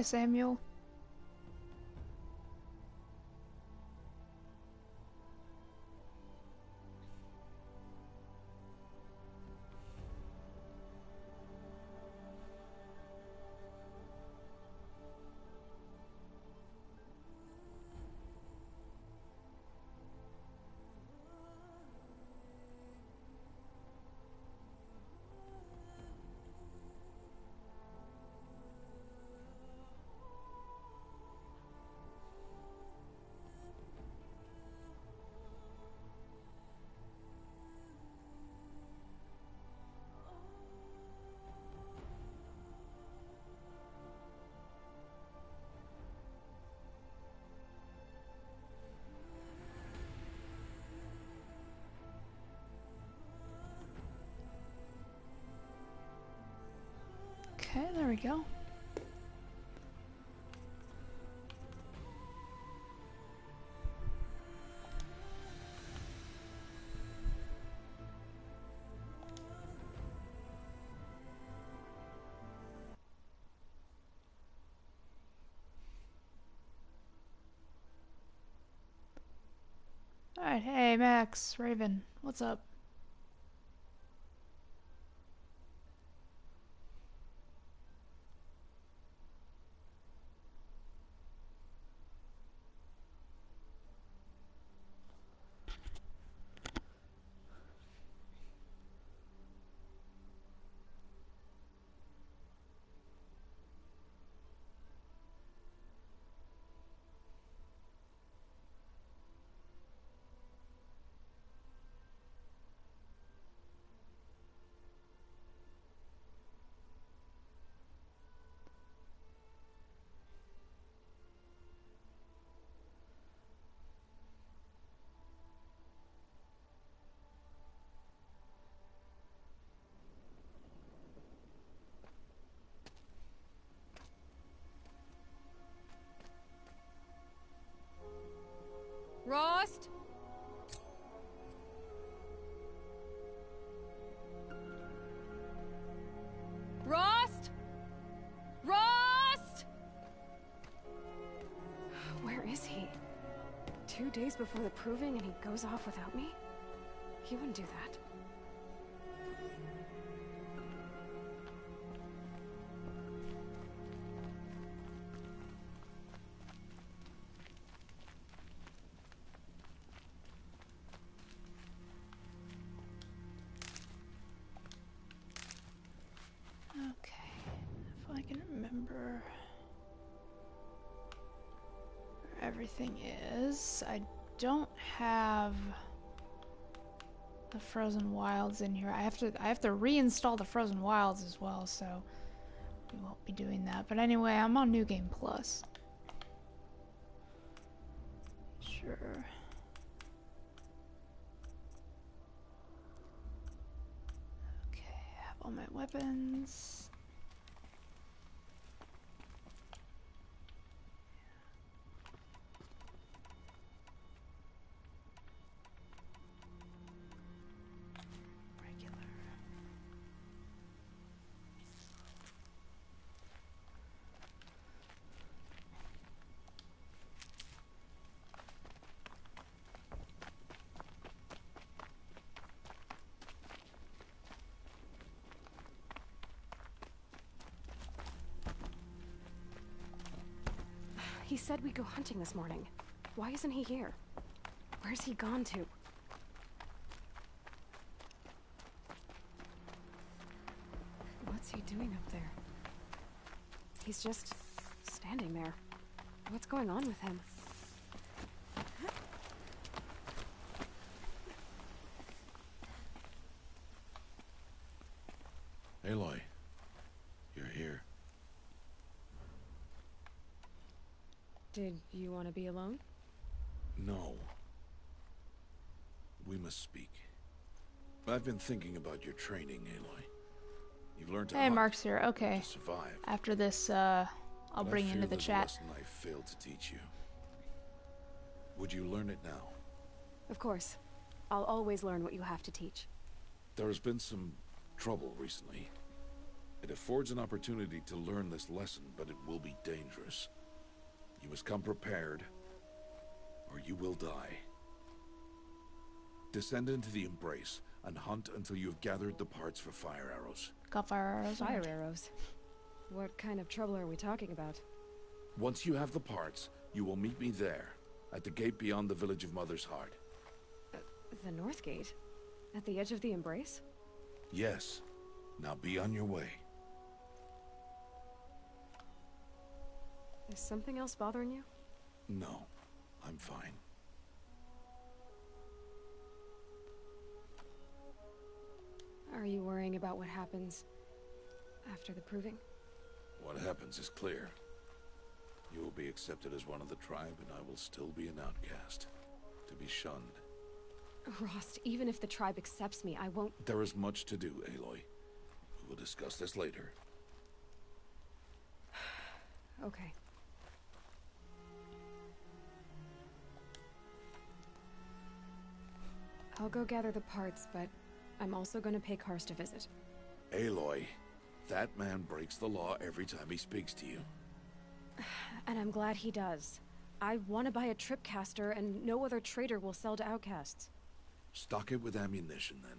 Hi, Samuel. Okay, there we go. Alright, hey Max, Raven, what's up? Rost? Rost? Rost? Where is he? 2 days before the proving and he goes off without me? He wouldn't do that. Okay, if I can remember where everything is. I don't have the Frozen Wilds in here. I have to reinstall the Frozen Wilds as well, so we won't be doing that. But anyway, I'm on New Game Plus. Sure. Okay, I have all my weapons. He said we'd go hunting this morning. Why isn't he here? Where's he gone to? What's he doing up there? He's just standing there. What's going on with him? Aloy, you're here. Did you want to be alone? No. We must speak. I've been thinking about your training, Aloy. You've learned to Hey, hunt, Mark's here. Okay. to survive. After this, I'll But bring you I into fear the there's a chat. lesson I failed to teach you. Would you learn it now? Of course. I'll always learn what you have to teach. There has been some trouble recently. It affords an opportunity to learn this lesson, but it will be dangerous. You must come prepared, or you will die. Descend into the Embrace and hunt until you have gathered the parts for fire arrows. Got fire arrows. Fire arrows? What kind of trouble are we talking about? Once you have the parts, you will meet me there, at the gate beyond the village of Mother's Heart. The North Gate? At the edge of the Embrace? Yes. Now be on your way. Is something else bothering you? No, I'm fine. Are you worrying about what happens after the proving? What happens is clear. You will be accepted as one of the tribe, and I will still be an outcast, to be shunned. Rost, even if the tribe accepts me, I won't... There is much to do, Aloy. We will discuss this later. Okay. I'll go gather the parts, but I'm also going to pay Karst a visit. Aloy, that man breaks the law every time he speaks to you. And I'm glad he does. I want to buy a tripcaster, and no other trader will sell to outcasts. Stock it with ammunition, then.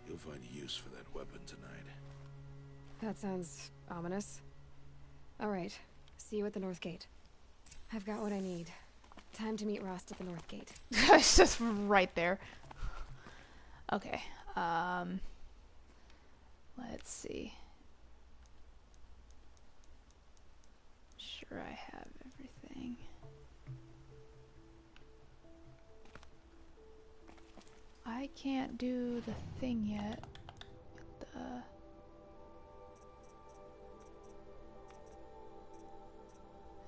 You'll find use for that weapon tonight. That sounds ominous. Alright, see you at the North Gate. I've got what I need. Time to meet Rost at the North Gate. It's just right there. Okay. Let's see. Sure, I have everything. I can't do the thing yet.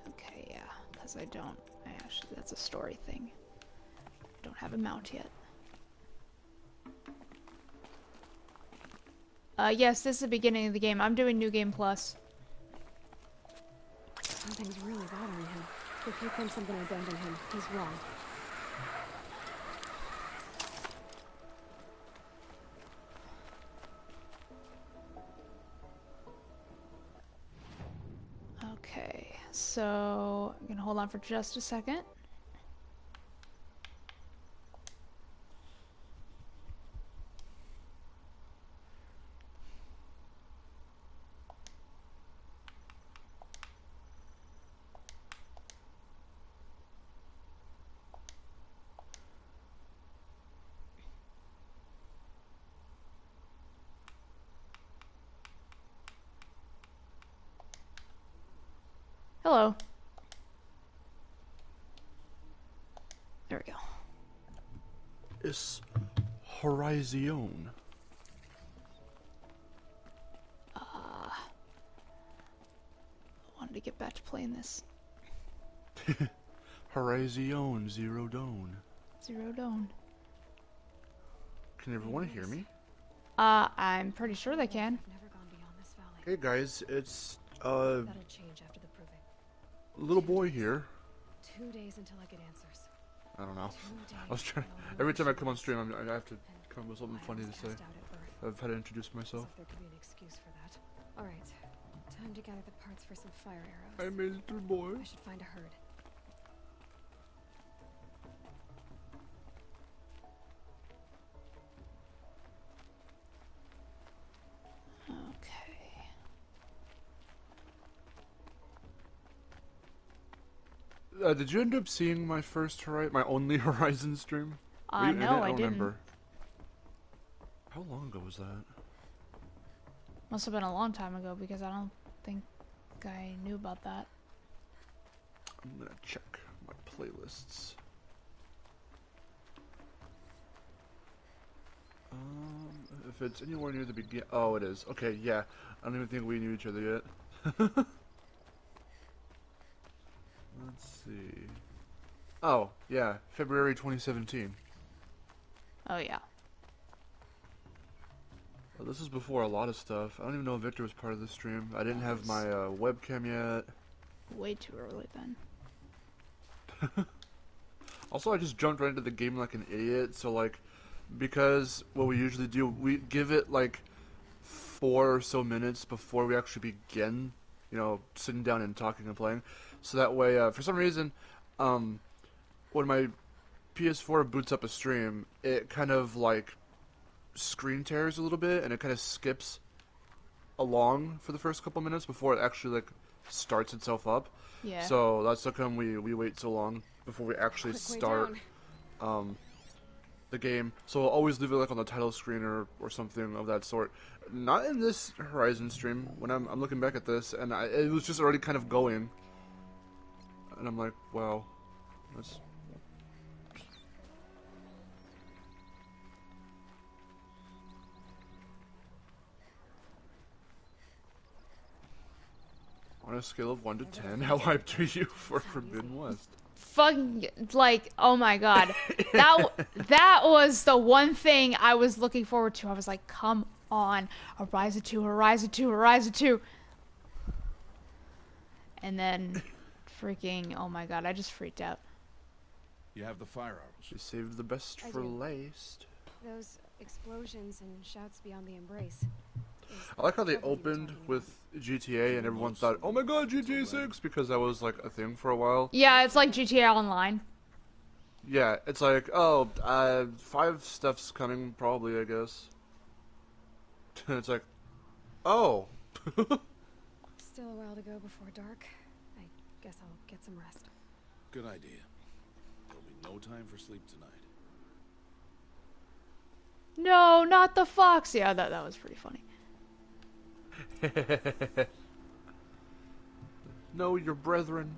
Okay, yeah, because I don't. Actually, that's a story thing. Don't have a mount yet. Yes, this is the beginning of the game. I'm doing New Game Plus. Something's really bothering him. If he thinks I'm gonna abandon him, he's wrong. Okay, so I'm gonna hold on for just a second. Hello. There we go. It's Horizon. I wanted to get back to playing this. Horizon Zero Dawn. Zero Dawn. Can everyone hear me? I'm pretty sure they can. Never gone beyond this valley. Hey guys, it's That'll change after the proving. little boy here. 2 days until I get answers. I don't know. 2 days I was trying. and I'll know Every what time I she come on wants. stream, I have to And come up with something why I funny was to say. cast out at birth. I've had to introduce As myself. if there could be an excuse for that. Alright, time to gather the parts for some fire arrows. I'm a little boy. I should find a herd. Okay. Did you end up seeing my my only Horizon stream? Were you in No, it? I don't didn't. remember. How long ago was that? Must have been a long time ago because I don't think I knew about that. I'm gonna check my playlists. If it's anywhere near the begin. Oh, it is. Okay, yeah. I don't even think we knew each other yet. Let's see. Oh, yeah. February 2017. Oh yeah. Well, this is before a lot of stuff. I don't even know if Victor was part of the stream. I didn't have my webcam yet. Way too early then. Also, I just jumped right into the game like an idiot, so like, because what we usually do, we give it like 4 or so minutes before we actually begin, you know, sitting down and talking and playing. So that way, for some reason, when my PS4 boots up a stream, it kind of like screen tears a little bit, and it kind of skips along for the first couple minutes before it actually like starts itself up. Yeah. So that's how come we wait so long before we actually Quick way start down. the game. So I'll always leave it like on the title screen or something of that sort. Not in this Horizon stream. When I'm looking back at this, and it was just already kind of going, and I'm like, wow, that's. On a scale of 1 to 10, how hyped are you for Forbidden West? Fucking, like, oh my god. That was the one thing I was looking forward to. I was like, come on. Horizon 2, Horizon 2, Horizon 2. And then, freaking, oh my god, I just freaked out. You have the firearms. She saved the best I for do. last. Those explosions and shouts beyond the embrace. Is I like how they trouble you were opened talking about. with GTA and everyone thought, oh my god, GTA 6, because that was like a thing for a while. Yeah, it's like GTA Online. Yeah, it's like, oh, 5 stuff's coming probably, I guess. And it's like, oh. Still a while to go before dark. I guess I'll get some rest. Good idea. There'll be no time for sleep tonight. No, not the fox. Yeah, that was pretty funny. Know your brethren.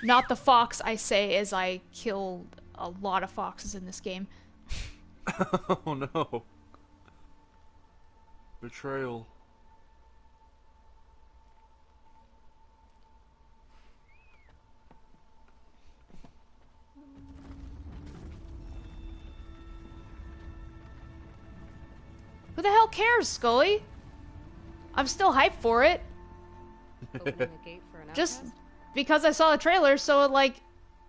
Not the fox, I say, as I killed a lot of foxes in this game. Oh no. Betrayal. Who the hell cares, Scully? I'm still hyped for it. Opening a gate for an Just outcast? because I saw the trailer, so it, like,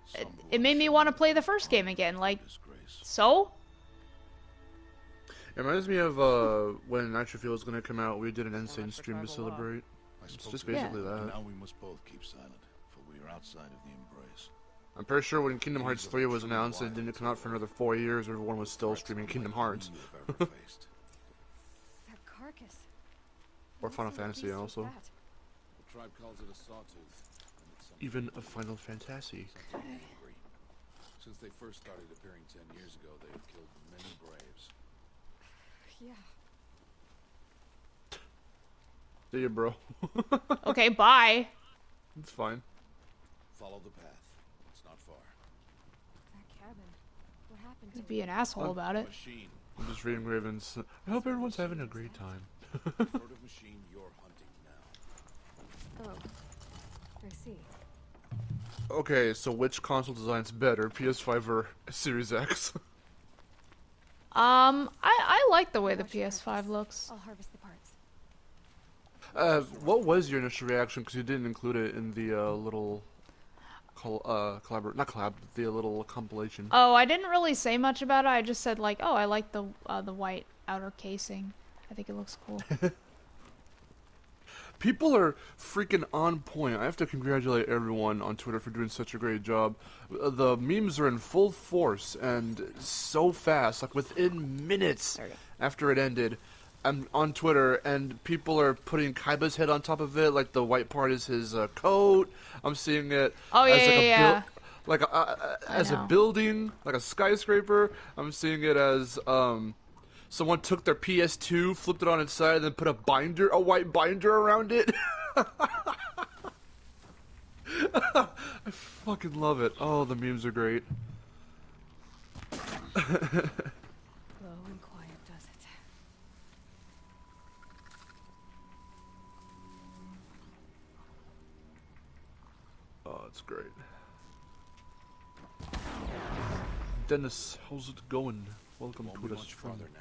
Some it made me want to play the first game again. Like, disgrace. so? It reminds me of when Nitro Fuel was going to come out, we did an insane much for stream to tribal law. celebrate. I It's spoke just to them, basically and that. now we must both keep silent, for we are outside of the embrace. I'm pretty sure when Kingdom Hearts 3 was announced, it didn't come out for another 4 years, everyone was still streaming Kingdom Hearts. You have ever faced. That carcass. Or What Final sort of Fantasy beast was also. that? The tribe calls it a sawtooth. And it's something Even a Final Fantasy. angry. Since they first started appearing 10 years ago, they have killed many braves. Yeah. See ya, bro. Okay, bye. It's fine. Follow the path. It's not far. That cabin. What happened to Just it? be an asshole about it. Machine. I'm just reading Raven's. I hope everyone's having a great time. The sort of machine you're hunting now. Oh. I see. Okay, so which console design's better, PS5 or Series X? I like the way the PS5 looks. I'll harvest the parts. What was your initial reaction? Because you didn't include it in the little the little compilation. Oh, I didn't really say much about it. I just said like, oh, I like the white outer casing. I think it looks cool. People are freaking on point. I have to congratulate everyone on Twitter for doing such a great job. The memes are in full force and so fast, like within minutes There we go. after it ended. I'm on Twitter, and people are putting Kaiba's head on top of it, like the white part is his coat. I'm seeing it Oh, yeah, as like yeah, like as a know. building, like a skyscraper. I'm seeing it as someone took their PS2, flipped it on its side, and then put a white binder around it. I fucking love it. Oh, the memes are great. Low and quiet does it. Oh, it's great. Dennis, how's it going? Welcome Won't to be the much stream. farther now.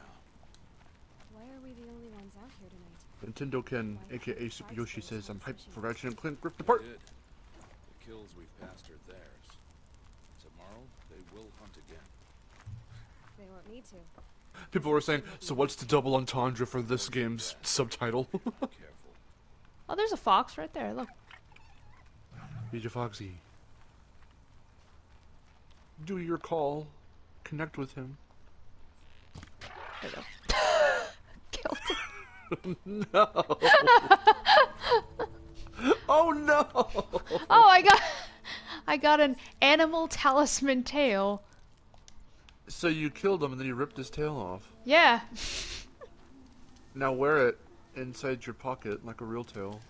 Why are we the only ones out here tonight? Nintendo Ken, aka Super Yoshi, says I'm hyped for Ratchet and Clank Rift Apart. Did. The kills we've passed are theirs. Tomorrow, they will hunt again. They won't need to. People were saying, so what's the double entendre for this game's subtitle? Careful. Oh, there's a fox right there. Look. Major Foxy. Do your call. Connect with him. There we go. Killed him. No. Oh no. Oh, I got an animal talisman tail. So you killed him and then you ripped his tail off. Yeah. Now wear it inside your pocket like a real tail.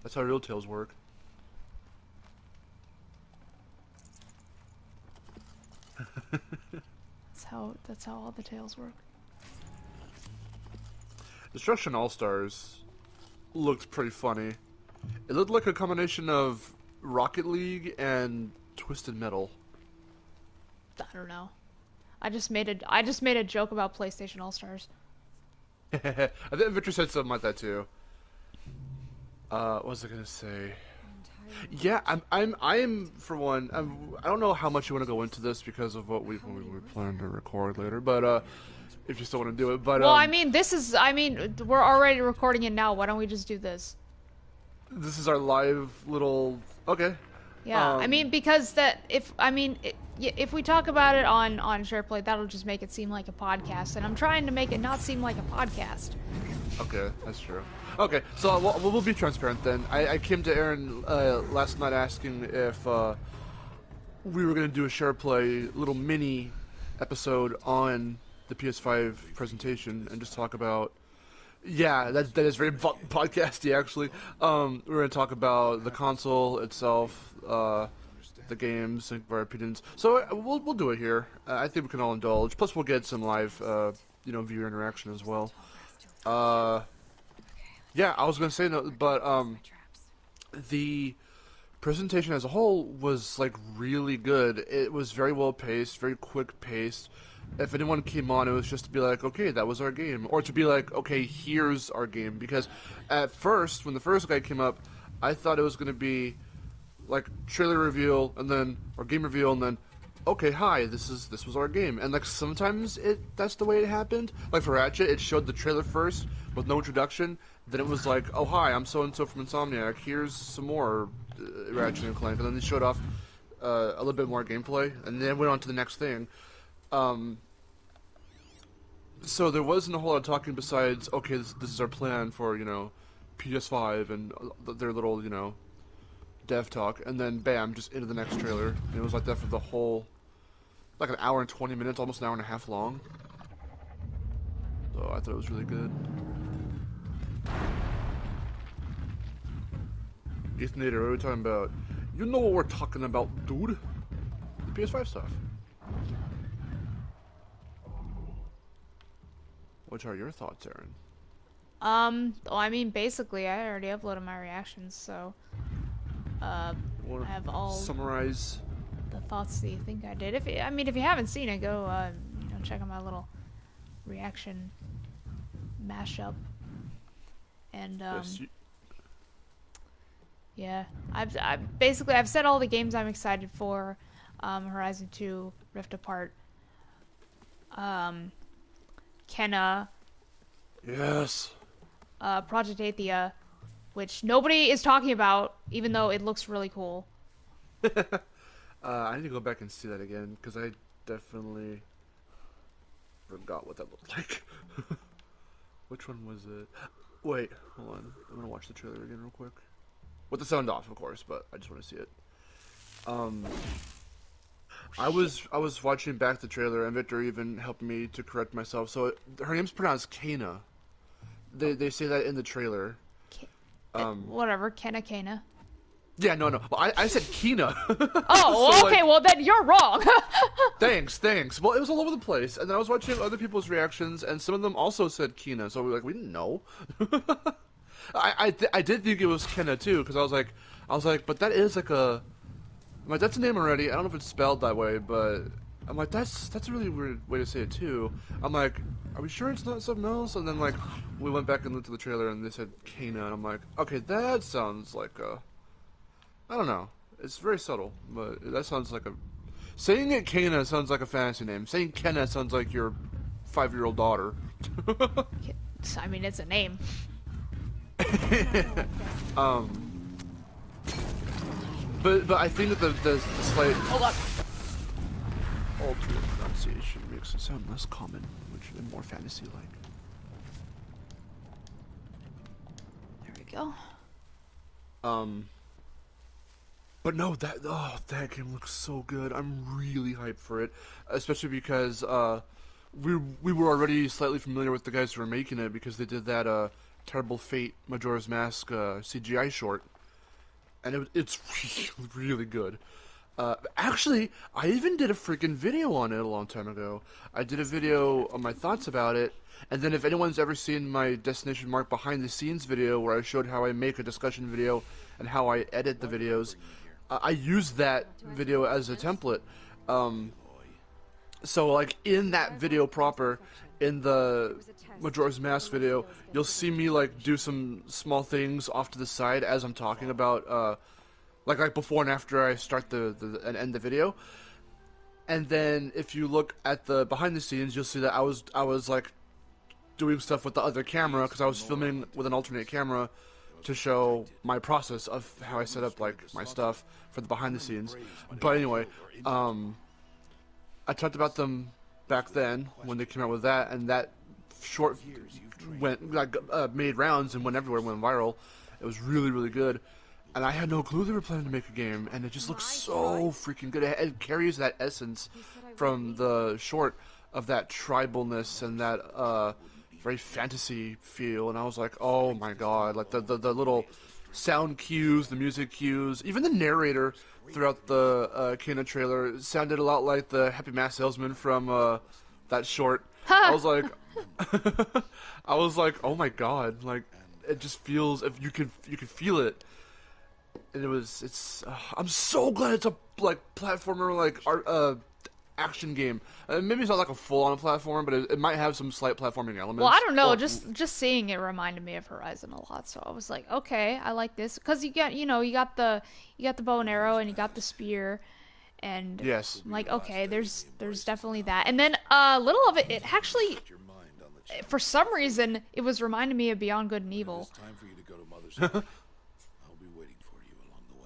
That's how real tails work. That's how all the tails work. Destruction All-Stars looked pretty funny. It looked like a combination of Rocket League and Twisted Metal. I don't know. I just made a joke about PlayStation All Stars. I think Victor said something like that too. What was I gonna say? Yeah, I'm for one. I don't know how much you want to go into this because of what we plan to record later, but if you still want to do it, but well, I mean, we're already recording it now. Why don't we just do this? This is our live little. Okay. Yeah, I mean, because if we talk about it on SharePlay, that'll just make it seem like a podcast, and I'm trying to make it not seem like a podcast. Okay, that's true. Okay, so we'll be transparent then. I came to Aaron last night asking if we were going to do a SharePlay little mini episode on the PS5 presentation and just talk about. Yeah, that is very podcasty actually. We're going to talk about the console itself, the games, and our opinions. So we'll do it here. I think we can all indulge. Plus, we'll get some live, viewer interaction as well. Yeah, I was gonna say no, but the presentation as a whole was like really good. It was very well paced, very quick paced. If anyone came on, it was just to be like, okay, that was our game, or to be like, okay, here's our game. Because at first, when the first guy came up, I thought it was gonna be like trailer reveal and then or game reveal and then okay, hi, this was our game. And like sometimes that's the way it happened. Like for Ratchet, it showed the trailer first with no introduction. Then it was like, oh hi, I'm so and so from Insomniac. Here's some more Ratchet and Clank. And then they showed off a little bit more gameplay, and then went on to the next thing. So there wasn't a whole lot of talking besides, okay, this is our plan for PS5 and their little dev talk, and then bam, just into the next trailer. And it was like that for the whole, like an hour and 20 minutes, almost an hour and a half long. So I thought it was really good. Ethan Nader, what are we talking about? You know what we're talking about, dude. The PS5 stuff. What are your thoughts, Aaron? Well, I mean, basically, I already uploaded my reactions, so I have all summarize the thoughts that you think I did. If you haven't seen it, go check out my little reaction mashup. And yes, yeah, I've said all the games I'm excited for. Horizon 2, Rift Apart, Kenna. Yes. Project Athia, which nobody is talking about, even though it looks really cool. I need to go back and see that again, because I definitely forgot what that looked like. Which one was it? Wait, hold on. I'm gonna watch the trailer again real quick. With the sound off, of course, but I just want to see it. I was watching back the trailer, and Victor even helped me to correct myself. So her name's pronounced Kana. They say that in the trailer. Whatever, Kana. Yeah, no. I said Kina. Oh, so, okay, well then you're wrong. Thanks. Well, it was all over the place, and then I was watching other people's reactions, and some of them also said Kina, so we didn't know. I did think it was Kenna too, because I was like, but that is like a, I'm like, that's a name already. I don't know if it's spelled that way, but I'm like, that's a really weird way to say it too. I'm like, are we sure it's not something else? And then like, we went back and looked at the trailer, and they said Kana, and I'm like, okay, that sounds like a, I don't know. It's very subtle, but that sounds like Saying it Kana sounds like a fantasy name. Saying Kenna sounds like your 5-year-old daughter. I mean, it's a name. But I think that the slight Hold up. alternate pronunciation makes it sound less common, which and more fantasy-like. There we go. But no, that game looks so good. I'm really hyped for it, especially because we were already slightly familiar with the guys who were making it because they did that Terrible Fate Majora's Mask CGI short, and it's really, really good. Actually, I even did a freaking video on it a long time ago. I did a video on my thoughts about it, and then if anyone's ever seen my Destination Mark behind the scenes video where I showed how I make a discussion video and how I edit the videos, I used that video as a template. So like in that video proper, in the Majora's Mask video, you'll see me like do some small things off to the side as I'm talking about like before and after I start and end the video. And then if you look at the behind the scenes, you'll see that I was like doing stuff with the other camera because I was filming with an alternate camera to show my process of how I set up like my stuff for the behind the scenes. But anyway, I talked about them back then when they came out with that, and that short went like made rounds and went everywhere, went viral. It was really, really good. And I had no clue they were planning to make a game, and it just looks so freaking good. It carries that essence from the short of that tribalness and that very fantasy feel. And I was like, oh my god, like the little sound cues, the music cues, even the narrator throughout the Kana trailer sounded a lot like the Happy Mask Salesman from that short. I was like, oh my god, like it just feels, if you could feel it. And I'm so glad it's a like platformer, like action game. Maybe it's not like a full-on platform, but it might have some slight platforming elements. Well, I don't know. Just seeing it reminded me of Horizon a lot, so I was like, okay, I like this because you got the bow and arrow and you got the spear, and yes, I'm like, okay, there's definitely that. And then little of it actually, for some reason, it was reminding me of Beyond Good and Evil.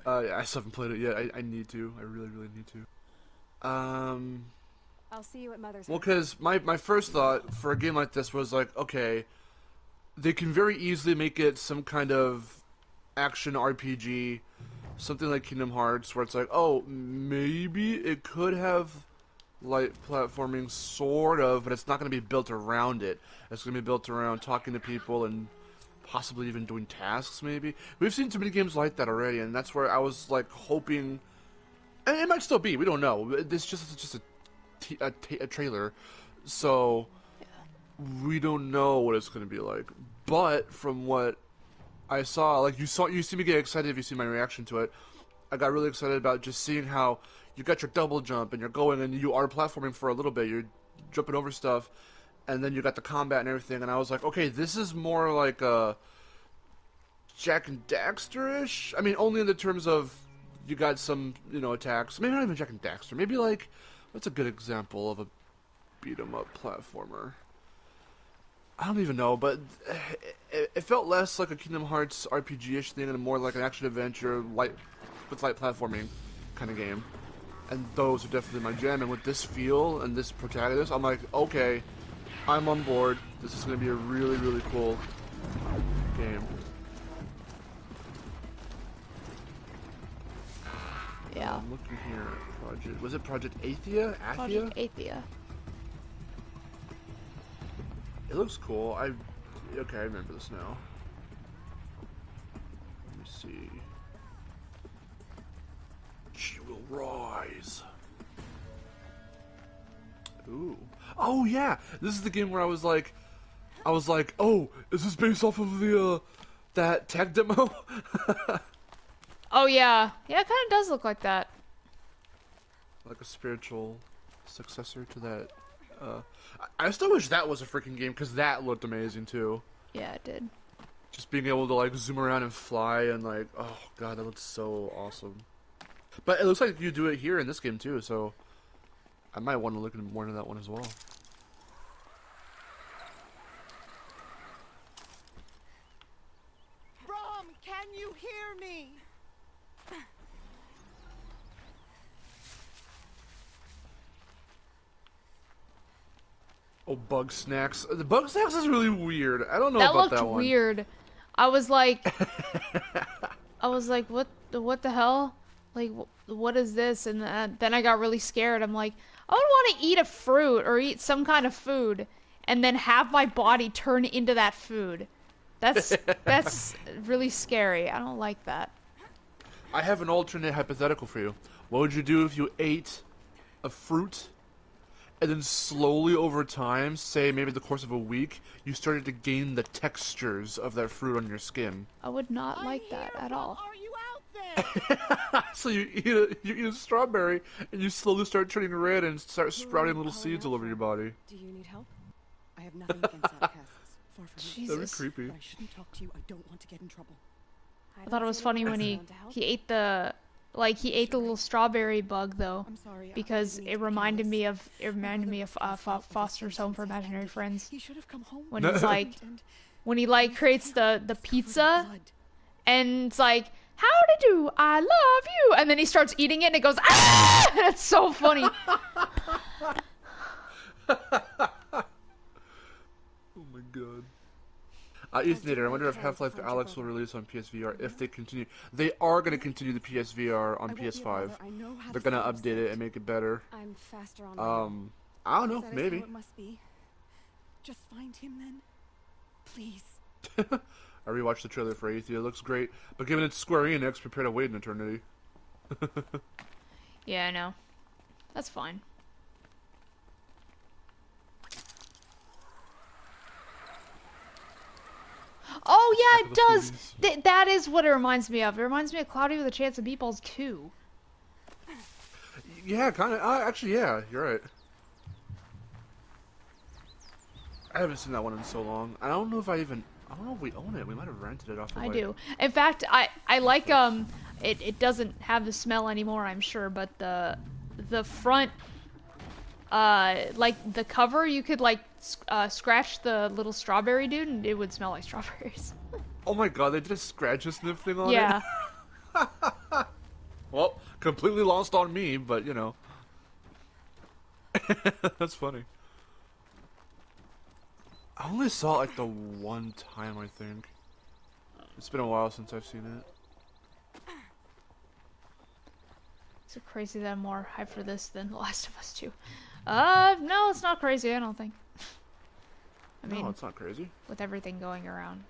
Yeah, I still haven't played it yet. I need to. I really, really need to. I'll see you at Mother's. Well, because my first thought for a game like this was like, okay, they can very easily make it some kind of action RPG, something like Kingdom Hearts, where it's like, oh, maybe it could have light platforming, sort of, but it's not going to be built around it. It's going to be built around talking to people and possibly even doing tasks, maybe. We've seen too many games like that already, and that's where I was like hoping, and it might still be, we don't know. It's just a trailer, so we don't know what it's going to be like. But from what I saw, like you see me get excited if you see my reaction to it. I got really excited about just seeing how you got your double jump and you're going and you are platforming for a little bit. You're jumping over stuff. And then you got the combat and everything, and I was like, okay, this is more like a Jak and Daxter-ish? I mean, only in the terms of you got some, attacks. Maybe not even Jak and Daxter. Maybe like, what's a good example of a beat-em-up platformer? I don't even know, but it felt less like a Kingdom Hearts RPG-ish thing and more like an action-adventure with light platforming kind of game. And those are definitely my jam, and with this feel and this protagonist, I'm like, okay, I'm on board. This is going to be a really, really cool game. Yeah. I'm looking here. Was it Project Athia? Project Athia. It looks cool. Okay, I remember this now. Let me see. She will rise. Ooh. Oh yeah, this is the game where I was like, oh, is this based off of the that tech demo? Oh yeah, it kind of does look like that. Like a spiritual successor to that. I still wish that was a freaking game because that looked amazing too. Yeah, it did. Just being able to like zoom around and fly and like, oh god, that looks so awesome. But it looks like you do it here in this game too, so I might want to look more into that one as well. Rom, can you hear me? Oh, bug snacks. The bug snacks is really weird. I don't know That about looked that one. weird. I was like, what the hell? Like, what is this? And then I got really scared. I'm like, I would want to eat a fruit or eat some kind of food, and then have my body turn into that food. That's really scary. I don't like that. I have an alternate hypothetical for you. What would you do if you ate a fruit, and then slowly over time, say maybe the course of a week, you started to gain the textures of that fruit on your skin? I would not like that at all. Are you out there? So you eat a strawberry, and you slowly start turning red and start sprouting little seeds all over your body. Do you need help? I have nothing against outcasts. Far from me. Jesus. That'd be creepy. But I shouldn't talk to you. I don't want to get in trouble. I thought it was funny when he ate the little strawberry bug though, I'm sorry. because I didn't mean it to be reminded careless. me of Foster's Home for Imaginary Friends He should have come home when he's like and when he like creates the covered in pizza blood. and it's like, howdy do, I love you, and then he starts eating it and it goes ah! It's so funny. Oh my god. Ethan, I wonder if Half-Life Alyx will release on PSVR if they continue. They are going to continue the PSVR on I won't be a PS5. bother. I know how They're to going to stay update it upset. and make it better. I'm faster on my own. I don't know, That is maybe. how it must be. Just find him then. Please. I rewatched the trailer for AT. It looks great, but given it's Square Enix, prepare to wait an eternity. Yeah, I know. That's fine. Oh yeah, it Attack of the does. Fleas. That is what it reminds me of. It reminds me of Cloudy with a Chance of Meatballs 2. Yeah, kind of. Actually, yeah, you're right. I haven't seen that one in so long. I don't know if I don't know if we own it. We might have rented it off of I like, do. In fact, I like it doesn't have the smell anymore, I'm sure, but the front like the cover, you could like scratch the little strawberry dude and it would smell like strawberries. Oh my god, they did a scratch and sniff thing on Yeah. it? Well, completely lost on me, but you know. That's funny. I only saw it like the one time, I think. It's been a while since I've seen it. Is it crazy that I'm more hyped for this than The Last of Us 2? No, it's not crazy, I don't think. I mean, No, it's not crazy. with everything going around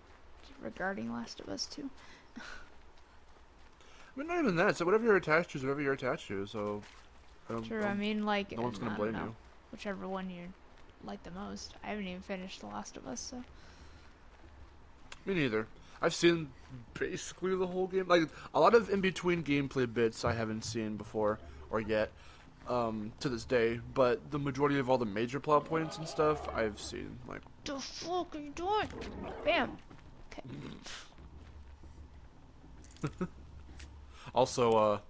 regarding Last of Us 2. I mean, not even that. So whatever you're attached to is whatever you're attached to, so... True, I mean, like, no one's gonna I don't blame know, you. whichever one you like the most. I haven't even finished The Last of Us, so... Me neither. I've seen basically the whole game. Like, a lot of in-between gameplay bits I haven't seen before, or yet, to this day. But the majority of all the major plot points and stuff, I've seen. Like, The fuck are you doing? Bam. Okay. also,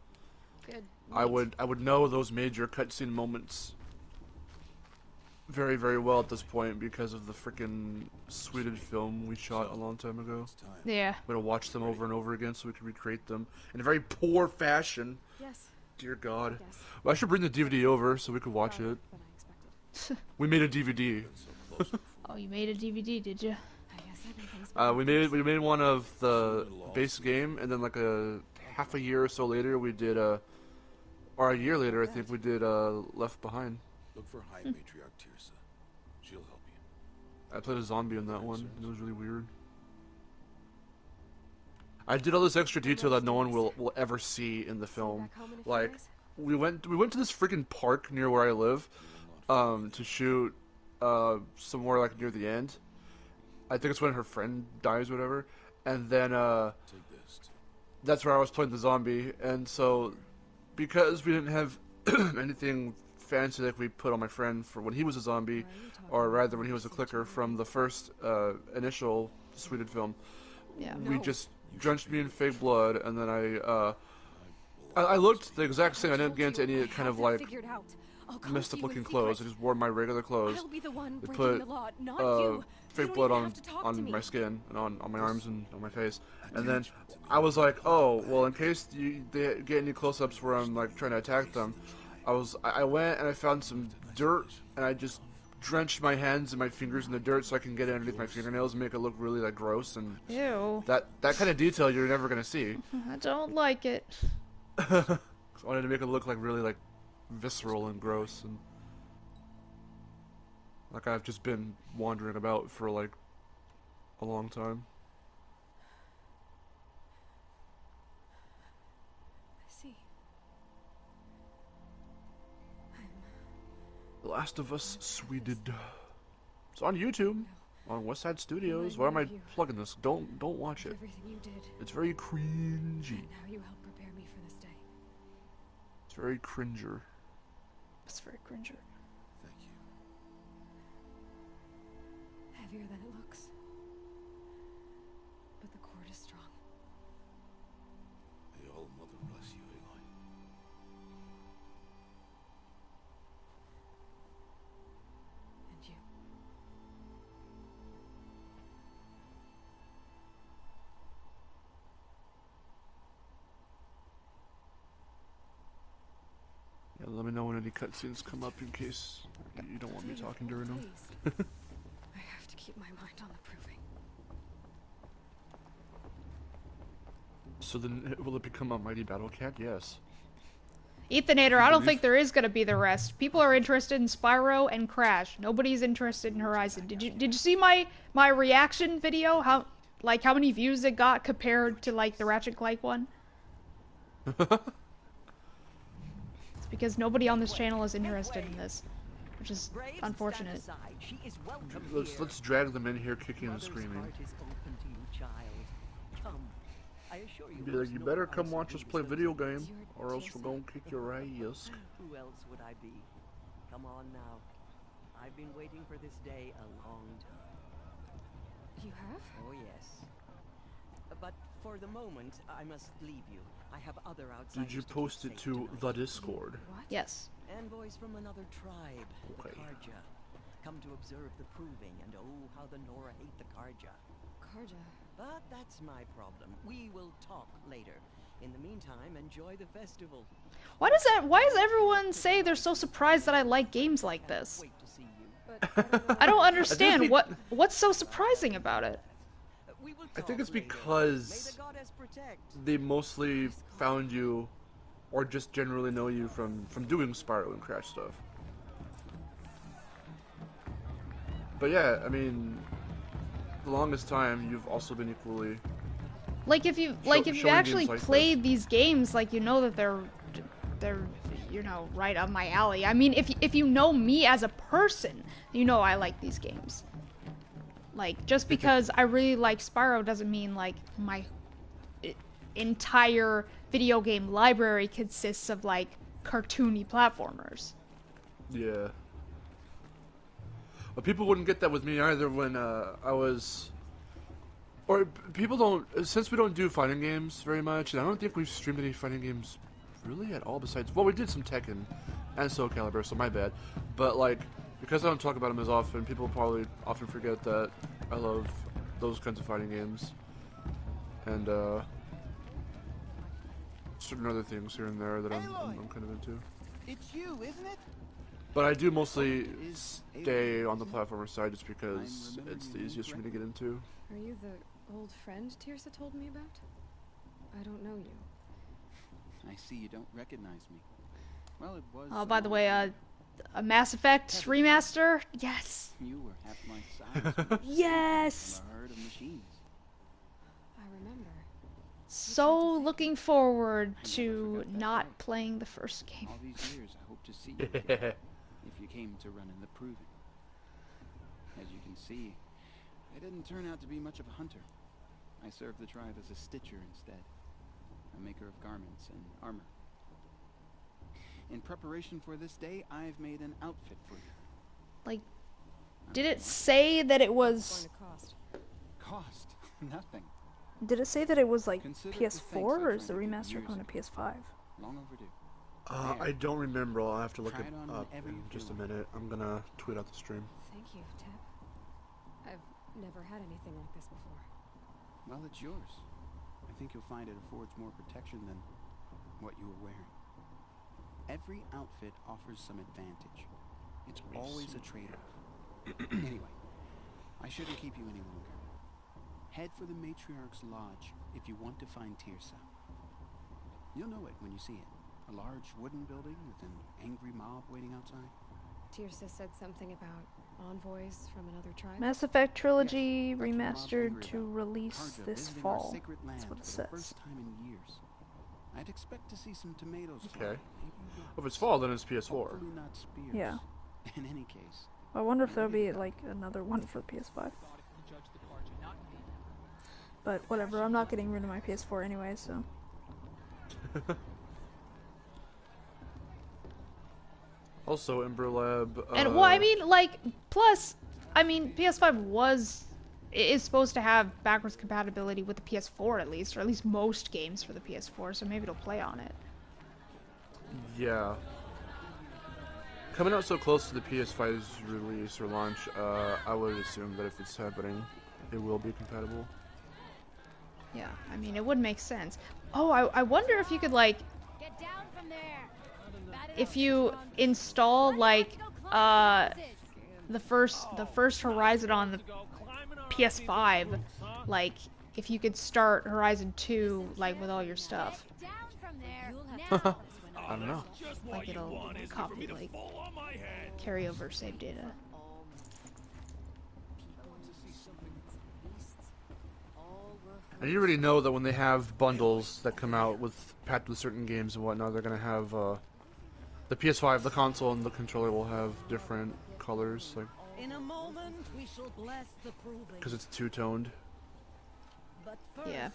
Good. I would know those major cutscene moments very, very well at this point because of the freaking Swedish film we shot a long time ago. It's time. Yeah. We had to watch them over and over again so we could recreate them in a very poor fashion. Yes. Dear God. Yes. Well, I should bring the DVD over so we could watch it. Than I expected. We made a DVD. So close before. Oh, you made a DVD, did you? I guess everything's We made one of the base game, and then like a half a year or so later, we did or a year later, I think we did Left Behind. Look for High Matriarch Tirsa. She'll help you. I played a zombie in that one. It was really weird. I did all this extra detail that no one will ever see in the film. Back home in a few Like, days? we went to this freaking park near where I live, to shoot somewhere like near the end. I think it's when her friend dies, or whatever. And then Take this. Too. that's where I was playing the zombie. And so, because we didn't have anything fancy like we put on my friend for when he was a zombie, or rather when he was a clicker from the first initial Swedish film, Yeah. we No. just drenched me in fake blood, and then I looked the exact same. I didn't get into any kind of like figured out. I'll come messed to up you in looking secret. clothes. I just wore my regular clothes. I'll be the one They breaking put the law, not you. fake You blood don't even on have to talk to me. my skin and on my arms and on my face. And then I was like, oh, well, in case they get any close-ups where I'm like trying to attack them, I went and I found some dirt and I just drenched my hands and my fingers in the dirt so I can get it underneath my fingernails and make it look really like gross. And Ew. that kind of detail you're never gonna see. I don't like it. I wanted to make it look like really like visceral and gross, and like I've just been wandering about for like a long time. I see. The Last of Us Sweded. It's on YouTube, on West Side Studios. Why am I plugging this? Don't watch it. Everything you did. It's very cringy. And how you helped prepare me for this day. It's very cringer. It's very cringer. Thank you. Heavier than it looks. But the cord is strong. May All Mother bless you, Aloy. And you. Yeah, let me know when any cutscenes come up in case you don't want me talking during them. Please. I have to keep my mind on the proving. So then, will it become a Mighty Battle Cat? Yes. Ethanator, I don't think there is gonna be the rest. People are interested in Spyro and Crash. Nobody's interested in Horizon. Did you see my reaction video? How many views it got compared to like the Ratchet Clank one? It's because nobody on this channel is interested in this, which is unfortunate. Let's drag them in here, kicking and screaming. Be like, you better come watch us play video game, or else we're gonna kick your ass. Who else would I be? Come on now. I've been waiting for this day a long time. You have? Oh yes. But for the moment, I must leave you. I have other outsiders. Did you to keep post it safe to tonight. the Discord? What? Yes. Envoys from another tribe, Okay. the Karja, come to observe the proving, and oh, how the Nora hate the Karja. Karja. But that's my problem. We will talk later. In the meantime, enjoy the festival. Why does everyone say they're so surprised that I like games like this? Wait to see you. But I don't understand what's so surprising about it. We will I think talk it's later. because May the goddess protect. they mostly found you, or just generally know you from doing Spyro and Crash stuff. But yeah, I mean, the longest time you've also been equally. Like if you showing actually games like played these games, like you know that they're right up my alley. I mean, if you know me as a person, you know I like these games. Like just because I really like Spyro doesn't mean like my entire video game library consists of like cartoony platformers. Yeah. But people wouldn't get that with me either when I was. Or people don't, since we don't do fighting games very much, and I don't think we've streamed any fighting games really at all besides, well, we did some Tekken and Soul Calibur, so my bad. But like, because I don't talk about them as often, people probably often forget that I love those kinds of fighting games. And certain other things here and there that I'm kind of into. It's you, isn't it? But I do mostly stay on the platformer side just because it's the easiest for me to get into. Are you the old friend Tirsa told me about? I don't know you. I see you don't recognize me. Well, it was. Oh, by the way, a Mass Effect remaster? Yes. You were half my size. Yes. From a herd of machines. I remember. So looking forward to not playing the first game. All these years, I hope to see you again, if you came to run in the proving. As you can see, I didn't turn out to be much of a hunter. I served the tribe as a stitcher instead, a maker of garments and armor. In preparation for this day, I've made an outfit for you. Like, did it say that it What's was? going to cost? Cost? Nothing. Did it say that it was like Consider the thanks PS4 or I is the tried to give remaster years coming to ago. PS5? Long overdue. there. I don't remember. I'll have to look Try it it on up whenever in you just a feel minute. I'm gonna tweet out the stream. Thank you, Tip. I've never had anything like this before. Well, it's yours. I think you'll find it affords more protection than what you were wearing. Every outfit offers some advantage. It's always a trade-off. Anyway, I shouldn't keep you any longer. Head for the Matriarch's Lodge if you want to find Tirsa. You'll know it when you see it. A large wooden building with an angry mob waiting outside. Tirsa said something about envoys from another tribe. Mass Effect Trilogy Yes, that's what the mob's Remastered angry to about. release Karja this visiting our fall. sacred land That's what it for the says. first time in years. I'd expect to see some tomatoes. Okay. fly. Maybe Well, if it's fall, then it's PS4. hopefully not spears. Yeah. In any case, I wonder if there'll be like another one for the PS5. But whatever, I'm not getting rid of my PS4 anyway, so. Also, Ember Lab. And well, I mean, like, plus, I mean, PS5 is supposed to have backwards compatibility with the PS4 at least, or at least most games for the PS4, so maybe it'll play on it. Yeah. Coming out so close to the PS5's release or launch, I would assume that if it's happening, it will be compatible. Yeah, I mean, it would make sense. Oh, I wonder if you could, like, Get down from there. if you install, like, the first Horizon on the PS5, like, if you could start Horizon 2, like, with all your stuff. Down from there. Now. I don't know. Like, it'll copy, like, carry over save data. And you already know that when they have bundles that come out with packed with certain games and whatnot, they're gonna have the PS5, the console, and the controller will have different colors, like In a moment, we shall bless the proving. because it's two-toned. But first, Yeah.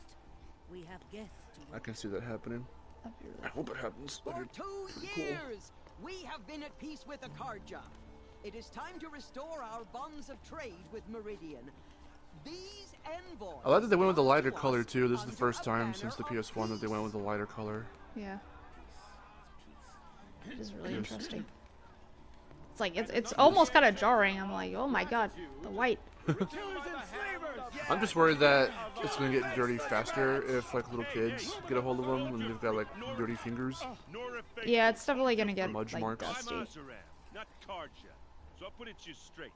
we have guests to I can see that happening. That'd be I really hope it happens. For That'd be 2 pretty cool. years, we have been at peace with Akarja. It is time to restore our bonds of trade with Meridian. These envoys. I like that they went with the lighter come to color us too. This is the under first a time banner since the of PS1 that they went with the lighter color. Yeah. It is really interesting. It's like, it's almost kind of jarring. I'm like, oh my god, the white. I'm just worried that it's gonna get dirty faster if like little kids get a hold of them and they've got like dirty fingers. Yeah, it's definitely gonna get, Smudge like, marks. dusty. Not Karja. So I'll put it to you straight.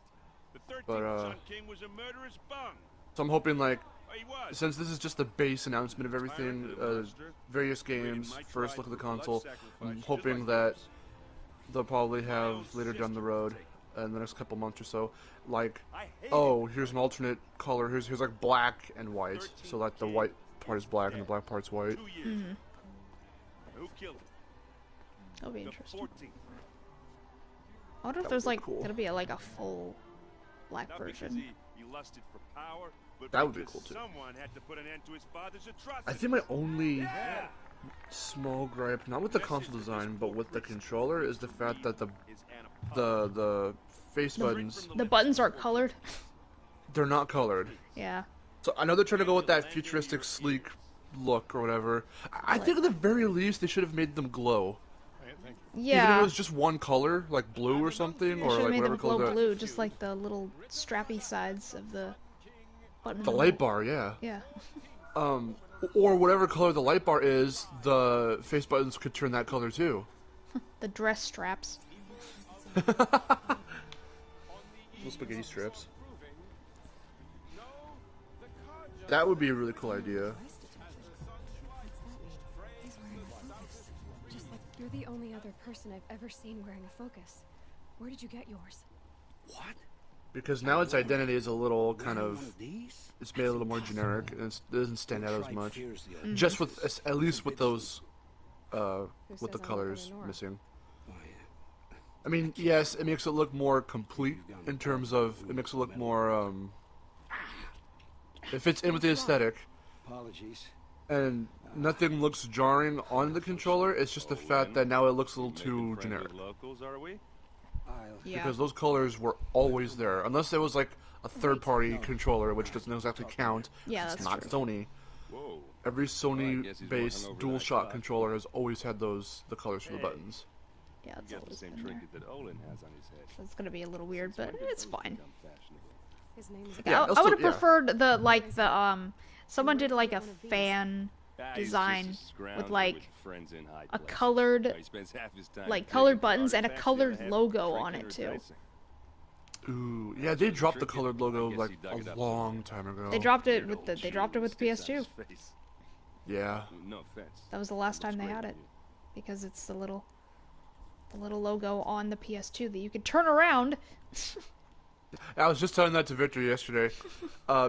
The 13th But, Sun King was a murderous bung. So I'm hoping like, He was. since this is just the base announcement of everything, various games, first look at the console, I'm hoping that they'll probably have later down the road, in the next couple months or so, like, oh, here's an alternate color, here's like black and white, so like the white part is black and the black part's white. 2 years. Mm-hmm. Who killed him? That'll be The interesting. 14th. I wonder if That there's would be like cool. gonna be like a full black Not because version. he lusted for power, but That would be because cool, too. someone had to put an end to his father's atrocities. I think my only small gripe, not with the console design, but with the controller, is the fact that the face buttons, The buttons aren't colored. they're not colored. Yeah. So I know they're trying to go with that futuristic, sleek look or whatever. I think at the very least they should have made them glow. Even if Yeah. it was just one color, like blue or something, They or should have like made whatever them glow color. blue, just like the little strappy sides of the button. The light bar, yeah. Yeah. Or whatever color the light bar is, the face buttons could turn that color too. The dress straps. Little spaghetti strips. That would be a really cool idea. He's wearing a focus. Just like you're the only other person I've ever seen wearing a focus. Where did you get yours? What? Because now its identity is a little kind Wearing of, one of these? it's made a little more generic, and it doesn't stand out as Tribe much. fears the Just with, at least with those, Who with says the I'm colors Eleanor? missing. Oh, yeah. I mean, yes, it makes it look more complete in terms of, it makes it look more, it fits in with the aesthetic, Apologies. and nothing looks jarring on the controller, it's just the fact that now it looks a little too generic. Locals, are we? I'll... Yeah. Because those colors were always there, unless it was like a third-party controller, which doesn't exactly count. Yeah, It's that's not true. Sony. Whoa. Every guess he's more Sony-based hungover than I DualShock thought. controller has always had the colors for the Hey. buttons. Yeah, He it's got the always same been there. trinket that Olin has on his head. So it's gonna be a little weird, but When did it's those fine. become fashionable? His name is Yeah, I also- would have yeah. preferred someone did like a fan Ah, he's design just a scrounger with like friends in high a places. colored Now he spends half his time like digging colored for buttons and a artifacts colored the other half logo on drinking it or too. dicing. Ooh, yeah, they dropped the Trinket? colored I logo guess like he dug it a up long time ago. They dropped it Weird with old the shoe PS2. sticks on his face. Yeah. No offense. That was the last time they Looks had great it on you. because it's the little logo on the PS2 that you could turn around. I was just telling that to Victor yesterday,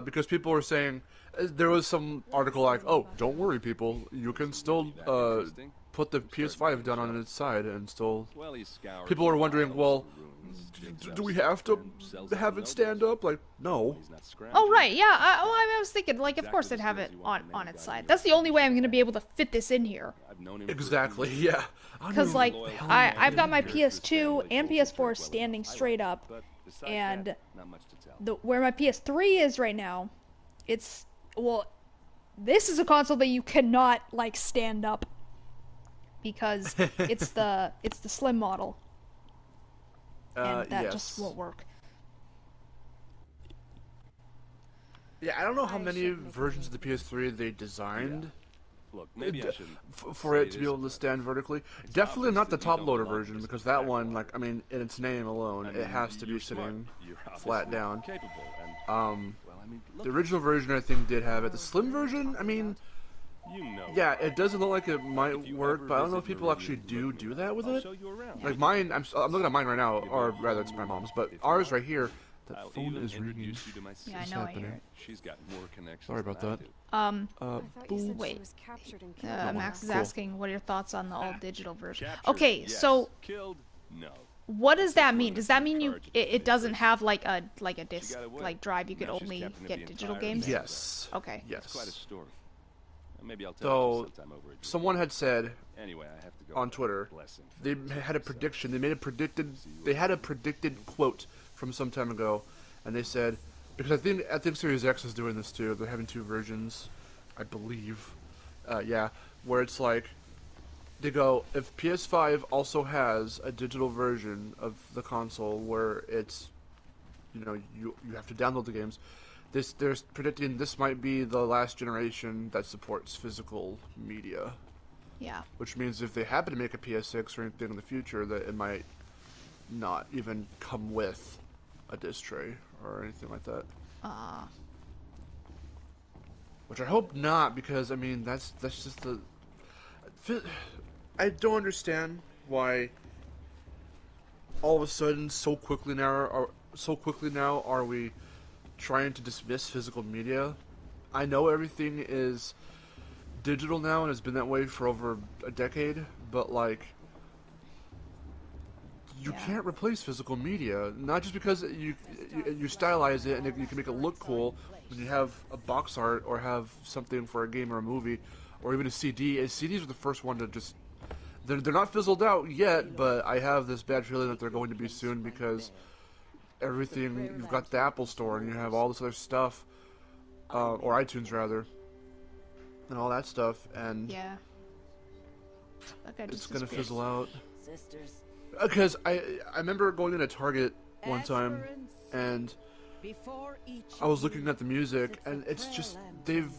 because people were saying there was some article like, "Oh, don't worry, people, you can still Interesting. put the PS5 down on its side and still." Well, he scours People are the wondering, aisles well, for ruins, digs up do we stuff, have to and sells have to it stand nobles. up? Like, no. He's not scrounging. Oh right, yeah. I was thinking like, of Exactly course the they'd have skills it you want on from any its guy in side. your That's the only way I'm position. gonna be able to fit this in here. I've known him for a few Exactly. years. Yeah. I don't Because know like the hell I've got my Characters PS2 family and folks PS4 interact well standing with. I straight like up, it, but besides and that, not much to tell. where my PS3 is right now, it's this is a console that you cannot like stand up because it's the slim model, and that yes. just won't work. Yeah, I don't know how I many should make versions of a the PS3 they designed Look, maybe I shouldn't for say it to be this, able to but stand vertically. it's Definitely obvious not the that you top don't loader belong in version, this because that one, backwater. like, I mean, in its name alone, I it mean, has to be you're smart. sitting You're flat obviously down. capable, and Well, I mean, look the at original version, I think, did have it. The slim version, I mean, you know. yeah, it doesn't look like it If might you work, ever but I don't know if visit people actually Meridian, do let me that with I'll it. show you around. Like mine, I'm looking at mine right now, Give me or a rather, it's whole my new mom's, life. but If you ours want, right here. That I'll phone even is ringing. introduce you to my sister. Yeah, I know. I hear happening? it. She's got more connections. Sorry about than I that. do. I thought you said wait. she was captured and killed. Oh, Max is cool. asking, what are your thoughts on the all digital version? Captured, Okay, yes. so Killed, no. what does that Except mean? for Does the that mean cartridges it they doesn't first- have like a disc got away. like drive you could Now she's only captain of get the digital entire games? band. Yes. Okay. Yes. It's quite a story. Maybe I'll tell So, you sometime over a drink. someone had said Anyway, I have to go. on Twitter, Blessing. they had a prediction. They had a predicted quote from some time ago, and they said, because I think Series X is doing this too. They're having two versions, I believe. Yeah, where it's like they go, if PS5 also has a digital version of the console where it's, you have to download the games. They're predicting this might be the last generation that supports physical media. Yeah. Which means if they happen to make a PS6 or anything in the future, that it might not even come with a disc tray or anything like that. Which I hope not, because I mean that's just the. I don't understand why. All of a sudden, so quickly now are we trying to dismiss physical media? I know everything is digital now and has been that way for over a decade, but like you can't replace physical media. Not just because you stylize it and you can make it look cool when you have a box art or have something for a game or a movie or even a CD. CDs are the first one to just they're not fizzled out yet, but I have this bad feeling that they're going to be soon because everything you've got the Apple Store and you have all this other stuff, or iTunes rather, and all that stuff, and Yeah. Okay, it's just gonna disappeared. fizzle out. Sisters, Because I remember going into Target one time, and before each I was looking at the music, sits a and it's just prayer lantern they've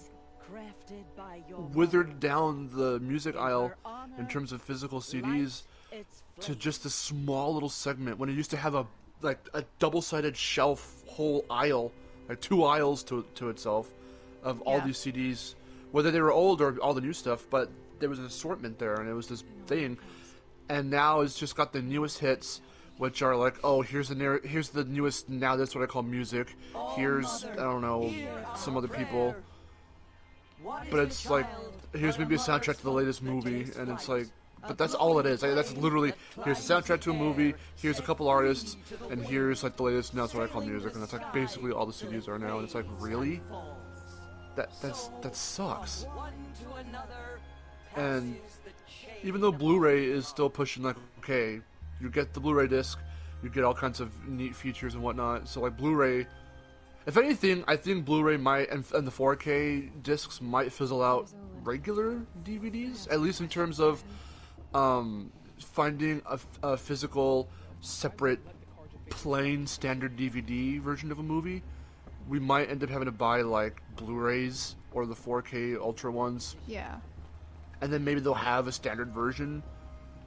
crafted by your withered mother. down the music In aisle her honor, in terms of physical CDs light its to flame. just a small little segment when it used to have a double-sided shelf whole aisle, like two aisles to itself of all Yeah. these CDs, whether they were old or all the new stuff, but there was an assortment there and it was this thing. And now it's just got the newest hits, which are like, oh, here's the newest, now that's what I call music. Here's, I don't know, some other people. But it's like, here's maybe a soundtrack to the latest movie, and it's like, but that's all it is. Like, that's literally, here's a soundtrack to a movie, here's a couple artists, and here's like the latest, now that's what I call music, and that's like basically all the CDs are now, and it's like, really? That sucks. And even though Blu-ray is still pushing, like, okay, you get the Blu-ray disc, you get all kinds of neat features and whatnot. So like Blu-ray If anything, I think Blu-ray might and the 4K discs might fizzle out regular DVDs, at least in terms of finding a physical, separate, plain standard DVD version of a movie. We might end up having to buy like Blu-rays or the 4K Ultra ones. Yeah. And then maybe they'll have a standard version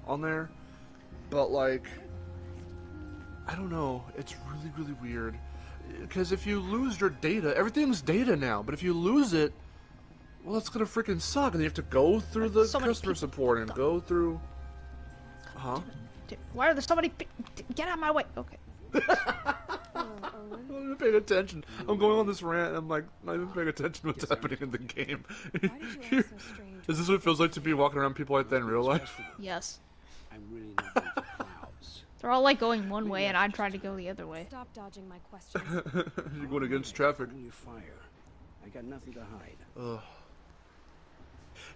on there. But like, I don't know. It's really, really weird. Because if you lose your data, everything's data now. But if you lose it, well, it's gonna freaking suck. And you have to go through the customer support and go through. Huh? Why are there so many? Get out of my way. Okay. I'm not even paying attention. I'm going on this rant and I'm like not even paying attention to what's happening in the game. Is this what it feels like to be walking around people like that in real life? Yes. I'm really not going for clouds. They're all like going one way and I'm trying to go the other way. Stop dodging my questions. You're going against traffic. Only fire. I got nothing to hide. Ugh.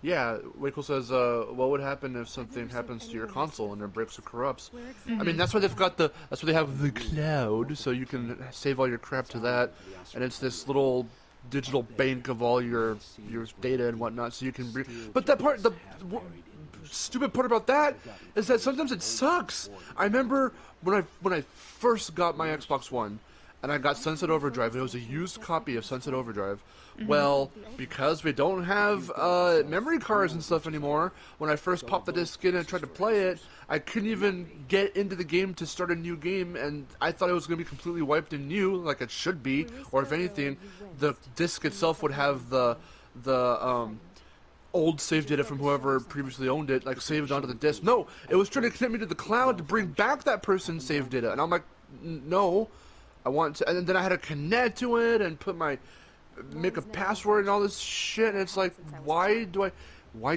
Yeah, Wakel says, what would happen if something happens to your console and it breaks or corrupts? I mean, that's why they've got that's why they have the cloud, so you can save all your crap to that, and it's this little digital bank of all your data and whatnot, so you can but that part, the stupid part about that is that sometimes it sucks. I remember when I first got my Xbox One, and I got Sunset Overdrive. It was a used copy of Sunset Overdrive. Well, because we don't have memory cards and stuff anymore, when I first popped the disc in and tried to play it, I couldn't even get into the game to start a new game, and I thought it was going to be completely wiped and new, like it should be, or if anything, the disc itself would have the old save data from whoever previously owned it, like saved onto the disc. No, it was trying to connect me to the cloud to bring back that person's save data, and I'm like, no. I want to, and then I had to connect to it and make a password and all this shit. And it's like, why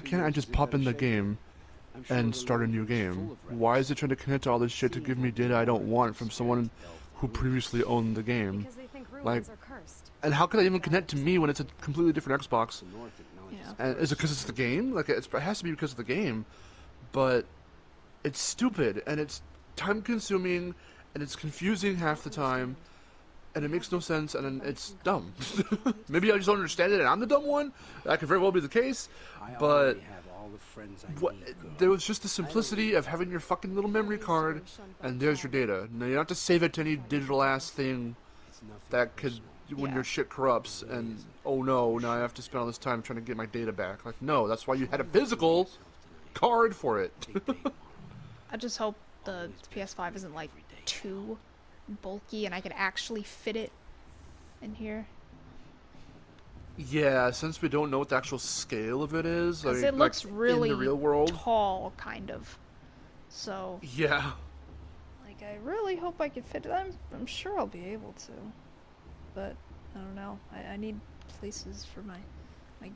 can't I just pop in the game and start a new game? Why is it trying to connect to all this shit to give me data I don't want from someone who previously owned the game? Like, and how can I even connect to me when it's a completely different Xbox? Yeah. And is it because it's the game? Like, it has to be because of the game, but it's stupid and it's time consuming. And it's confusing half the time, and it makes no sense, and it's dumb. Maybe I just don't understand it, and I'm the dumb one. That could very well be the case, but there was just the simplicity of having your fucking little memory card, and there's your data. Now, you don't have to save it to any digital-ass thing that could, when your shit corrupts, and, oh no, now I have to spend all this time trying to get my data back. Like, no, that's why you had a physical card for it. I just hope the PS5 isn't, like, too bulky and I could actually fit it in here. Yeah, since we don't know what the actual scale of it is, because it looks really in the real world, tall, kind of. So yeah, like I really hope I can fit it. I'm sure I'll be able to, but I don't know. I need places for my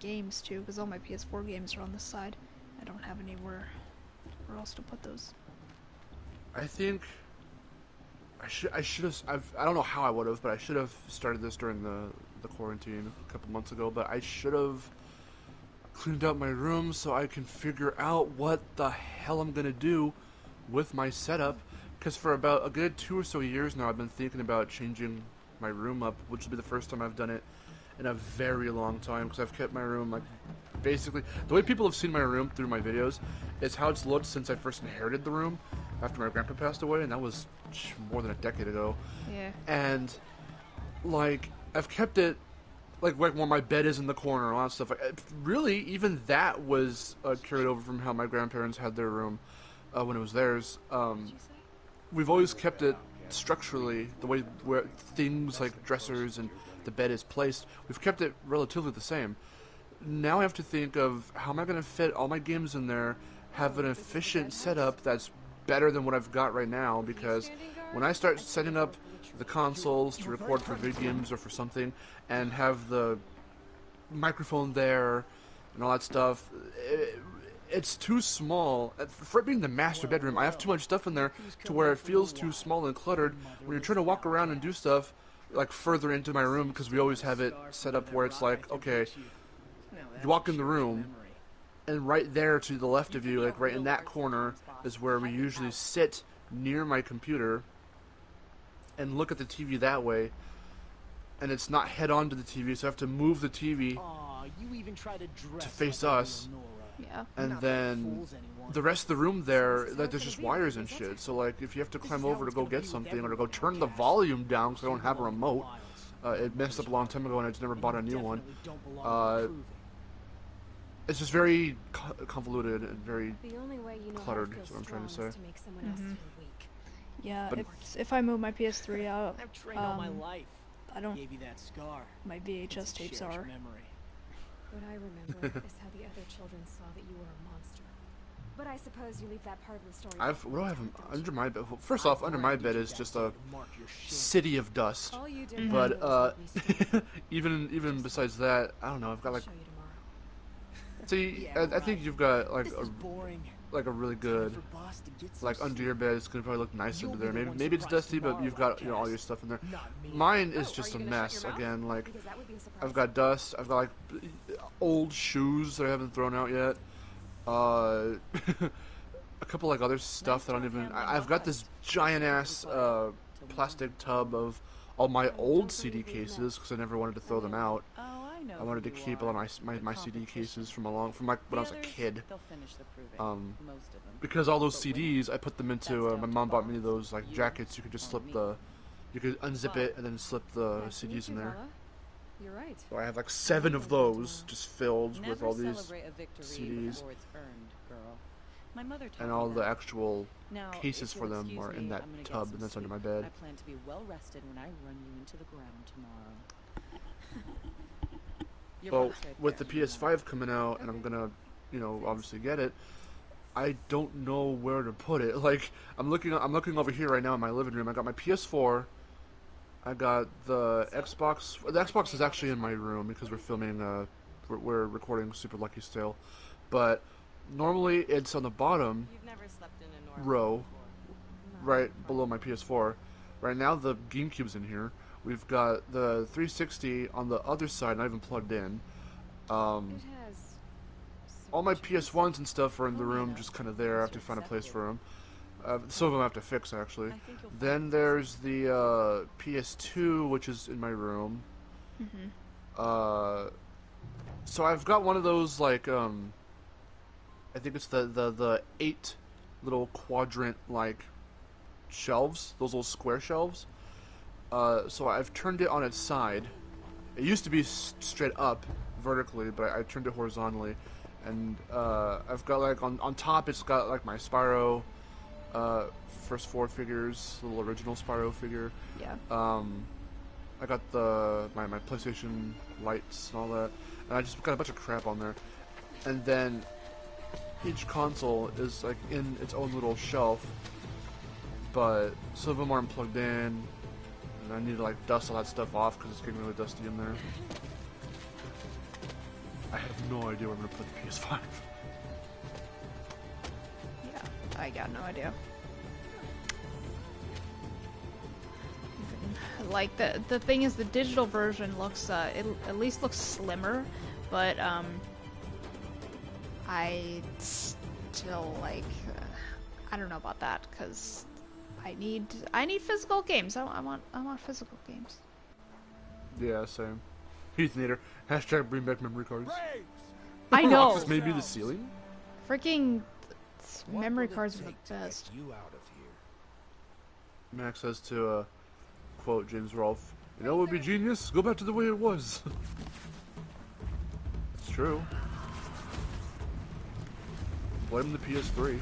games too, because all my PS4 games are on this side. I don't have anywhere else to put those. I think I should have. I don't know how I would have, but I should have started this during the quarantine a couple months ago. But I should have cleaned out my room so I can figure out what the hell I'm gonna do with my setup. Because for about a good 2 or so years now, I've been thinking about changing my room up, which will be the first time I've done it in a very long time. Because I've kept my room like basically the way people have seen my room through my videos is how it's looked since I first inherited the room after my grandpa passed away, and that was more than a decade ago. Yeah. And like I've kept it like where my bed is in the corner and all that stuff. Really, even that was carried over from how my grandparents had their room when it was theirs. We've always kept it structurally the way where things like dressers and the bed is placed. We've kept it relatively the same. Now I have to think of how am I going to fit all my games in there, have an efficient setup that's better than what I've got right now, because when I start setting up the consoles to record for video games or for something and have the microphone there and all that stuff, it's too small. For it being the master bedroom, I have too much stuff in there to where it feels too small and cluttered when you're trying to walk around and do stuff like further into my room, because we always have it set up where it's like, okay, you walk in the room and right there to the left of you, like right in that corner, is where we usually sit near my computer and look at the TV that way. and it's not head on to the TV, so I have to move the TV Aw, you even try to dress to face like a us. Leonora. Yeah. And Not that then fools anyone. the rest of the room there, like, there's just wires and shit. So like, if you have to This climb is how over to it's go gonna be get with something or to everyone go in turn the Outcast. volume down because I don't You have a belong in the remote, wilds. it messed up a long time ago and I just never bought a new one. Definitely don't belong in the proving. It's just very convoluted and very The only way you know cluttered. how to Is feel what I'm trying to strong is say. to make someone else feel weak. Yeah, But- if I move my PS3 out, I've trained all my life. I don't. Gave you that scar. My It's VHS a tapes cherished are. memory. What I remember is how the other children saw that you were a monster. But I suppose you leave that part of the story. What do I have under my bed? Well, first off, under my bed is just a city of dust. All you did But was let me even besides that, I don't know. I've got like, show you tomorrow. see, Yeah, I think you've got like This is boring. a really good, Time for Boss to get some like under your bed. It's gonna probably look nice You'll under be there. the Maybe one maybe it's surprised dusty, but tomorrow, you've got all Outcast. your stuff in there. Not me. Mine Oh, is are just you a gonna shut mess your mouth? again. Like Because that would be a surprise. I've got dust. I've got like old shoes that I haven't thrown out yet. A couple like other stuff that I don't even. I've got this giant ass plastic tub of all my old CD cases because I never wanted to throw them out. Oh, I know. I wanted to keep all of my CD cases from like when I was a kid. They'll finish the proving. Most of them. Because all those CDs, I put them into. My mom bought me those like jackets. You could just slip you could unzip it and then slip the Nice to meet CDs in you, there. Vala. You're right. So I have like 7 of those just filled with Never all these celebrate a victory CDs. before it's earned, girl. My mother taught and me all the that. actual Now, cases if for you'll them excuse are in me, that I'm gonna get tub, some and that's under my sleep. bed. I plan to be well rested when I run you into the ground tomorrow. Your Well, box right with the there. PS5 coming out, and I'm gonna, obviously get it. I don't know where to put it. Like I'm looking over here right now in my living room. I got my PS4. I got the Xbox. The Xbox is actually in my room because we're filming. We're recording Super Lucky still, but normally it's on the bottom You've never slept in a normal row, before. right below my PS4. Right now the GameCube's in here. We've got the 360 on the other side, not even plugged in. It has. All my PS1s and stuff are in the room, just kind of there. I have to find a place for them. Some of them I have to fix, actually. Then there's the PS2, which is in my room. So I've got one of those, like, I think it's the 8 little quadrant, like, shelves. Those little square shelves. So I've turned it on its side. It used to be straight up, vertically, but I turned it horizontally. And I've got, like, on top it's got, like, my Spyro first 4 figures, little original Spyro figure. Yeah. I got my PlayStation lights and all that. And I just got a bunch of crap on there. And then each console is, like, in its own little shelf. But some of them aren't plugged in. And I need to, like, dust all that stuff off because it's getting really dusty in there. I have no idea where I'm going to put the PS5. Yeah, I got no idea. Like the thing is, the digital version looks it at least looks slimmer, but I still like I don't know about that because I need physical games. I want physical games. Yeah, same. Heath Nader. # bring back memory cards. I know. This may be the ceiling. Freaking memory cards are the best. You out of here. Max says to quote James Rolfe, "You know what would be genius? Go back to the way it was." It's true. Blame the PS3.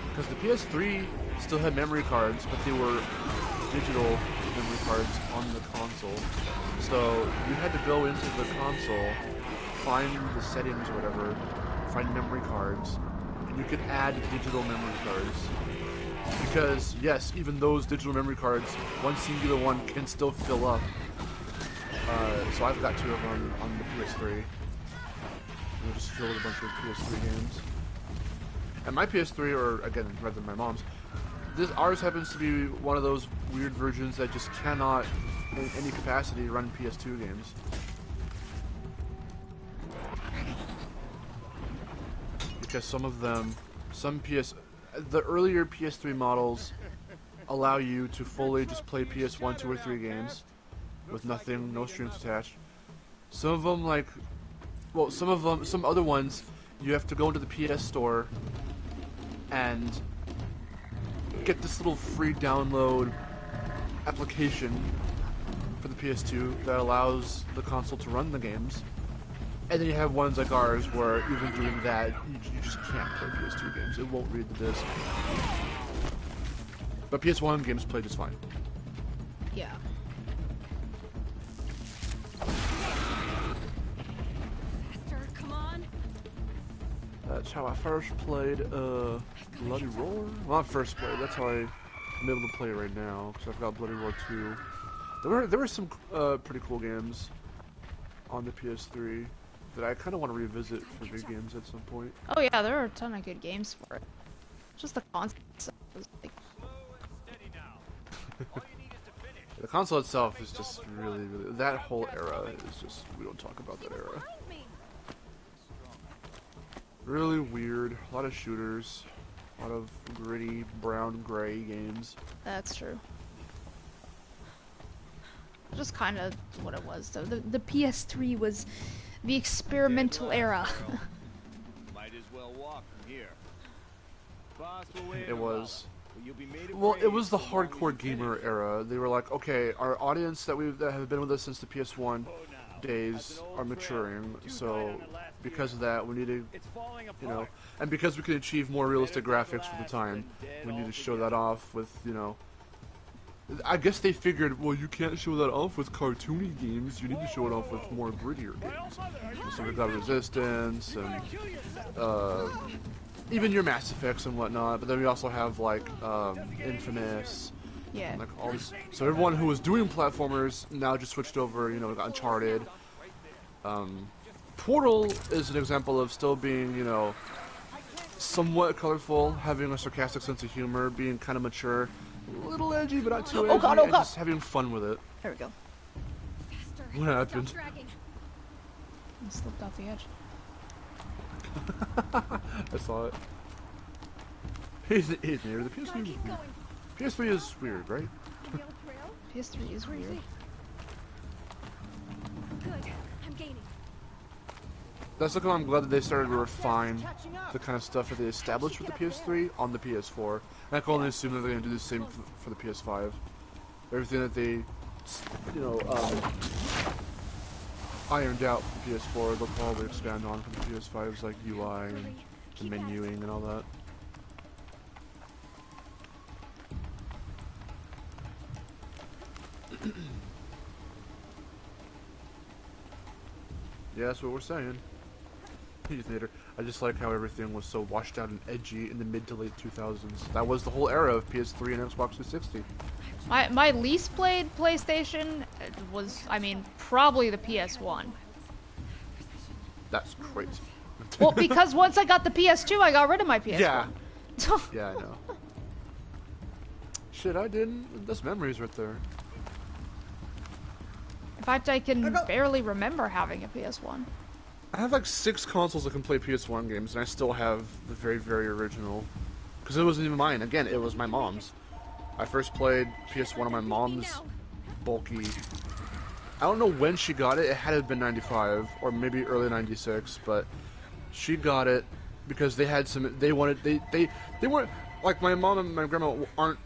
Because the PS3 still had memory cards, but they were digital memory cards on the console. So you had to go into the console, find the settings or whatever, find memory cards, and you could add digital memory cards. Because, yes, even those digital memory cards, one singular one can still fill up. So I've got 2 of them on the PS3. They're just filled with a bunch of PS3 games. And my PS3, or again, rather than my mom's, ours happens to be one of those weird versions that just cannot, in any capacity, run PS2 games. Because some of them, the earlier PS3 models allow you to fully just play PS1, 2, or 3 games with nothing, no strings attached. Some of them, like, well, some other ones, you have to go into the PS Store and get this little free download application for the PS2 that allows the console to run the games. And then you have ones like ours where even doing that, you just can't play PS2 games. It won't read the disc. But PS1 games play just fine. Yeah. Faster, come on. That's how I first played Bloody Roar. Well, not first played. That's how I'm able to play it right now because I've got Bloody Roar 2. There were some pretty cool games on the PS3 that I kind of want to revisit for big games at some point. Oh yeah, there are a ton of good games for it. Just the console was like... The console itself is just really, really... That whole era is just... We don't talk about that era. Really weird. A lot of shooters. A lot of gritty, brown, gray games. That's true. Just kind of what it was, though. The PS3 was the experimental era. Might as well walk from here. Boss will wait It was. You'll be made Well, it was the hardcore gamer era. They were like, okay, our audience that have been with us since the PS1 days are maturing, so because of that, we need to, you know, and because we can achieve more realistic graphics for the time, we need to show that off with, you know, I guess they figured, well, you can't show that off with cartoony games, you need to show it off with more grittier games. So we've got Resistance, and, even your Mass Effects and whatnot, but then we also have, like, Infamous, yeah. like all these, so everyone who was doing platformers now just switched over, you know, got Uncharted. Portal is an example of still being, you know, somewhat colorful, having a sarcastic sense of humor, being kind of mature, a little edgy, but not too edgy, oh god, and just having fun with it. There we go. Faster. What happened? I slipped off the edge. I saw it. He's near the PS3. PS3 is weird, right? PS3 is weird. Good. I'm gaining. That's looking. I'm glad that they started to refine the kind of stuff that they established with the PS3 on the PS4. And I can only assume that they're going to do the same for the PS5. Everything that they, you know, ironed out for the PS4, they'll probably expand on for the PS5's like UI and the menuing and all that. Yeah, that's what we're saying. Later. I just like how everything was so washed out and edgy in the mid to late 2000s. That was the whole era of PS3 and Xbox 360. My least played PlayStation was, I mean, probably the PS1. That's crazy. Well, because once I got the PS2, I got rid of my PS1. Yeah. Yeah, I know. Shit, I didn't. That's memories right there. In fact, I can barely remember having a PS1. I have like 6 consoles that can play PS1 games, and I still have the very, very original. Because it wasn't even mine. Again, it was my mom's. I first played PS1 on my mom's bulky. I don't know when she got it. It had to have been 95 or maybe early 96, but she got it because they had some. They wanted. They weren't like my mom and my grandma aren't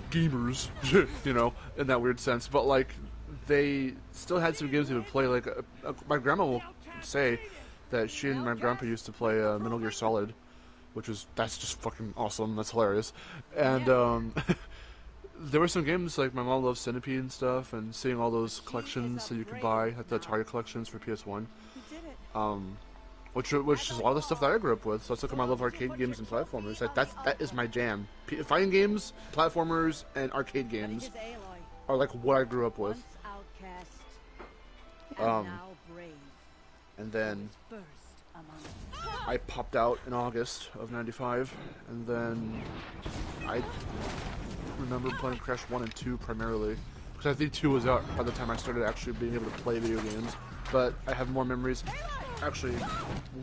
gamers, you know, in that weird sense. But like, they still had some games they would play. Like my grandma will say that she and my grandpa used to play Metal Gear Solid, that's just fucking awesome. That's hilarious. And there were some games like my mom loved Centipede and stuff, and seeing all those collections that you could buy at the Atari collections for PS1. Which is a lot of the stuff that I grew up with. So that's like I love arcade games and platformers. Like that is my jam. Fighting games, platformers, and arcade games are like what I grew up with. And then I popped out in August of '95, and then I remember playing Crash 1 and 2 primarily, because I think 2 was out by the time I started actually being able to play video games. But I have more memories. actually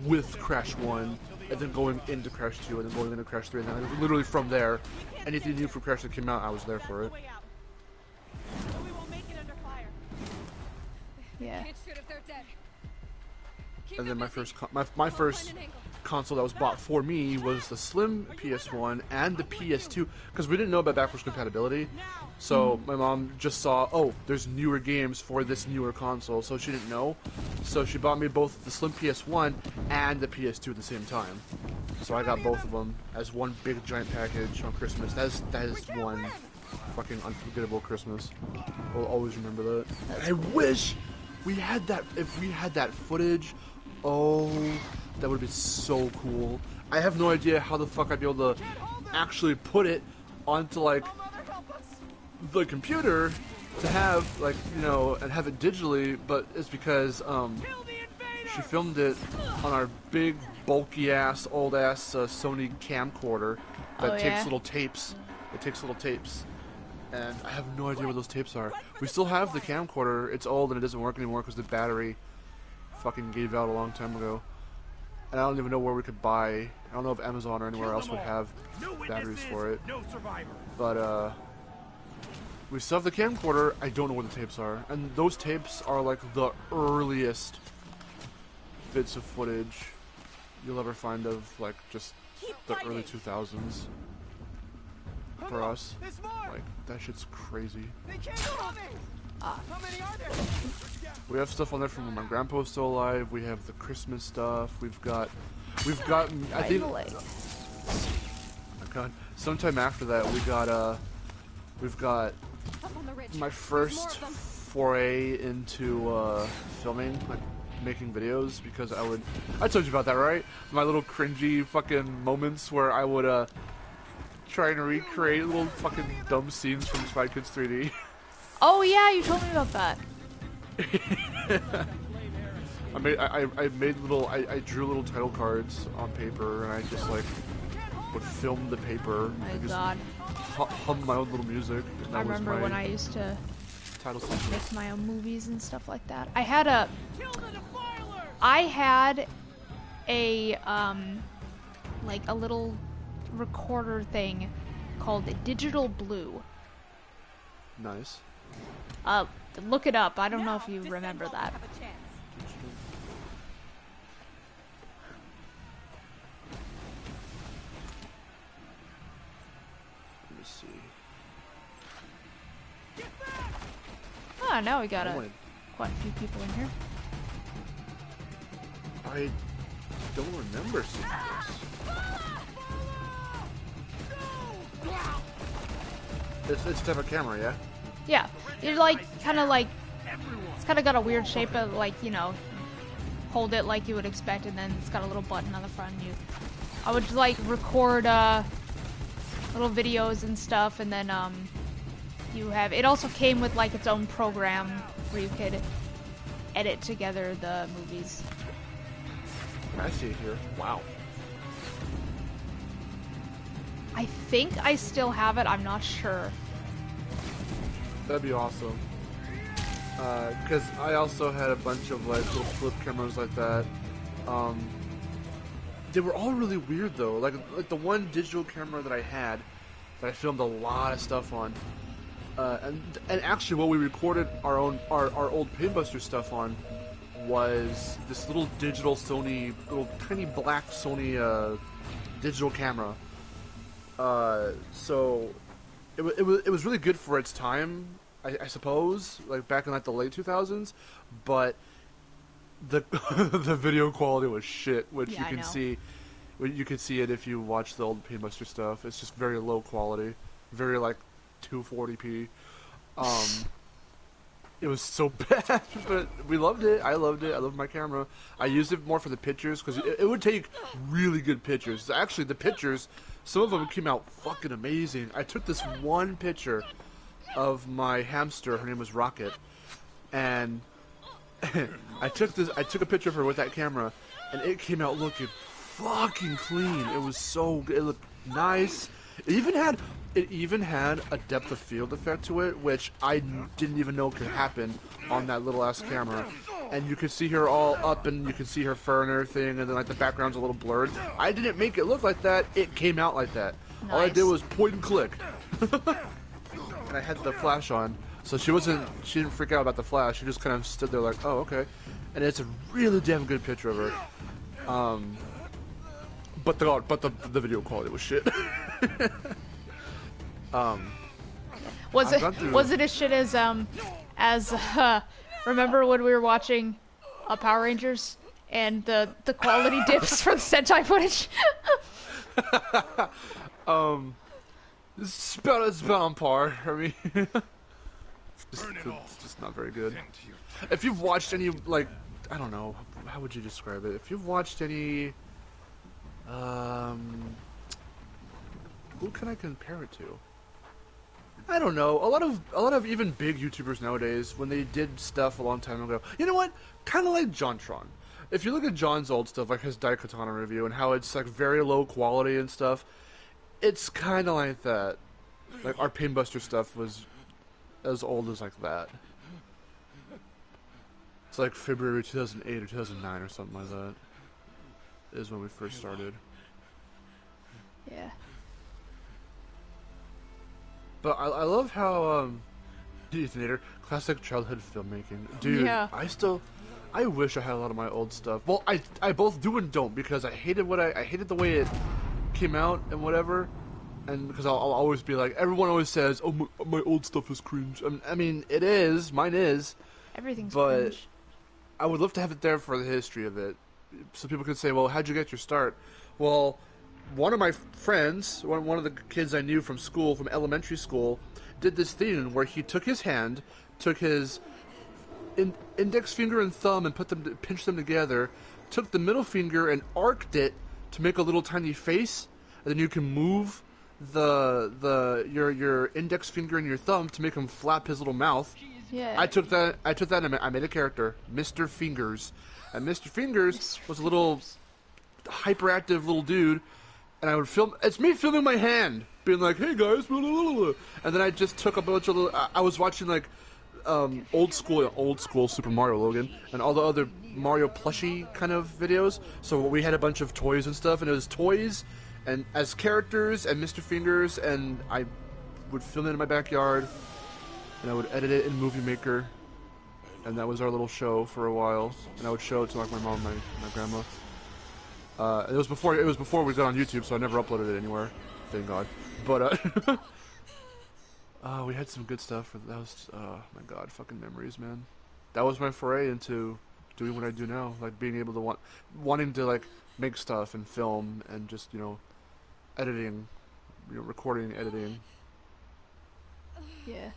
with Crash 1, and then going into Crash 2, and then going into Crash 3, and then like, literally from there, anything new for Crash that came out, I was there for it. Yeah. And then my first console that was bought for me was the Slim PS1 and the PS2, because we didn't know about backwards compatibility. So my mom just saw, oh, there's newer games for this newer console, so she didn't know. So she bought me both the Slim PS1 and the PS2 at the same time. So I got both of them as one big giant package on Christmas. That is one fucking unforgettable Christmas. We'll always remember that. And I wish we had that. If we had that footage, oh, that would be so cool. I have no idea how the fuck I'd be able to actually put it onto like the computer to have like, you know, and have it digitally, but it's because she filmed it on our big bulky ass old ass Sony camcorder that takes little tapes. It takes little tapes, and I have no idea where those tapes are. We still have the camcorder. It's old and it doesn't work anymore because the battery fucking gave out a long time ago. And I don't even know where we could buy. I don't know if Amazon or anywhere else would have batteries for it. But we still have the camcorder. I don't know where the tapes are, and those tapes are like the earliest bits of footage you'll ever find of like just the early 2000s for us. Like that shit's crazy. We have stuff on there from when my grandpa was still alive. We have the Christmas stuff. We've got I think oh my god, sometime after that we've got my first foray into filming, like making videos, because I told you about that, right? My little cringy fucking moments where I would try and recreate little fucking dumb scenes from Spy Kids 3D. Oh yeah, you told me about that. I drew little title cards on paper, and I just like would film the paper. Oh my god. Hum my own little music. I remember when I used to title make my own movies and stuff like that. I had a like a little recorder thing called a Digital Blue. Nice. Look it up. I don't know if you remember that. Let me see. Oh, now we got quite a few people in here. I don't remember seeing this. It's a type of camera, yeah? Yeah, you're like, kind of like, it's kind of got a weird shape of like, you know, hold it like you would expect, and then it's got a little button on the front. I would like record little videos and stuff, and then it also came with like its own program where you could edit together the movies. I see it here. Wow. I think I still have it. I'm not sure. That'd be awesome. Because I also had a bunch of like little flip cameras like that. They were all really weird though. Like the one digital camera that I had, that I filmed a lot of stuff on. And actually, what we recorded our old Pinbuster stuff on was this little digital Sony, little tiny black Sony digital camera. So it was really good for its time, I suppose, like back in like the late 2000s, but the the video quality was shit, which you can see. You can see it if you watch the old Pinbuster stuff. It's just very low quality, very like 240p. It was so bad, but we loved it. I loved it. I loved my camera. I used it more for the pictures because it would take really good pictures. Actually, the pictures, some of them came out fucking amazing. I took this one picture of my hamster. Her name was Rocket, and I took a picture of her with that camera, and it came out looking fucking clean. It was so good. It looked nice. It even had it even had a depth of field effect to it, which I didn't even know could happen on that little ass camera. And you could see her all up, and you could see her fur and everything, and then like the background's a little blurred. I didn't make it look like that. It came out like that. Nice. All I did was point and click. And I had the flash on, so she didn't freak out about the flash. She just kind of stood there like, oh, okay. And it's a really damn good picture of her. But the video quality was shit. Was it as shit as remember when we were watching Power Rangers and the quality dips for the Sentai footage? It's about on par. I mean, it's just not very good. If you've watched any, like, I don't know, how would you describe it? If you've watched any, who can I compare it to? I don't know. A lot of even big YouTubers nowadays, when they did stuff a long time ago, you know what? Kind of like JonTron. If you look at John's old stuff, like his Daikatana review, and how it's like very low quality and stuff, it's kind of like that. Like our Painbuster stuff was as old as like that. It's like February 2008 or 2009 or something like that is when we first started. Yeah. But I love how Detonator, classic childhood filmmaking. Dude, yeah. I wish I had a lot of my old stuff. Well, I both do and don't, because I hated I hated the way it came out and whatever. And because I'll always be like, everyone always says, oh, my old stuff is cringe. I mean, it is, mine is. Everything's but cringe. I would love to have it there for the history of it. So people could say, well, how'd you get your start? Well, one of my friends, one of the kids I knew from school, from elementary school, did this thing where he took his hand, took his index finger and thumb and pinched them together, took the middle finger and arced it to make a little tiny face, and then you can move your index finger and your thumb to make him flap his little mouth. Yeah. I took that and I made a character, Mr. Fingers. And Mr. Fingers was a little hyperactive little dude, and I would film. It's me filming my hand, being like, "Hey guys," blah, blah, blah, blah. And then I just took a bunch of little. I was watching like old school Super Mario Logan and all the other Mario plushie kind of videos. So we had a bunch of toys and stuff, and it was toys and as characters and Mr. Fingers, and I would film it in my backyard, and I would edit it in Movie Maker. And that was our little show for a while, and I would show it to like my mom, and my grandma. It was before we got on YouTube, so I never uploaded it anywhere, thank God. But we had some good stuff. That was my God, fucking memories, man. That was my foray into doing what I do now, like being able to wanting to like make stuff and film and just editing, recording, editing. Yeah.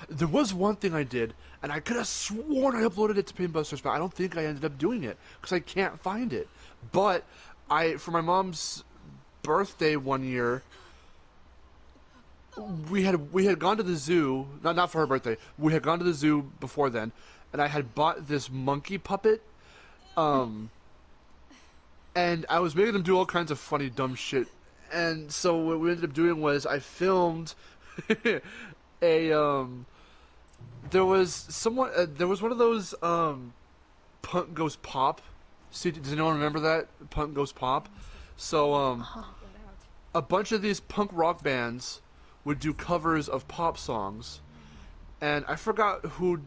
There was one thing I did, and I could have sworn I uploaded it to Painbusters, but I don't think I ended up doing it, because I can't find it. But, for my mom's birthday one year, we had gone to the zoo, not for her birthday, we had gone to the zoo before then, and I had bought this monkey puppet, and I was making them do all kinds of funny, dumb shit, and so what we ended up doing was I filmed there was one of those Punk Goes Pop. See, does anyone remember that? Punk Goes Pop. So a bunch of these punk rock bands would do covers of pop songs, and I forgot what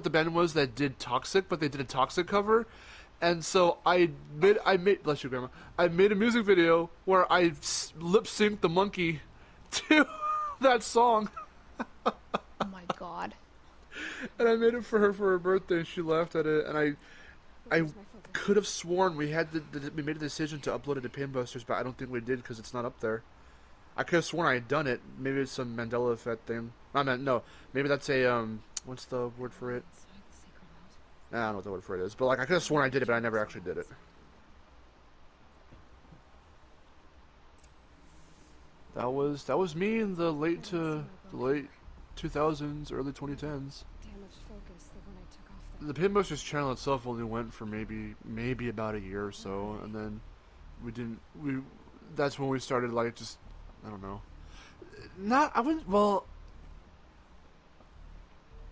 the band was that did Toxic, but they did a Toxic cover. And so I made bless you, Grandma. I made a music video where I lip synced the monkey to that song. Oh my God. And I made it for her for her birthday, and she laughed at it. And I could have sworn we made a decision to upload it to Painbusters, but I don't think we did because it's not up there. I could have sworn I had done it. Maybe it's some Mandela effect thing. No. Maybe that's a what's the word for it? I don't know what the word for it is, but like I could have sworn I did it, but I never actually did it. That was me in the late 2000s, early 2010s. The Painbusters channel itself only went for maybe about a year or so, and then that's when we started, like, just, I don't know.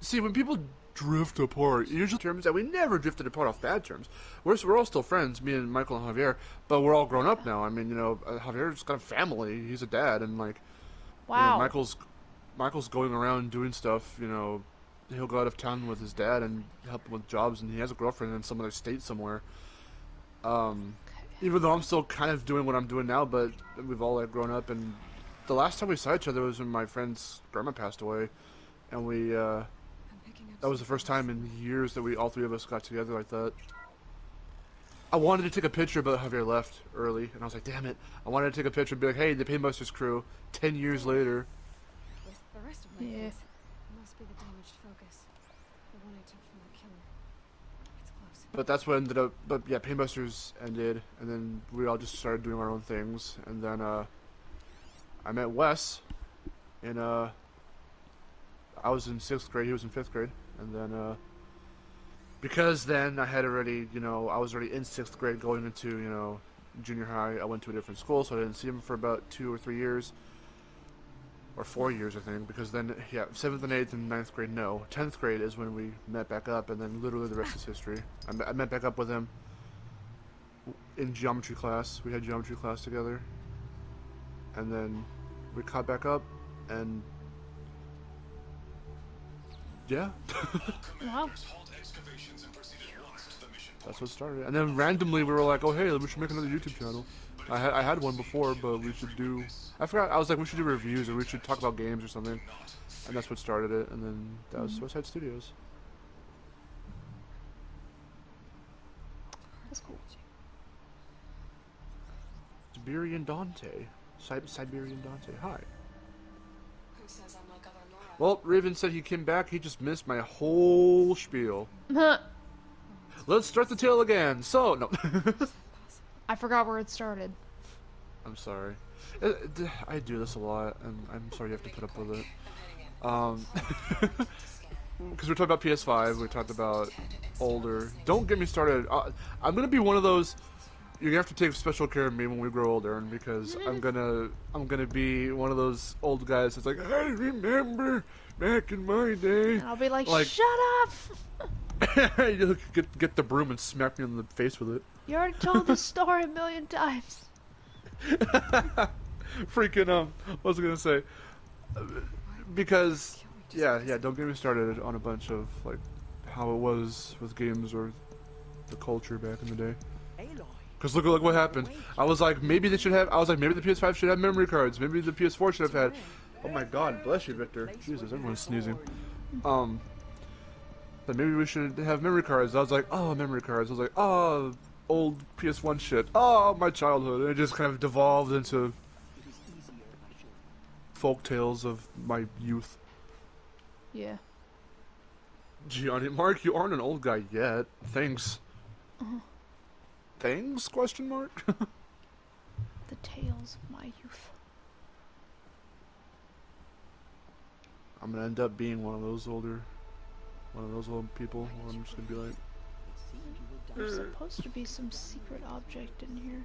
See, when people drift apart, usually terms that we never drifted apart off bad terms. We're all still friends, me and Michael and Javier, but we're all grown up now. I mean, Javier's got a family, he's a dad, and, like, wow. Michael's going around doing stuff, he'll go out of town with his dad and help him with jobs, and he has a girlfriend in some other state somewhere. Even though I'm still kind of doing what I'm doing now, but we've all, like, grown up, and the last time we saw each other was when my friend's grandma passed away, and that was the first time in years that all three of us got together like that. I wanted to take a picture, but Javier left early, and I was like, damn it. I wanted to take a picture and be like, hey, the Painbusters crew, 10 years later. With the rest of my face, it must be the damaged focus. The one I took from the killer. It's close. But that's what ended up, Painbusters ended, and then we all just started doing our own things, and then, I met Wes, and, I was in 6th grade, he was in 5th grade, and then, because then I had already, I was already in 6th grade going into, junior high. I went to a different school, so I didn't see him for about 2 or 3 years, or 4 years, I think, because then, 7th and 8th and 9th grade, no. 10th grade is when we met back up, and then literally the rest is history. I met back up with him in geometry class. We had geometry class together, and then we caught back up, and yeah. Wow. That's what started. And then randomly we were like, oh hey, we should make another YouTube channel. I had one before, but we should do... I forgot, I was like, we should do reviews, or we should talk about games or something. And that's what started it, and then that was Suicide Studios. That's cool. Siberian Dante. Siberian Dante, hi. Well, Raven said he came back, he just missed my whole spiel. Let's start the tale again. So, no. I forgot where it started. I'm sorry. I do this a lot, and I'm sorry you have to put up with it. Because we're talking about PS5, we talked about older. Don't get me started. I'm gonna be one of those... You're gonna have to take special care of me when we grow older, and because I'm gonna be one of those old guys that's like, I remember back in my day. And I'll be like shut up! You get the broom and smack me in the face with it. You already told this story a million times. Freaking what was I gonna say? Because yeah, don't get me started on a bunch of like how it was with games or the culture back in the day. Because look what happened. I was like, maybe they should have. I was like, maybe the PS5 should have memory cards. Maybe the PS4 should have had. Oh my God, bless you, Victor. Jesus, everyone's sneezing. But maybe we should have memory cards. I was like, oh, memory cards. I was like, oh, old PS1 shit. Oh, my childhood. And it just kind of devolved into folk tales of my youth. Yeah. Gianni, Mark, you aren't an old guy yet. Thanks. Things? Question mark. The tales of my youth. I'm gonna end up being one of those old people. Where I'm just gonna be like. There's supposed to be some secret object in here.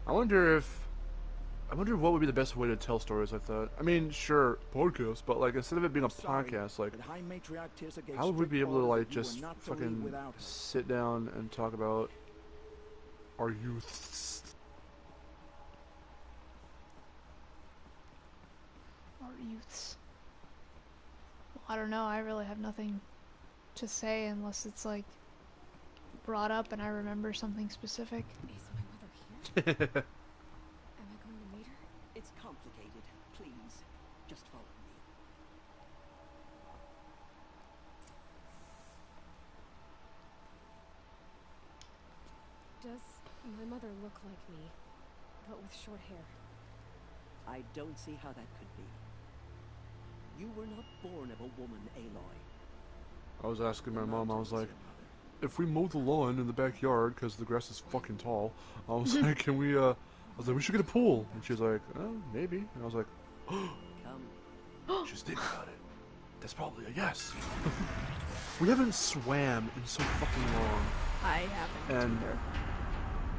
I wonder what would be the best way to tell stories like that. I mean, sure, podcast, but like instead of it being a podcast, like how would we be able to like just fucking sit down and talk about our youths? Our youths. Well, I don't know. I really have nothing to say unless it's like brought up and I remember something specific. Is my mother here? Am I going to meet her? It's complicated. Please, just follow me. Does my mother look like me, but with short hair? I don't see how that could be. You were not born of a woman, Aloy. I was asking my mom, I was like, if we mow the lawn in the backyard, because the grass is fucking tall, I was like, can we, I was like, we should get a pool. And she was like, oh, maybe. And I was like, oh, just think about it. That's probably a yes. we haven't swam in so fucking long. I haven't And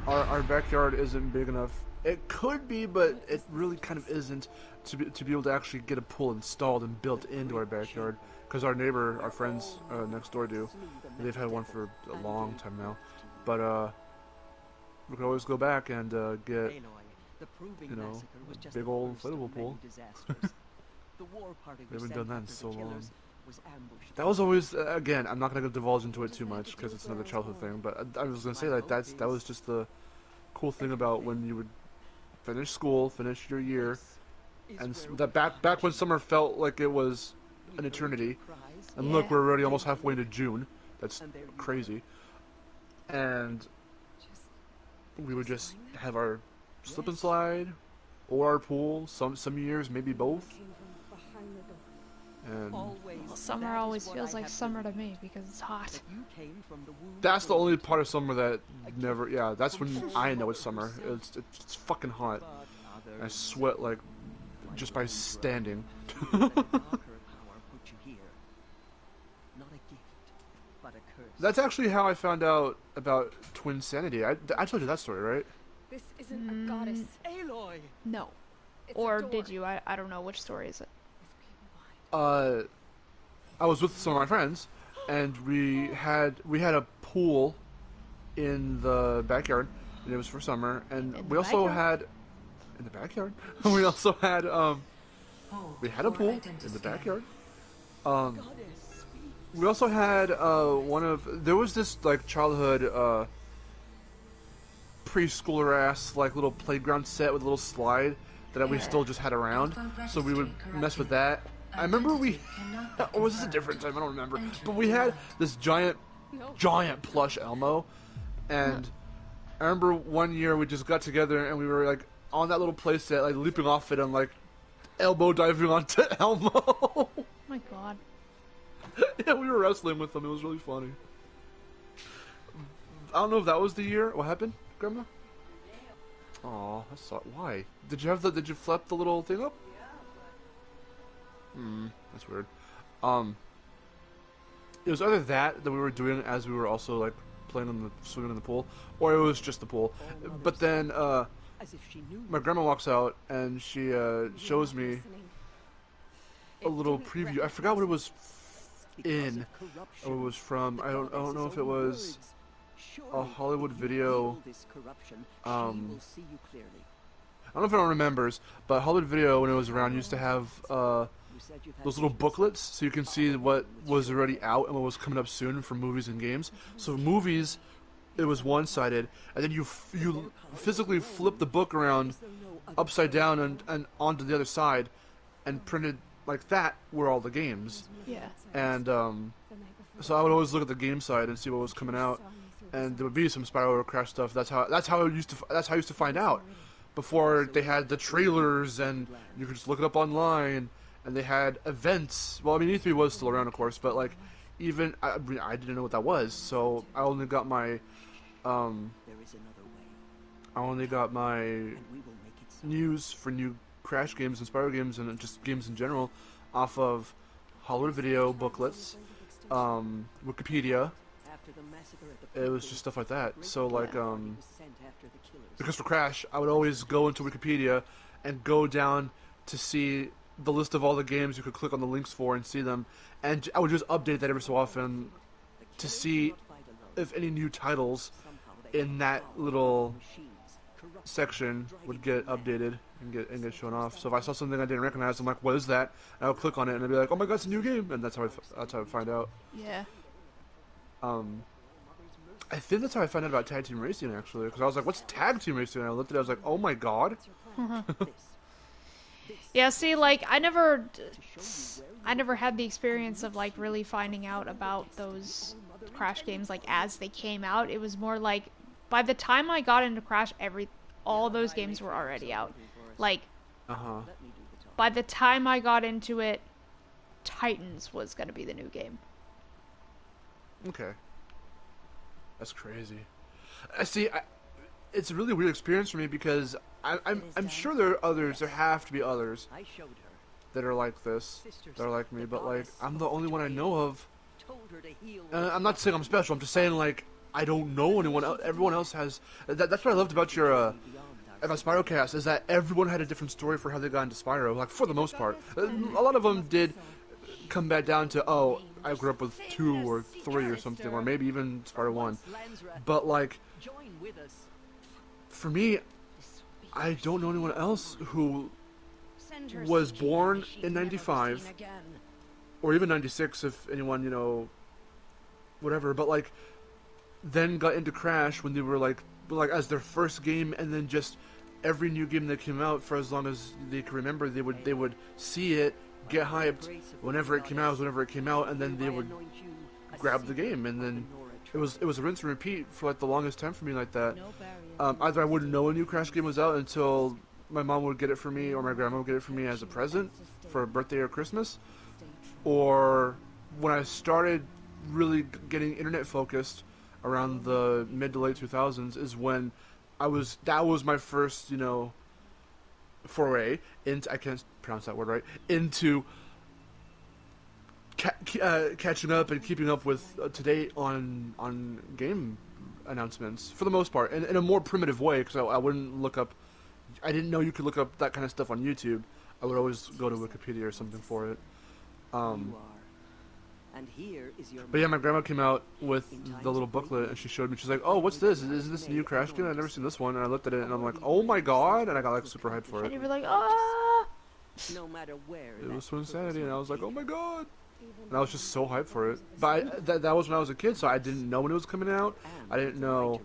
either. our backyard isn't big enough. It could be, but it really kind of isn't to be able to actually get a pool installed and built into our backyard. Because our neighbor, our friends next door do. They've had one for a long time now. But we can always go back and get, you know, a big old inflatable pool. We haven't done that in so long. That was always, again, I'm not going to divulge into it too much because it's another childhood thing, but I was going to say that was just the cool thing about when you would finish school, finish your year, and that back when summer felt like it was an eternity. And look, we're already almost halfway into June. That's crazy. And we would just have our slip and slide or our pool. Some years, maybe both. And Well, summer always feels like summer to me because it's hot. that's the only part of summer that never. Yeah, that's when I know it's summer. It's fucking hot. I sweat like just by standing. That's actually how I found out about Twin Sanity. I told you that story, right? This isn't a goddess. Aloy! No. It's Or a door. did you? I don't know. Which story is it? I was with some of my friends, and we had a pool in the backyard, and it was for summer. And we also had in the backyard. We also had we had a pool in the backyard. We also had there was this like childhood preschooler ass like little playground set with a little slide that we still just had around, so we would mess with that. I remember or was this a different time? I don't remember. But we had this giant plush Elmo, and I remember one year we just got together and we were like on that little play set, like leaping off it and like elbow diving onto Elmo. Oh my god. Yeah, we were wrestling with them. It was really funny. I don't know if that was the year. What happened, Grandma? Aw, that's why? Did you flip the little thing up? That's weird. It was either that we were doing as we were also like playing swimming in the pool, or it was just the pool. But then my grandma walks out and she shows me a little preview. I forgot what it was in, or it was from. I don't know if it was a Hollywood video. I don't know if anyone remembers, but Hollywood Video, when it was around, used to have those little booklets so you can see what was already out and what was coming up soon for movies and games. So movies, it was one-sided, and then you physically flip the book around upside down and onto the other side, and printed like that were all the games. Yeah. And so I would always look at the game side and see what was coming out, and there would be some Spyro or Crash stuff. That's how I used to find out. Before they had the trailers and you could just look it up online, and they had events. Well, I mean, E3 was still around, of course, but like even I didn't know what that was, so I only got my news for new Crash games and Spyro games and just games in general off of Hollywood Video booklets, Wikipedia. It was just stuff like that. So like because for Crash, I would always go into Wikipedia and go down to see the list of all the games you could click on the links for and see them, and I would just update that every so often to see if any new titles in that little section would get updated and get shown off. So if I saw something I didn't recognize, I'm like, what is that? And I would click on it and I'd be like, oh my god, it's a new game, and that's how I find out. Yeah. I think that's how I found out about Tag Team Racing, actually, because I was like, what's Tag Team Racing? And I looked at it, I was like, oh my god. Yeah, see, like, I never had the experience of, like, really finding out about those Crash games, like, as they came out. It was more like, by the time I got into Crash, all those games were already out. Like, by the time I got into it, Titans was gonna be the new game. Okay. That's crazy. See, it's a really weird experience for me because I'm sure there are others. There have to be others that are like this, that are like me. But like, I'm the only one I know of told her to heal. I'm not saying I'm special. I'm just saying, like, I don't know anyone else. Everyone else has. That's what I loved about your about Spyro cast, is that everyone had a different story for how they got into Spyro. Like, for the most part, a lot of them did come back down to, oh, I grew up with 2 or 3 or something, or maybe even Spyro 1. But like, for me, I don't know anyone else who was born in 95 or even 96, if anyone, you know, whatever, but like then got into Crash when they were like as their first game, and then just every new game that came out for as long as they could remember, they would see it, get hyped whenever it came out, and then they would grab the game, and then it was a rinse and repeat for like the longest time for me like that. Either I wouldn't know a new Crash game was out until my mom would get it for me, or my grandma would get it for me as a present for a birthday or Christmas, or when I started really getting internet focused around the mid to late 2000s is when that was my first, you know, foray into, I can't pronounce that word right, into catching up and keeping up with to date on game announcements for the most part, in a more primitive way, because I wouldn't look up, I didn't know you could look up that kind of stuff on YouTube. I would always go to Wikipedia or something for it. And here is your But yeah, my grandma came out with the little booklet, and she showed me. She's like, "Oh, what's this? Is this a new Crash game? I've never seen this one." And I looked at it, and I'm like, "Oh my god!" And I got like super hyped for it. And you were like, "Ah!" No matter where. It was so insanity, and I was like, "Oh my god!" And I was just so hyped for it. But that was when I was a kid, so I didn't know when it was coming out. I didn't know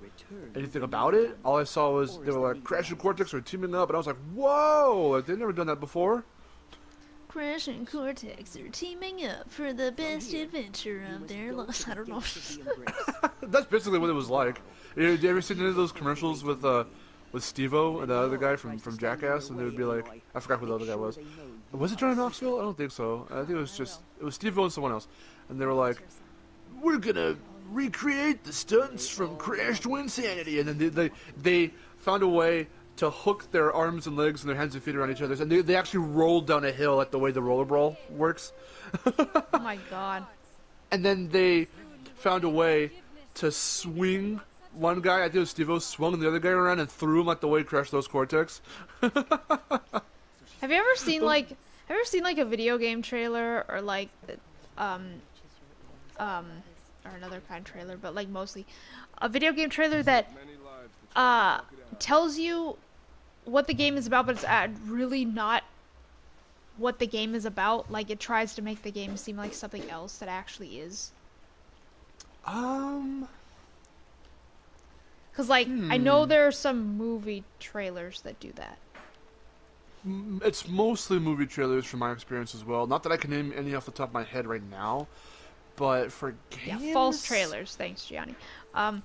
anything about it. All I saw was they were like Crash and Cortex were teaming up, and I was like, "Whoa!" Like, they've never done that before. Crash and Cortex are teaming up for the best adventure of their lives. I don't know. That's basically what it was like. Did you ever see any of those commercials with Steve-O and the other guy from Jackass? And they would be like, I forgot who the other guy was. Was it Johnny Knoxville? I don't think so. I think it was Steve-O and someone else. And they were like, "We're gonna recreate the stunts from Crash to Insanity." And then they found a way to hook their arms and legs and their hands and feet around each other, and they actually rolled down a hill like the way the roller brawl works. Oh my god. And then they found a way to swing one guy, I think it was Steve-O, swung the other guy around and threw him like the way Crash throws Cortex. Have you ever seen like a video game trailer, or like or another kind of trailer, but like mostly a video game trailer that tells you what the game is about, but it's really not what the game is about? Like, it tries to make the game seem like something else that actually is. Because, like, I know there are some movie trailers that do that. It's mostly movie trailers from my experience as well. Not that I can name any off the top of my head right now, but for games... Yeah, false trailers. Thanks, Gianni. Yeah.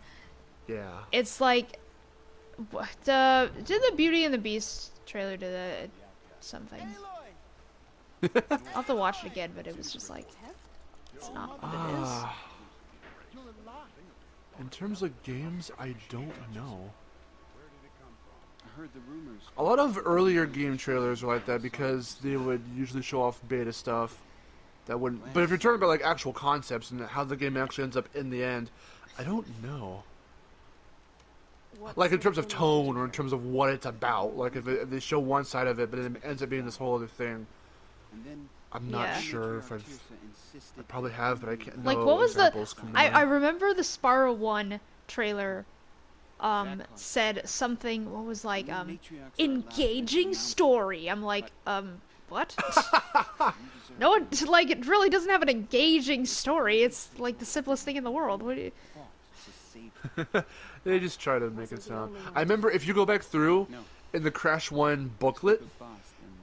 It's like... did the Beauty and the Beast trailer do that? Something. I'll have to watch it again, but it was just like... It's not what it is. In terms of games, I don't know. I heard the rumors. A lot of earlier game trailers are like that because they would usually show off beta stuff that wouldn't... But if you're talking about like actual concepts and how the game actually ends up in the end, I don't know. Like in terms of tone or in terms of what it's about. Like if they show one side of it, but it ends up being this whole other thing. I'm not sure if I probably have, but I can't. Like, what was the? I remember the Spyro 1 trailer. Said something. What was like engaging story? I'm like, what? No, it, like, it really doesn't have an engaging story. It's like the simplest thing in the world. What do you... They just try to make it sound. I remember if you go back through in the Crash 1 booklet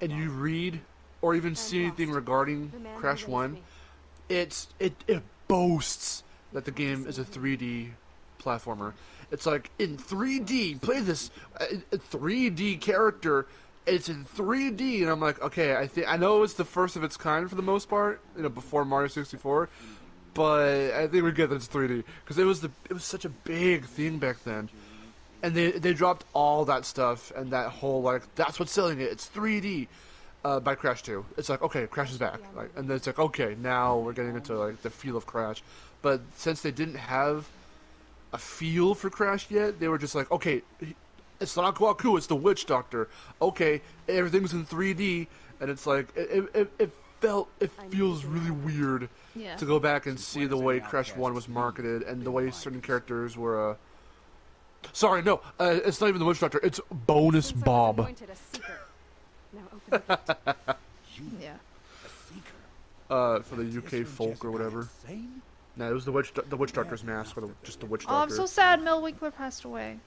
and you read or even see anything regarding Crash 1, it boasts that the game is a 3D platformer. It's like, in 3D, play this 3D character. It's in 3D, and I'm like, okay, I know it's the first of its kind for the most part, before Mario 64. But I think we get that it's 3D because it was such a big thing back then, and they dropped all that stuff and that whole like that's what's selling it. It's 3D, by Crash 2. It's like, okay, Crash is back. Like, and then it's like, okay, now we're getting into like the feel of Crash. But since they didn't have a feel for Crash yet, they were just like, okay, it's not Aku Aku, it's the Witch Doctor. Okay, everything's in 3D, and it's like, it feels really weird to go back and see the way Crash 1 was marketed, and the way certain characters were, sorry, no, it's not even the Witch Doctor, it's Bonus Bob. Yeah. For the UK folk or whatever. No, it was the Witch Doctor's mask, or just the Witch Doctor. Oh, I'm so sad Mel Winkler passed away.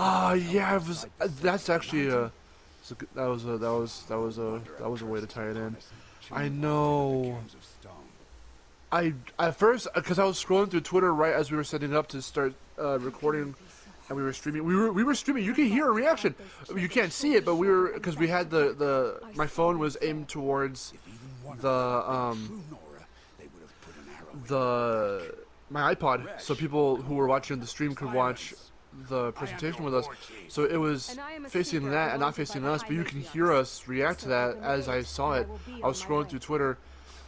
Yeah, it was. That's actually that was a way to tie it in. I know. At first, because I was scrolling through Twitter right as we were setting up to start recording, and we were streaming. We were streaming. You can hear a reaction. You can't see it, but we were, because we had my phone was aimed towards my iPod, so people who were watching the stream could watch the presentation with us. So it was facing that and not facing us, but you can hear us react to that. As I saw it, I was scrolling through Twitter,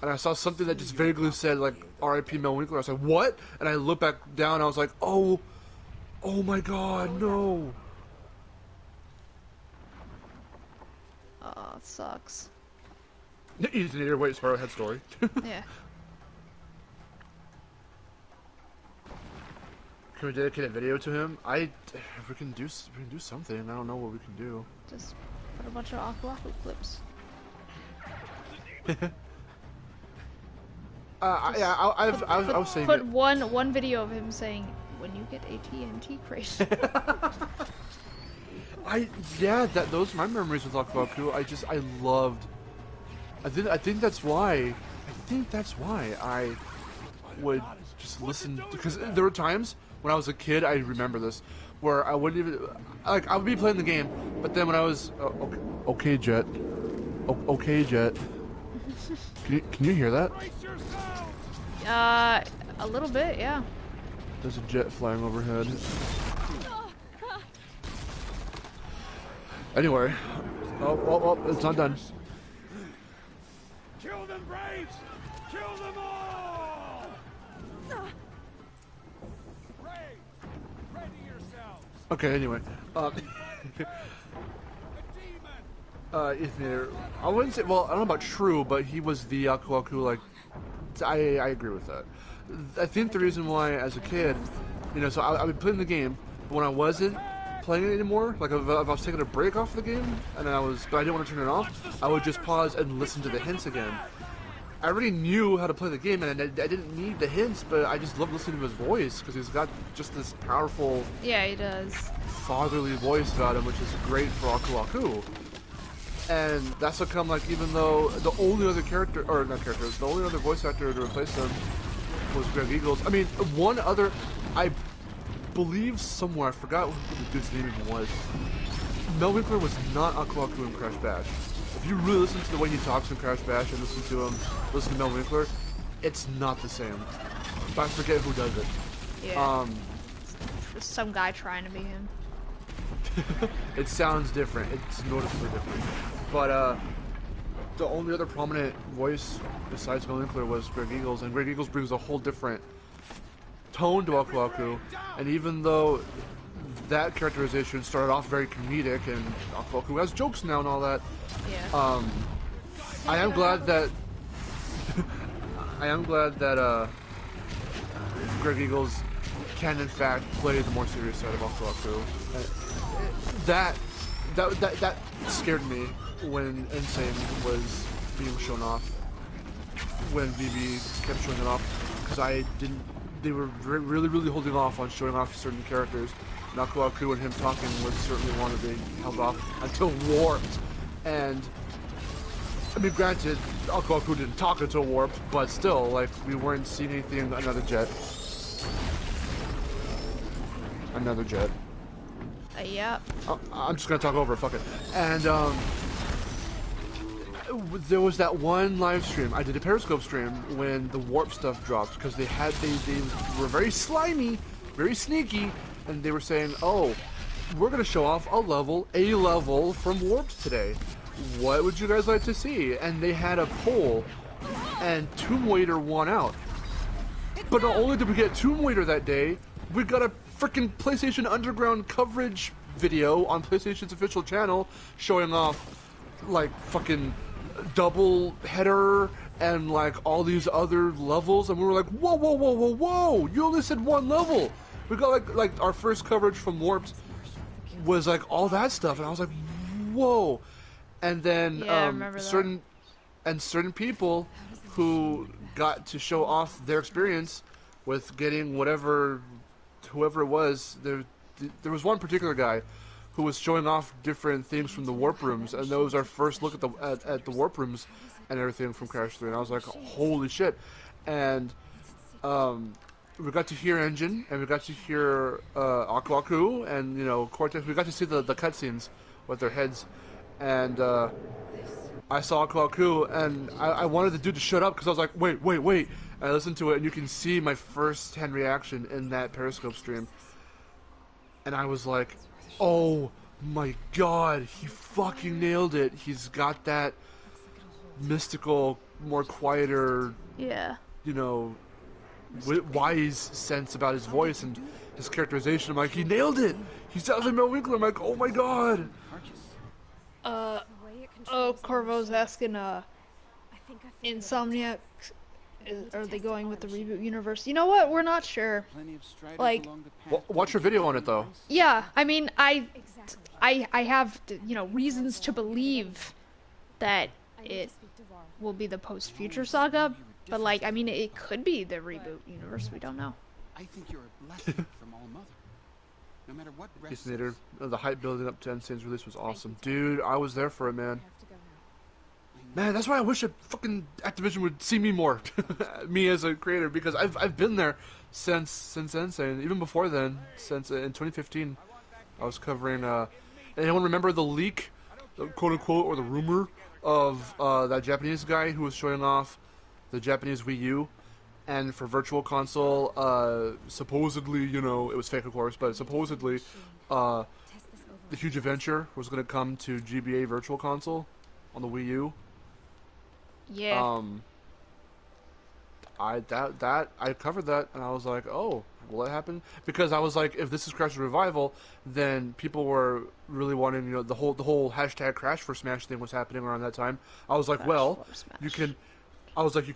and I saw something that just vaguely said, like, R.I.P. Mel Winkler. I was like, what? And I looked back down, and I was like, oh my god, no. Oh, it sucks. Easy to hear, wait, Spyro had story. Yeah. Can we dedicate a video to him? We can do something. I don't know what we can do. Just put a bunch of Aku Aku clips. I was saying. Put one video of him saying, "When you get a TNT crate." Those are my memories with Aku Aku. I loved. I think that's why I would just listen, because there were times when I was a kid, I remember this, where I wouldn't even, like, I would be playing the game, but then when I was, okay, Jet. Okay, Jet. Can you hear that? A little bit, yeah. There's a jet flying overhead. Anyway. Oh, it's not done. Kill them, Braves! Kill them all! Ready yourselves! Okay, anyway. Ethan, I wouldn't say, well, I don't know about true, but he was the Aku Aku, like, I agree with that. I think the reason why, as a kid, so I'd be playing the game, but when I wasn't playing it anymore, like if I was taking a break off the game, but I didn't want to turn it off, I would just pause and listen to the hints again. I already knew how to play the game, and I didn't need the hints, but I just love listening to his voice, because he's got just this powerful... Yeah, he does. ...fatherly voice about him, which is great for Aku Aku. And that's how come, like, even though the only other the only other voice actor to replace him was Greg Eagles. I mean, one other, I believe somewhere, I forgot what the dude's name even was. Mel Winkler was not Aku Aku in Crash Bash. If you really listen to the way he talks in Crash Bash and listen to Mel Winkler, it's not the same. But I forget who does it. Yeah. Some guy trying to be him. It sounds different. It's noticeably different. But the only other prominent voice besides Mel Winkler was Greg Eagles, and Greg Eagles brings a whole different tone to Aku Aku. And even though that characterization started off very comedic, and Aku Aku has jokes now and all that, I am glad that Greg Eagles can in fact play the more serious side of Aku Aku. That scared me when Insane was being shown off, when VB kept showing it off, because they were really holding off on showing off certain characters. Aku Aku and him talking was certainly one that they held off until Warped. And I mean, granted, Aku Aku didn't talk until Warped, but still, like, we weren't seeing anything. Another jet. Yeah. I'm just gonna talk over it, fuck it. And there was that one live stream. I did a Periscope stream when the Warp stuff dropped, because they were very slimy, very sneaky, and they were saying, "Oh, we're gonna show off a level from Warped today." what would you guys like to see? And they had a poll, and Tomb Raider won out. But not only did we get Tomb Raider that day, we got a freaking PlayStation Underground coverage video on PlayStation's official channel showing off like fucking double header and like all these other levels, and we were like, whoa, whoa, whoa, whoa, whoa! You only said one level. We got like our first coverage from Warped was like all that stuff, and I was like, whoa! And then certain people who got to show off their experience with getting whoever it was. There was one particular guy who was showing off different things from the warp rooms, and that was our first look at the warp rooms and everything from Crash 3, and I was like, holy shit. And we got to hear Engine, and we got to hear Aku Aku, and Cortex. We got to see the cutscenes with their heads, and I saw Aku Aku, and I wanted the dude to shut up because I was like, wait. And I listened to it, and you can see my first-hand reaction in that Periscope stream, and I was like, oh my god, he fucking nailed it. He's got that mystical, more quieter, wise sense about his voice and his characterization. I'm like, he nailed it. He sounds like Mel Winkler. I'm like, oh my god. Corvo's asking, Insomniac, are they going with the reboot universe? You know what? We're not sure. Like, watch your video on it though. Yeah, I mean, I have reasons to believe that it will be the post-future saga, but like, I mean, it could be the reboot universe. We don't know. I think you're a blessing from All Mother. No matter what. The hype building up to N-Sane's release was awesome, dude. I was there for it, man. Man, that's why I wish fucking Activision would see me more, me as a creator, because I've been there since N-Sane, even before then, since in 2015, I was covering. Anyone remember the leak, quote unquote, or the rumor of that Japanese guy who was showing off the Japanese Wii U, and for Virtual Console, supposedly, it was fake, of course, but supposedly, the Huge Adventure was going to come to GBA Virtual Console on the Wii U. Yeah. I covered that, and I was like, oh, will it happen? Because I was like, if this is Crash's revival, then people were really wanting, the whole hashtag Crash for Smash thing was happening around that time. I was like, you can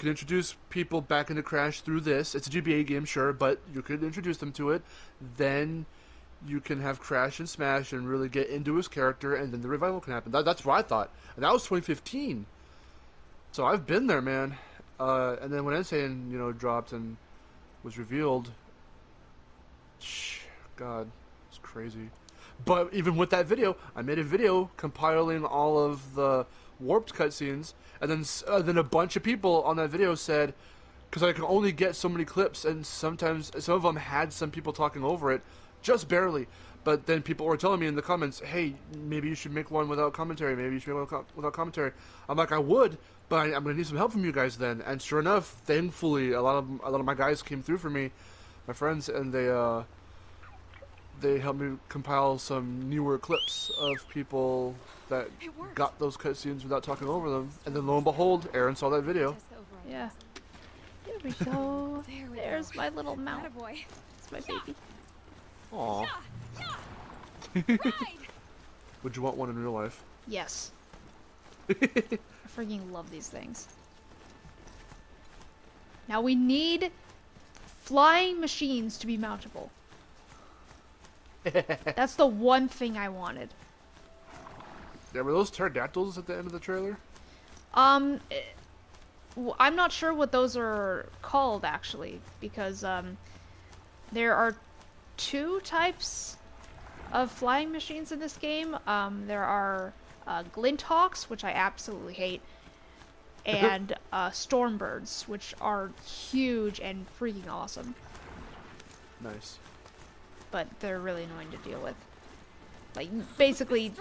introduce people back into Crash through this. It's a GBA game, sure, but you could introduce them to it. Then you can have Crash and Smash and really get into his character, and then the revival can happen. That's what I thought, and that was 2015. So I've been there, man. And then when N-Sane, dropped and was revealed, God, it's crazy. But even with that video, I made a video compiling all of the warped cutscenes, and then a bunch of people on that video said, because I can only get so many clips, and sometimes some of them had some people talking over it, just barely. But then people were telling me in the comments, hey, maybe you should make one without commentary. Maybe you should make one without commentary. I'm like, I would, but I'm going to need some help from you guys then. And sure enough, thankfully, a lot of my guys came through for me, my friends, and they helped me compile some newer clips of people that got those cutscenes without talking over them. And then lo and behold, Aaron saw that video. Yeah. There we go. There's my little mount. It's my baby. Aww. Would you want one in real life? Yes. I freaking love these things. Now we need flying machines to be mountable. That's the one thing I wanted. Yeah, were those pterodactyls at the end of the trailer? I'm not sure what those are called, actually, because there are two types of flying machines in this game. There are Glinthawks, which I absolutely hate, and Stormbirds, which are huge and freaking awesome. Nice. But they're really annoying to deal with. Like, basically,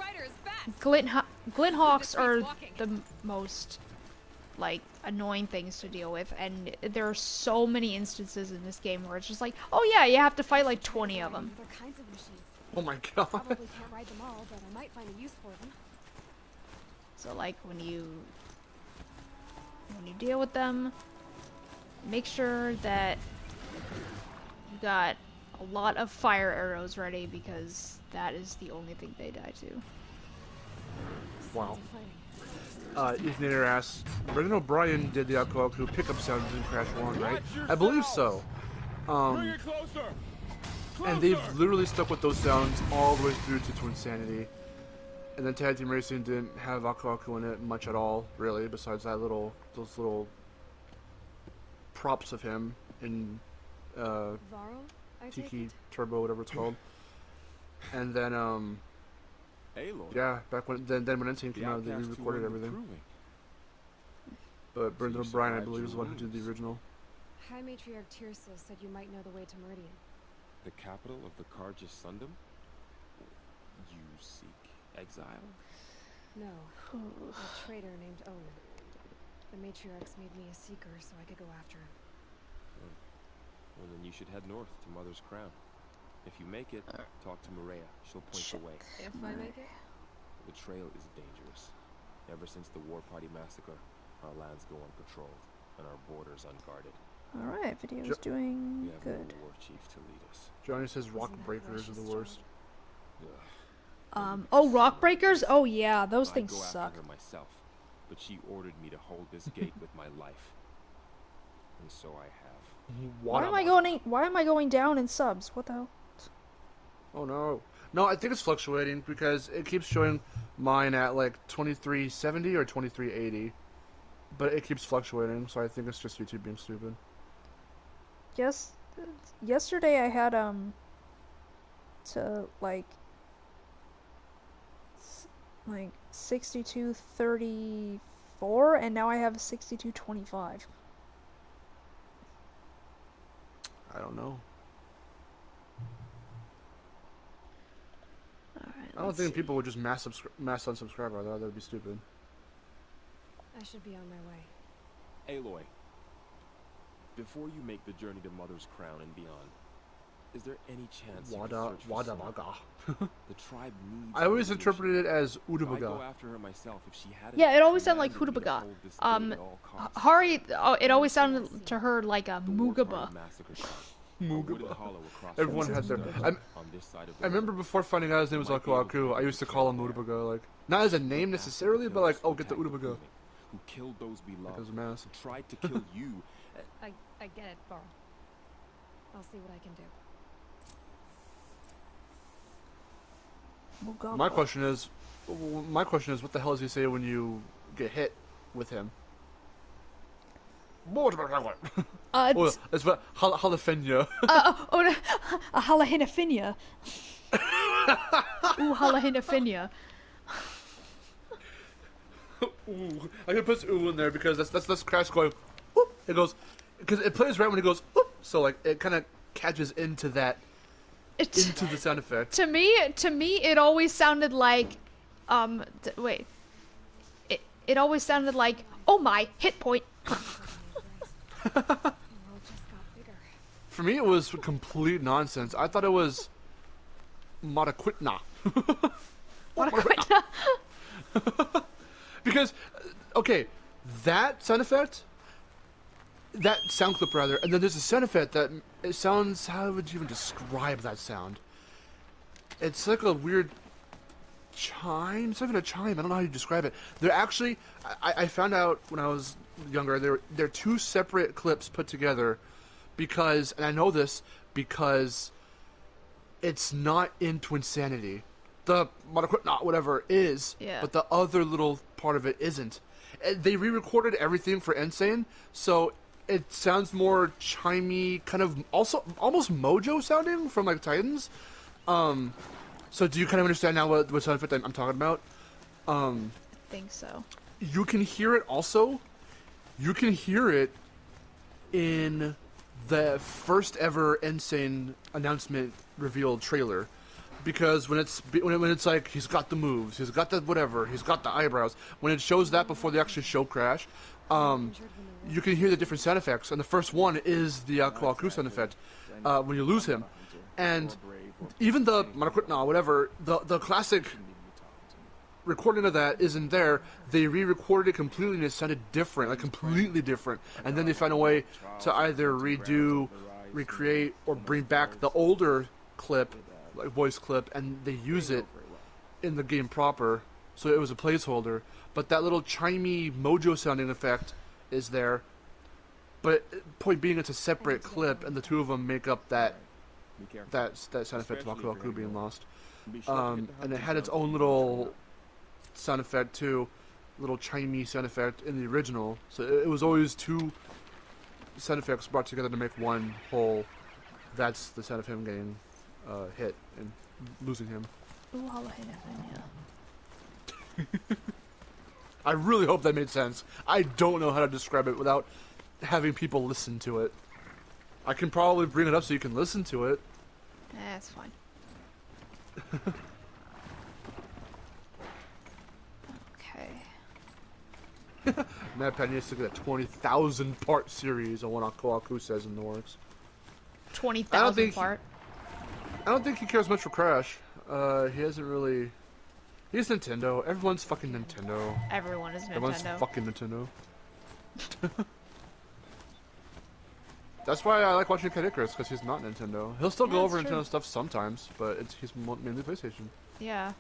Glinthawks are the most, like, annoying things to deal with, and there are so many instances in this game where it's just like, oh yeah, you have to fight like 20 of them. They're kinds of machines. Oh my god. Probably can't ride them all, but I might find a use for them. So like when you deal with them, make sure that you got a lot of fire arrows ready, because that is the only thing they die to. Wow. Ethan asks, Brendan O'Brien did the Aku pickup sounds in Crash 1, right? I believe so. Bring it closer. And they've literally stuck with those sounds all the way through to Twinsanity. And then Tag Team Racing didn't have Aku in it much at all, really, besides those little props of him in Varro, I take Tiki it? Turbo, whatever it's called. And then Aloy. yeah, back when when Insane The came out, they outcast who re-recorded were everything. improving. But Brendan you O'Brien, I survived believe, your is the one who did the wounds. original. High Matriarch Tirsa said you might know the way to Meridian. The capital of the Karja Sundom? You seek exile? No, a traitor named Owen. The Matriarchs made me a seeker so I could go after him. Well, then you should head north to Mother's Crown. If you make it, talk to Maria. She'll point the way. If I make it? The trail is dangerous. Ever since the War Party massacre, our lands go unpatrolled and our borders unguarded. Alright, video's doing We have good. no war chief to lead us. Johnny says rock breakers are the worst. Oh, rock breakers? Oh yeah, those I'd things go suck. after her myself, but she ordered me to hold this gate with my life. And so I have. Why am I going down in subs? What the hell? Oh no. No, I think it's fluctuating because it keeps showing mine at like 2370 or 2380. But it keeps fluctuating, so I think it's just YouTube being stupid. Yes, yesterday I had to like 6234, and now I have 6225. I don't know. Alright, I don't think people would just mass unsubscribe either. That would be stupid. I should be on my way. Aloy, before you make the journey to Mother's Crown and beyond, is there any chance you could search for someone? The tribe needs I always leadership. interpreted it as I'd go Udabaga. after her myself if she had Yeah, it always sounded commanded like me to Hudabaga. hold this gate at all costs. Hari, it always sounded to her like a The War Party Mugaba. massacre site, a wooded Mugaba. hollow across Everyone from has their. Mother's I'm, on this side of the I remember river. before finding out his name was You might be able to Aku, I find used to the call him trail there. Udabaga, like not as a name After necessarily, but like, killers oh, who get the attacked Udabaga. Proving, who killed those beloved, Because of mass. who tried to kill you. I get it, Varro. I'll see what I can do. My question is, what the hell does he say when you get hit with him? Oh, it's what Halafenya. A Halahinafinia. Ooh, Halahinafinia. Ooh, I can put ooh in there because that's Crash going. Whoop. It goes because it plays right when it goes. Whoop, so like it kind of catches into that. Into the sound effect. To me, it always sounded like, wait. It always sounded like, oh my, hit point. For me, it was complete nonsense. I thought it was Mataquitna. Mataquitna. Because, okay, that sound effect, that sound clip rather, and then there's a sound effect that it sounds. How would you even describe that sound? It's like a weird chime. It's not even a chime. I don't know how you describe it. They're actually. I found out when I was younger. They're two separate clips put together because, and I know this because it's not in Twinsanity. The whatever is, yeah. But the other little part of it isn't. They re-recorded everything for Insane, so it sounds more chimey, kind of also almost Mojo sounding from like Titans. So do you kind of understand now what sound effect I'm talking about? I think so. You can hear it also. You can hear it in the first ever Insane announcement reveal trailer. Because when it's like he's got the moves, he's got the whatever, he's got the eyebrows. When it shows that before they actually show Crash, you can hear the different sound effects. And the first one is the Aku sound effect when you lose him, and even the Mataquitna, whatever, the classic recording of that isn't there. They re-recorded it completely and it sounded different, like completely different. And then they found a way to either redo, recreate, or bring back the older clip, like voice clip, and they use it in the game proper. So it was a placeholder. But that little chimey mojo sounding effect is there. But point being, it's a separate clip, and the two of them make up that sound effect of Aku Aku being lost. And it had its own little sound effect too, little chimey sound effect in the original. So it was always two sound effects brought together to make one whole. That's the sound of him getting hit and losing him. Ooh, Hallo, yeah. I really hope that made sense. I don't know how to describe it without having people listen to it. I can probably bring it up so you can listen to it. That's fine. Okay. MadPat needs to get a 20,000 part series on what Aku Aku says in the works. 20,000 part? I don't think he cares much for Crash. He hasn't really... He's Nintendo. Everyone's fucking Nintendo. Everyone is Nintendo. Everyone's fucking Nintendo. That's why I like watching Cat Icarus, because he's not Nintendo. He'll still go over Nintendo stuff sometimes, but he's mainly PlayStation. Yeah.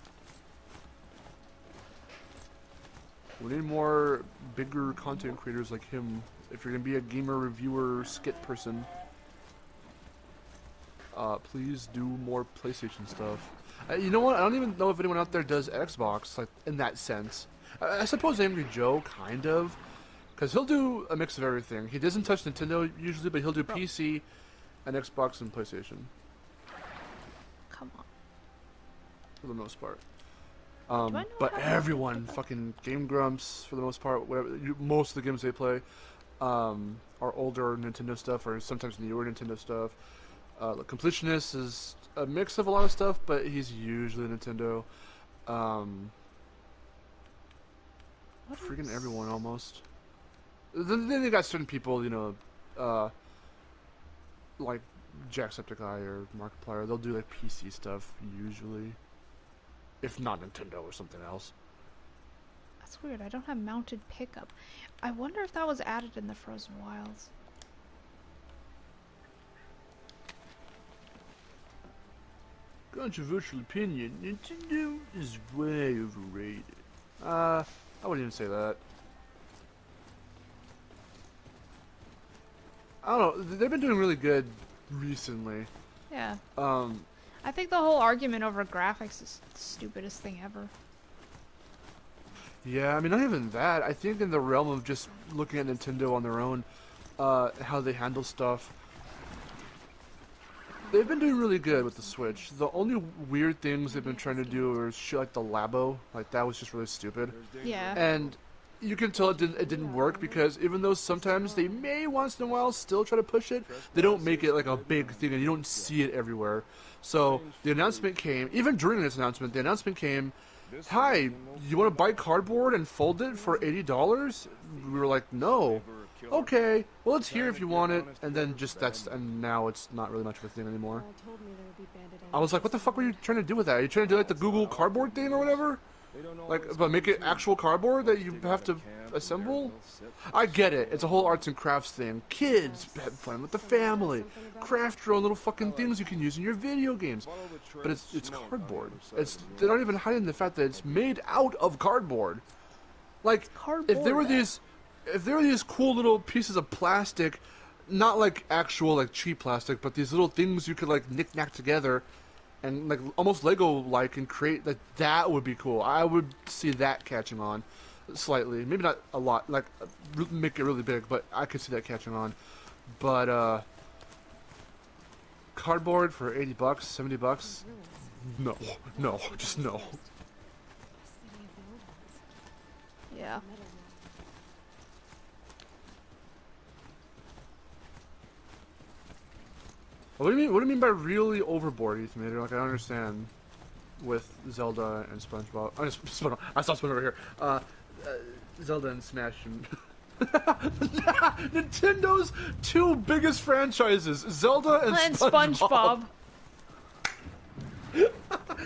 We need more bigger content creators like him. If you're gonna be a gamer reviewer skit person, please do more PlayStation stuff. You know what? I don't even know if anyone out there does Xbox, like in that sense. I suppose Angry Joe, kind of. Because he'll do a mix of everything. He doesn't touch Nintendo usually, but he'll do PC and Xbox and PlayStation. Come on. For the most part. But everyone, fucking Game Grumps, for the most part, whatever, most of the games they play are older Nintendo stuff or sometimes newer Nintendo stuff. The Completionist is a mix of a lot of stuff, but he's usually Nintendo. Freaking everyone almost. Then they got certain people, you know, like Jacksepticeye or Markiplier. They'll do like PC stuff usually, if not Nintendo or something else. That's weird. I don't have mounted pickup. I wonder if that was added in the Frozen Wilds. Controversial opinion: Nintendo is way overrated. I wouldn't even say that. I don't know. They've been doing really good recently. Yeah. I think the whole argument over graphics is the stupidest thing ever. Yeah, I mean, not even that. I think in the realm of just looking at Nintendo on their own, how they handle stuff, they've been doing really good with the Switch. The only weird things they've been trying to do are shit like the Labo. Like, that was just really stupid. Yeah. And you can tell it didn't work because even though sometimes they may once in a while still try to push it, they don't make it like a big thing and you don't see it everywhere. So the announcement came, even during this announcement, the announcement came, hi, you want to buy cardboard and fold it for $80? We were like, no. Okay, well it's here if you want it, and then and now it's not really much of a thing anymore. I was like, what the fuck were you trying to do with that? Are you trying to do like the Google Cardboard thing or whatever? Like, but make it actual cardboard that you have to assemble? I get it. It's a whole arts and crafts thing. Kids have fun with the family. Craft your own little fucking things you can use in your video games. But it's cardboard. They're not even hiding the fact that it's made out of cardboard. Like, if there were these cool little pieces of plastic, not like actual like cheap plastic, but these little things you could like knick-knack together and like almost Lego-like and create, that would be cool. I would see that catching on slightly. Maybe not a lot, like make it really big, but I could see that catching on. But cardboard for $80, $70? No, just no. Yeah. What do you mean by really overboard, Ethan? Like, I don't understand. With Zelda and SpongeBob. I saw SpongeBob over here. Zelda and Smash and Nintendo's two biggest franchises, Zelda and SpongeBob.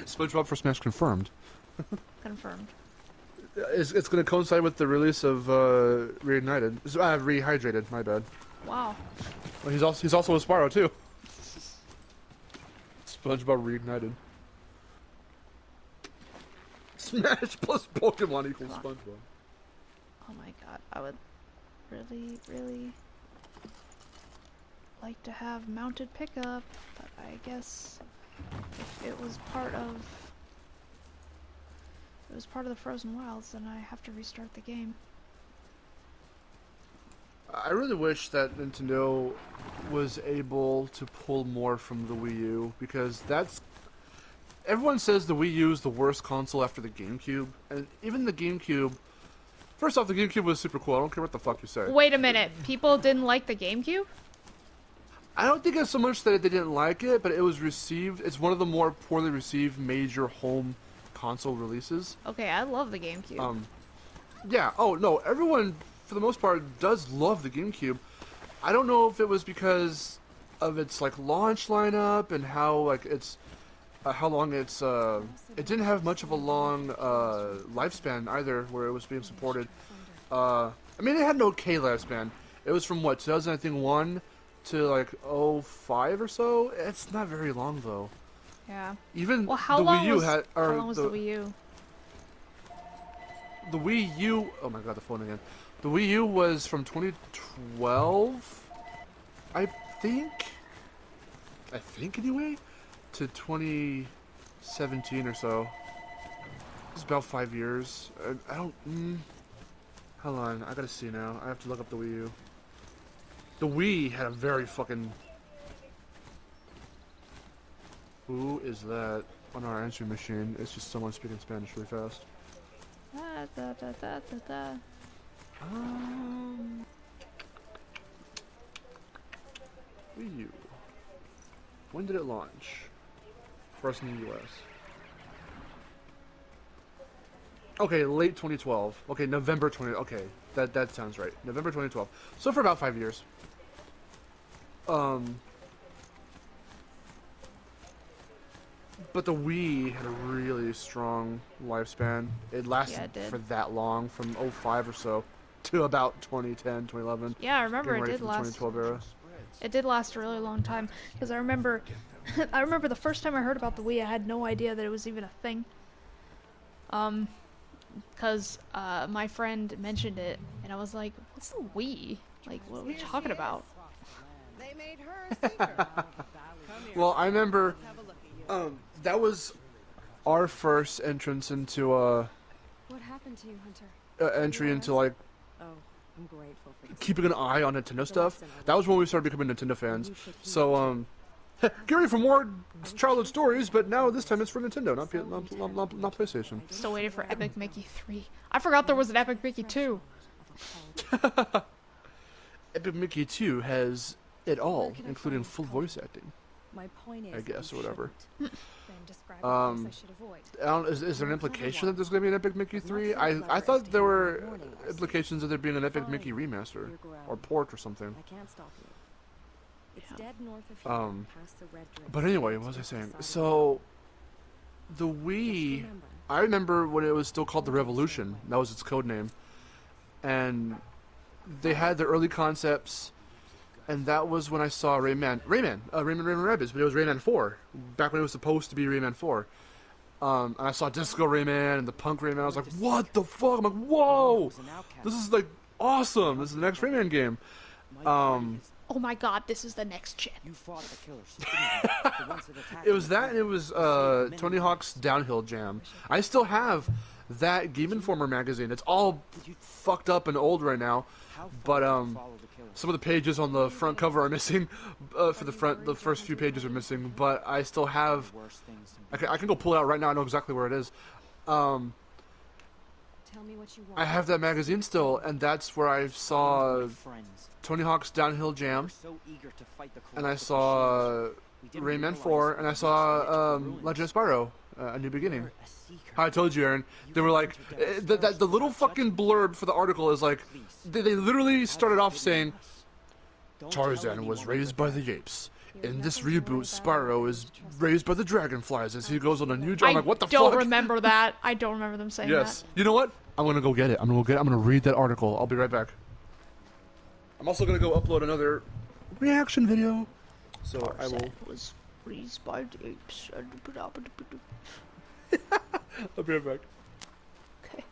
SpongeBob for Smash confirmed. Confirmed. It's going to coincide with the release of Reignited. Rehydrated. My bad. Wow. Well, he's also a Spyro too. SpongeBob Reignited. Smash plus Pokemon equals SpongeBob. Oh my god, I would really, really like to have mounted pickup, but I guess if it was part of the Frozen Wilds, then I have to restart the game. I really wish that Nintendo was able to pull more from the Wii U, because everyone says the Wii U is the worst console after the GameCube, and even the GameCube. First off, the GameCube was super cool. I don't care what the fuck you say. Wait a minute, people didn't like the GameCube? I don't think it's so much that they didn't like it, but it was received. It's one of the more poorly received major home console releases. Okay, I love the GameCube. Yeah. Oh no, everyone for the most part does love the GameCube. I don't know if it was because of its like launch lineup and how like it's how long it's it didn't have much of a long lifespan either, where it was being supported. I mean, it had an okay lifespan. It was from what 2001 to like 05 or so. It's not very long though. Yeah. Even well, how the long Wii U was, had. How long was the Wii U? The Wii U. Oh my god, the phone again. The Wii U was from 2012, I think anyway, to 2017 or so. It's about 5 years. I don't. Hold on, I gotta see now. I have to look up the Wii U. The Wii had a very fucking. Who is that on our answering machine? It's just someone speaking Spanish really fast. Wii U. When did it launch? For us in the US. Okay, late 2012. Okay, November 20. Okay, that sounds right. November 2012. So for about 5 years. But the Wii had a really strong lifespan. It lasted for that long, from 05 or so to about 2010, 2011. Yeah, I remember it did the last. 2012 era. It did last a really long time, because I remember, the first time I heard about the Wii, I had no idea that it was even a thing. Because my friend mentioned it, and I was like, "What's the Wii? Like, what are we talking about?" They made her a singer. Well, I remember that was our first entrance into What happened to you, Hunter? entry into like Oh, I'm grateful for this. keeping an eye on Nintendo stuff. That was when we started becoming Nintendo fans. So get ready for more childhood stories, but now this time it's for Nintendo, not PlayStation. Still waiting for Epic Mickey 3. I forgot there was an Epic Mickey 2. Epic Mickey 2 has it all, including full voice acting. My point is, I guess, or whatever. Is there an implication that there's going to be an Epic Mickey 3? I thought there were implications of there being an Epic Mickey remaster or port or something. I can't stop you. It's dead north of here, past the red drifts. But anyway, what was I saying? So the Wii, I remember when it was still called the Revolution. That was its code name, and they had the early concepts. And that was when I saw Rayman Rabbids, but it was Rayman 4, back when it was supposed to be Rayman 4. And I saw Disco Rayman and the Punk Rayman. I was like, what the fuck? I'm like, whoa! This is like awesome. This is the next Rayman game. Oh my god, this is the next gen. You fought the killers. It was that, and it was Tony Hawk's Downhill Jam. I still have that Game Informer magazine. It's all fucked up and old right now, but some of the pages on the front cover are missing. For the first few pages are missing, but I still have. I can go pull it out right now. I know exactly where it is. Tell me what you want. I have that magazine still, and that's where I saw Tony Hawk's Downhill Jam, and I saw Rayman 4, and I saw Legend of Spyro: A New Beginning. How I told you, Aaron, they were like, the little fucking blurb for the article is like, they literally started off saying, Tarzan was raised by the apes. In this reboot, Spyro is raised by the dragonflies as he goes on a new journey. I'm like, what the fuck? I don't remember that. I don't remember them saying that. Yes. You know what? I'm gonna go get it. I'm gonna read that article. I'll be right back. I'm also gonna go upload another reaction video. So I will. Was raised by the apes. I'll be right back. Okay.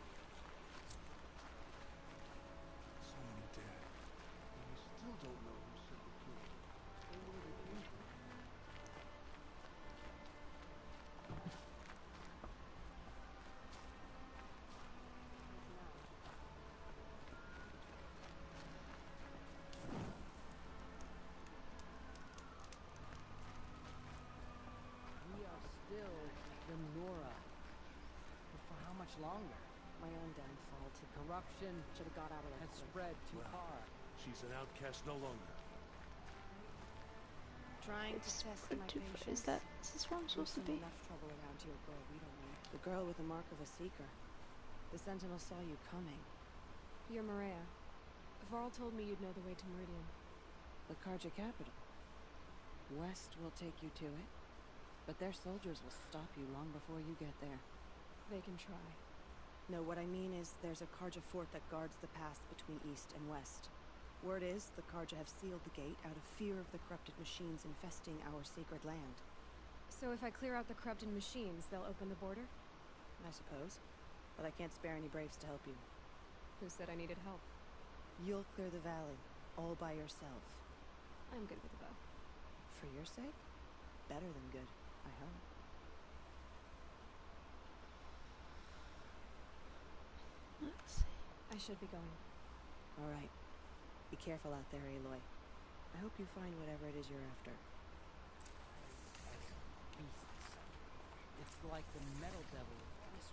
We are still the Nora. But for how much longer? My own downfall to Corruption should have got out of there. has spread too far. She's an outcast no longer. Trying to test my patience. Is this where I'm supposed to be? Enough trouble around here, girl. We don't need the girl with the mark of a seeker. The Sentinel saw you coming. You're Maria. Varl told me you'd know the way to Meridian. The Karja capital. West will take you to it, but their soldiers will stop you long before you get there. They can try. No, what I mean is there's a Karja fort that guards the pass between East and West. Word is the Karja have sealed the gate out of fear of the corrupted machines infesting our sacred land. So if I clear out the corrupted machines, they'll open the border? I suppose. But I can't spare any braves to help you. Who said I needed help? You'll clear the valley, all by yourself. I'm good with a bow. For your sake? Better than good, I hope. Let's see. I should be going. All right. Be careful out there, Aloy. I hope you find whatever it is you're after. Beasts. It's like the metal devil. This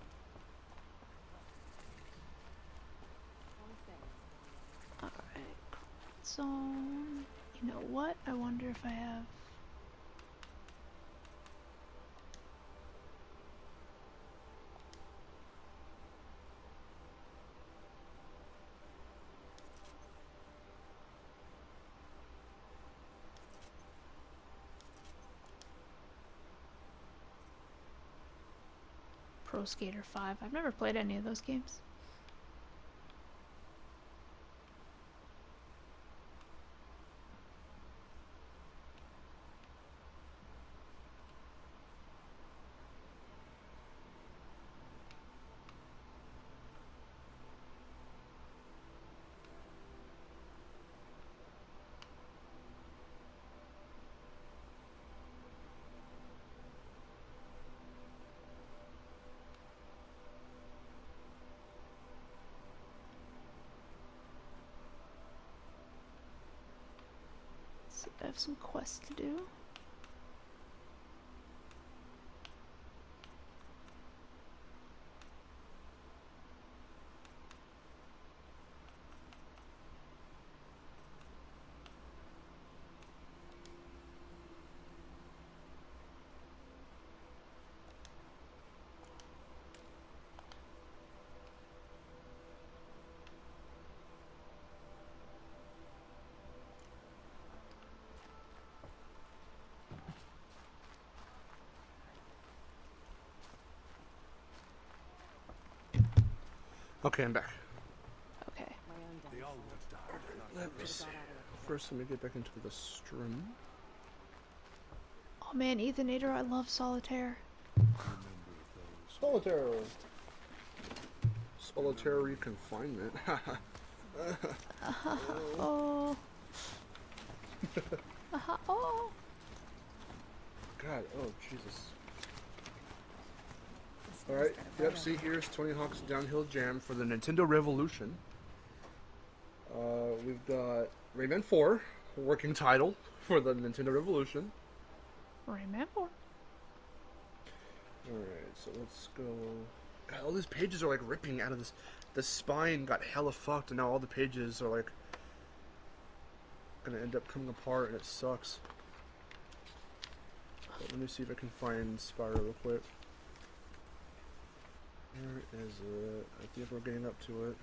one. Alright. Zone. You know what? I wonder if I have. Pro Skater 5. I've never played any of those games. I have some quests to do. Okay, I'm back. Okay. They all would have died. Let me see. First, let me get back into the stream. Oh man, Ethanator, I love Solitaire. Solitaire! Solitary confinement. Oh. Oh. God, oh Jesus. Alright, yep, see here's Tony Hawk's Downhill Jam for the Nintendo Revolution. We've got Rayman 4, working title for the Nintendo Revolution. Rayman 4. Alright, so let's go. God, all these pages are like ripping out of this. The spine got hella fucked, and now all the pages are like gonna end up coming apart, and it sucks. But let me see if I can find Spyro real quick. Where is it? I think we're getting up to it.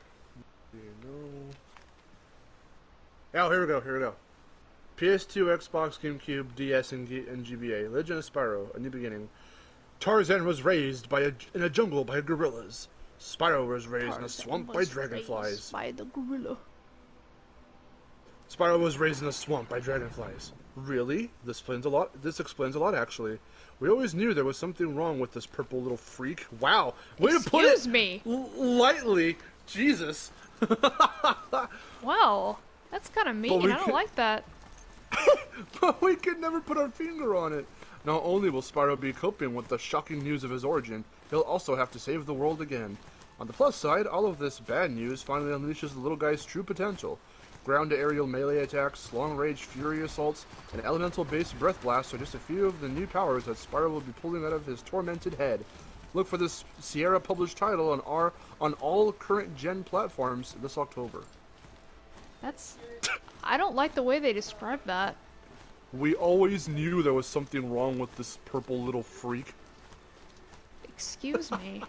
Oh, here we go. PS2, Xbox, GameCube, DS, and GBA. Legend of Spyro: A New Beginning. Tarzan was raised in a jungle by gorillas. Spyro was raised in a Tarzan swamp by was dragonflies. raised by the gorilla. Spyro was raised in a swamp by dragonflies. Really? This explains a lot. This explains a lot, actually. We always knew there was something wrong with this purple little freak. Wow, way to put it. Excuse me. Lightly. Jesus. Wow, that's kind of mean. I don't like that. But we could never put our finger on it. Not only will Spyro be coping with the shocking news of his origin, he'll also have to save the world again. On the plus side, all of this bad news finally unleashes the little guy's true potential. Ground-to-aerial melee attacks, long-range fury assaults, and elemental-based breath blasts are just a few of the new powers that Spyro will be pulling out of his tormented head. Look for this Sierra-published title on all current-gen platforms this October. That's... I don't like the way they describe that. We always knew there was something wrong with this purple little freak. Excuse me.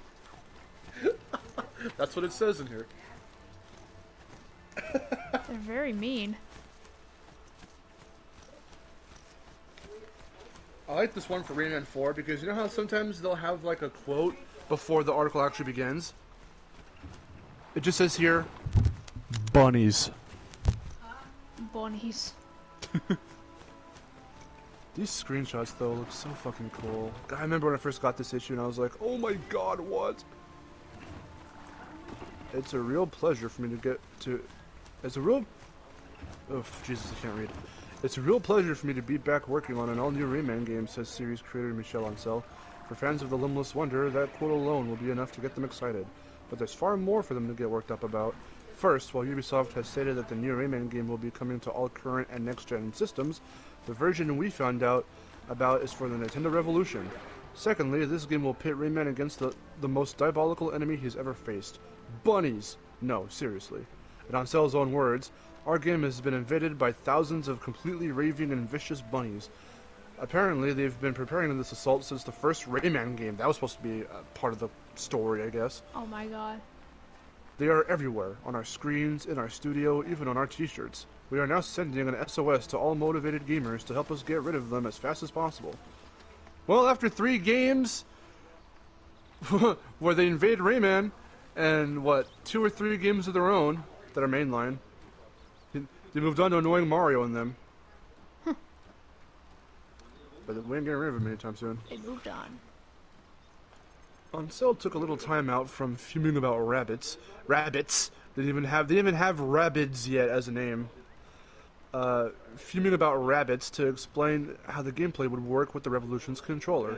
That's what it says in here. They're very mean. I like this one for Rayman 4 because you know how sometimes they'll have like a quote before the article actually begins? It just says here, bunnies. Bunnies. These screenshots though look so fucking cool. I remember when I first got this issue and I was like, oh my god, what? It's a real pleasure for me to get to... It's a real... Oh, Jesus, I can't read. It's a real pleasure for me to be back working on an all-new Rayman game, says series creator Michel Ancel. For fans of the Limbless Wonder, that quote alone will be enough to get them excited. But there's far more for them to get worked up about. First, while Ubisoft has stated that the new Rayman game will be coming to all current and next-gen systems, the version we found out about is for the Nintendo Revolution. Secondly, this game will pit Rayman against the most diabolical enemy he's ever faced. Bunnies! No, seriously. In Ansel's own words, our game has been invaded by thousands of completely raving and vicious bunnies. Apparently, they've been preparing this assault since the first Rayman game. That was supposed to be part of the story, I guess. Oh my god. They are everywhere, on our screens, in our studio, even on our t-shirts. We are now sending an SOS to all motivated gamers to help us get rid of them as fast as possible. Well, after 3 games where they invade Rayman, and what, 2 or 3 games of their own that are mainline, they moved on to annoying Mario in them. But we ain't getting rid of him anytime soon. They moved on. Ansel took a little time out from fuming about rabbits. Rabbits. They didn't even have Rabbids yet as a name. Fuming about rabbits to explain how the gameplay would work with the Revolution's controller.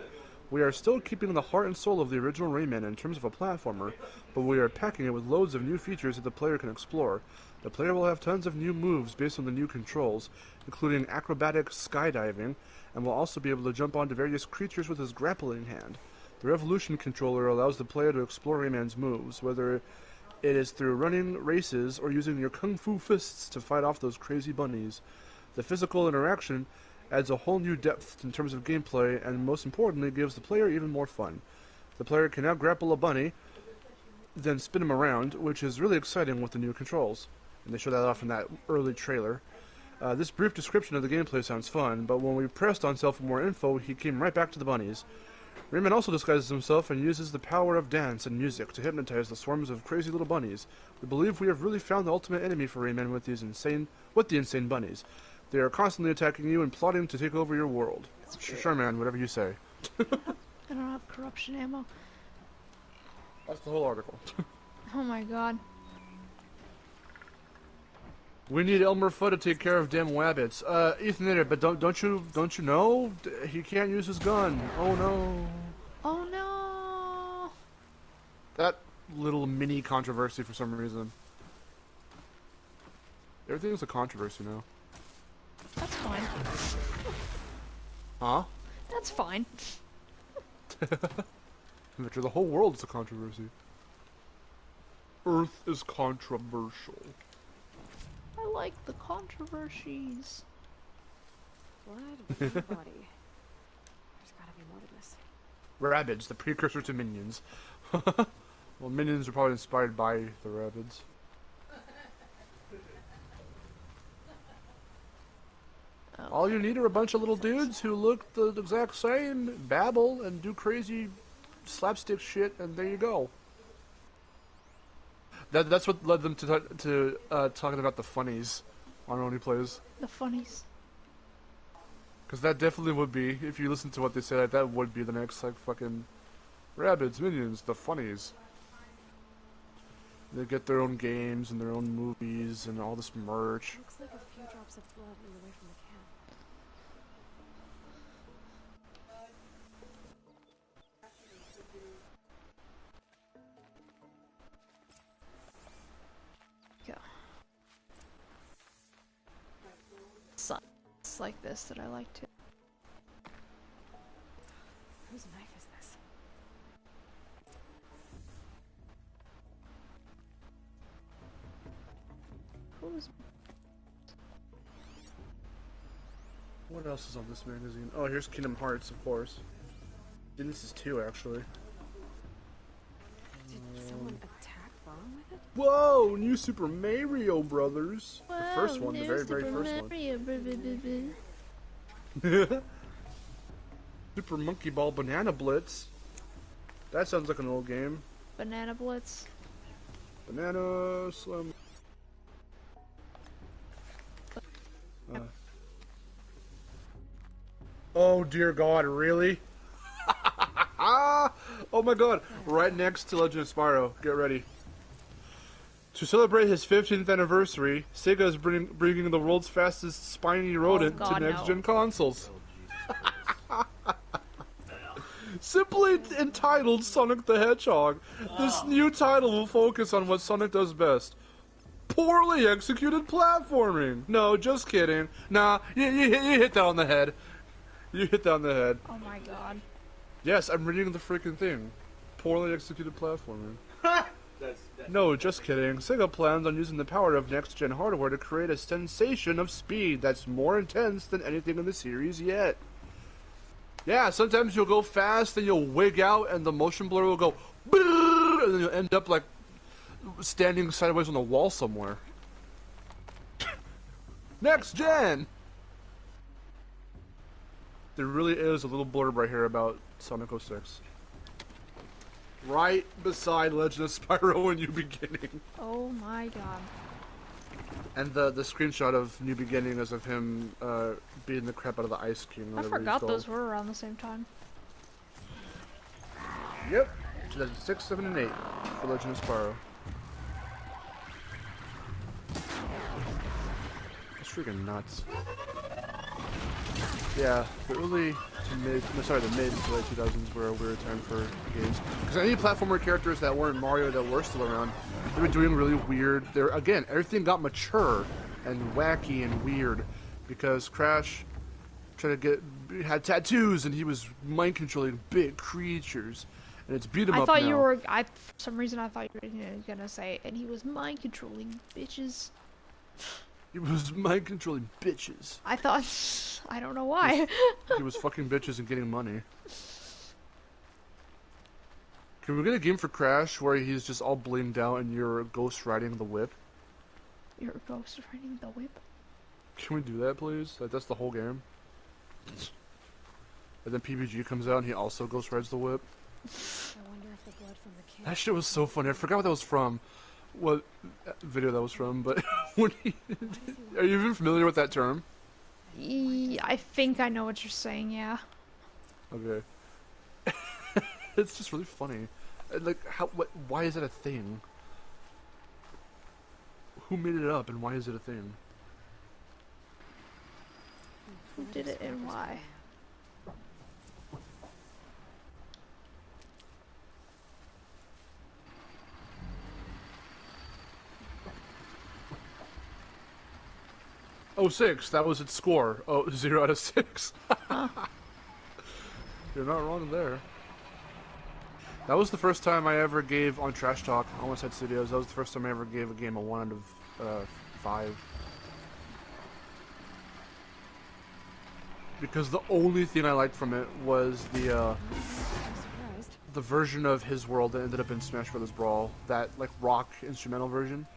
We are still keeping the heart and soul of the original Rayman in terms of a platformer, but we are packing it with loads of new features that the player can explore. The player will have tons of new moves based on the new controls, including acrobatic skydiving, and will also be able to jump onto various creatures with his grappling hand. The Revolution controller allows the player to explore Rayman's moves, whether it is through running races or using your kung fu fists to fight off those crazy bunnies. The physical interaction adds a whole new depth in terms of gameplay, and most importantly, gives the player even more fun. The player can now grapple a bunny, then spin him around, which is really exciting with the new controls. And they show that off in that early trailer. This brief description of the gameplay sounds fun, but when we pressed on Cell for more info, he came right back to the bunnies. Rayman also disguises himself and uses the power of dance and music to hypnotize the swarms of crazy little bunnies. We believe we have really found the ultimate enemy for Rayman with the insane bunnies. They are constantly attacking you and plotting to take over your world. Sure, man, whatever you say. I don't have corruption ammo. That's the whole article. Oh my god. We need Elmer Fudd to take care of damn wabbits. Ethan, but don't you know he can't use his gun? Oh no. Oh no. That little mini controversy for some reason. Everything's a controversy now. That's fine. Huh? That's fine. The whole world is a controversy. Earth is controversial. I like the controversies. Blood, body. There's gotta be more to this. Rabbids, the precursor to minions. Well, minions are probably inspired by the Rabbids. Oh. All you need are a bunch of little dudes who look the exact same, babble, and do crazy slapstick shit, and there you go. That's what led them to talking about the funnies on Only Plays. The funnies. Because that definitely would be, if you listen to what they said, that would be the next, like, fucking Rabbids, Minions, the funnies. They get their own games and their own movies and all this merch. Looks like a few drops of blood in the way from the camp. Go. It's like this that I like to. Whose knife is this? Who's? What else is on this magazine? Oh, here's Kingdom Hearts, of course. And this is 2, actually. Did someone attack Ron with it? Whoa! New Super Mario Brothers! Whoa, the first one, the very, very first one. Super Monkey Ball Banana Blitz. That sounds like an old game. Banana Blitz. Banana Slim. Oh dear God, really? Oh my God, right next to Legend of Spyro. Get ready. To celebrate his 15th anniversary, Sega is bringing the world's fastest spiny rodent to next-gen consoles. Simply entitled Sonic the Hedgehog, this new title will focus on what Sonic does best. Poorly executed platforming. No, just kidding. Nah, you hit that on the head. You hit that on the head. Oh my God. Yes, I'm reading the freaking thing. Poorly executed platforming. No, just kidding. Sega plans on using the power of next-gen hardware to create a sensation of speed that's more intense than anything in the series yet. Yeah, sometimes you'll go fast and you'll wig out and the motion blur will go and then you'll end up like standing sideways on the wall somewhere. Next gen! There really is a little blurb right here about Sonic 06. Right beside Legend of Spyro and New Beginning. Oh my God. And the screenshot of New Beginning is of him beating the crap out of the Ice King. I forgot those were around the same time. Yep. 2006, 7, and 8 for Legend of Spyro. That's freaking nuts. Yeah, the early to mid, no, sorry, the mid to late 2000s were a weird time for games. Because any platformer characters that weren't Mario that were still around, they were doing really weird. Again, everything got mature and wacky and weird because Crash had tattoos and he was mind controlling big creatures, and it's beat 'em up now. For some reason I thought you were gonna say, and he was mind controlling bitches. He was mind controlling bitches. I thought, I don't know why. He was fucking bitches and getting money. Can we get a game for Crash where he's just all blinged out and you're ghost riding the whip? You're ghost riding the whip? Can we do that, please? Like, that's the whole game. And then PBG comes out and he also ghost rides the whip. I wonder if the blood from the camp. That shit was so funny. I forgot what that was from. What video that was from, but when are you even familiar with that term? I think I know what you're saying, yeah. Okay. It's just really funny. Like, why is it a thing? Who made it up and why is it a thing? Who did it and why? Oh, 6, that was its score. Oh, 0 out of 6. You're not wrong there. That was the first time I ever gave, on Trash Talk, Almost Head Studios, that was the first time I ever gave a game a 1 out of 5. Because the only thing I liked from it was the version of his world that ended up in Smash Bros. Brawl. That, like, rock instrumental version.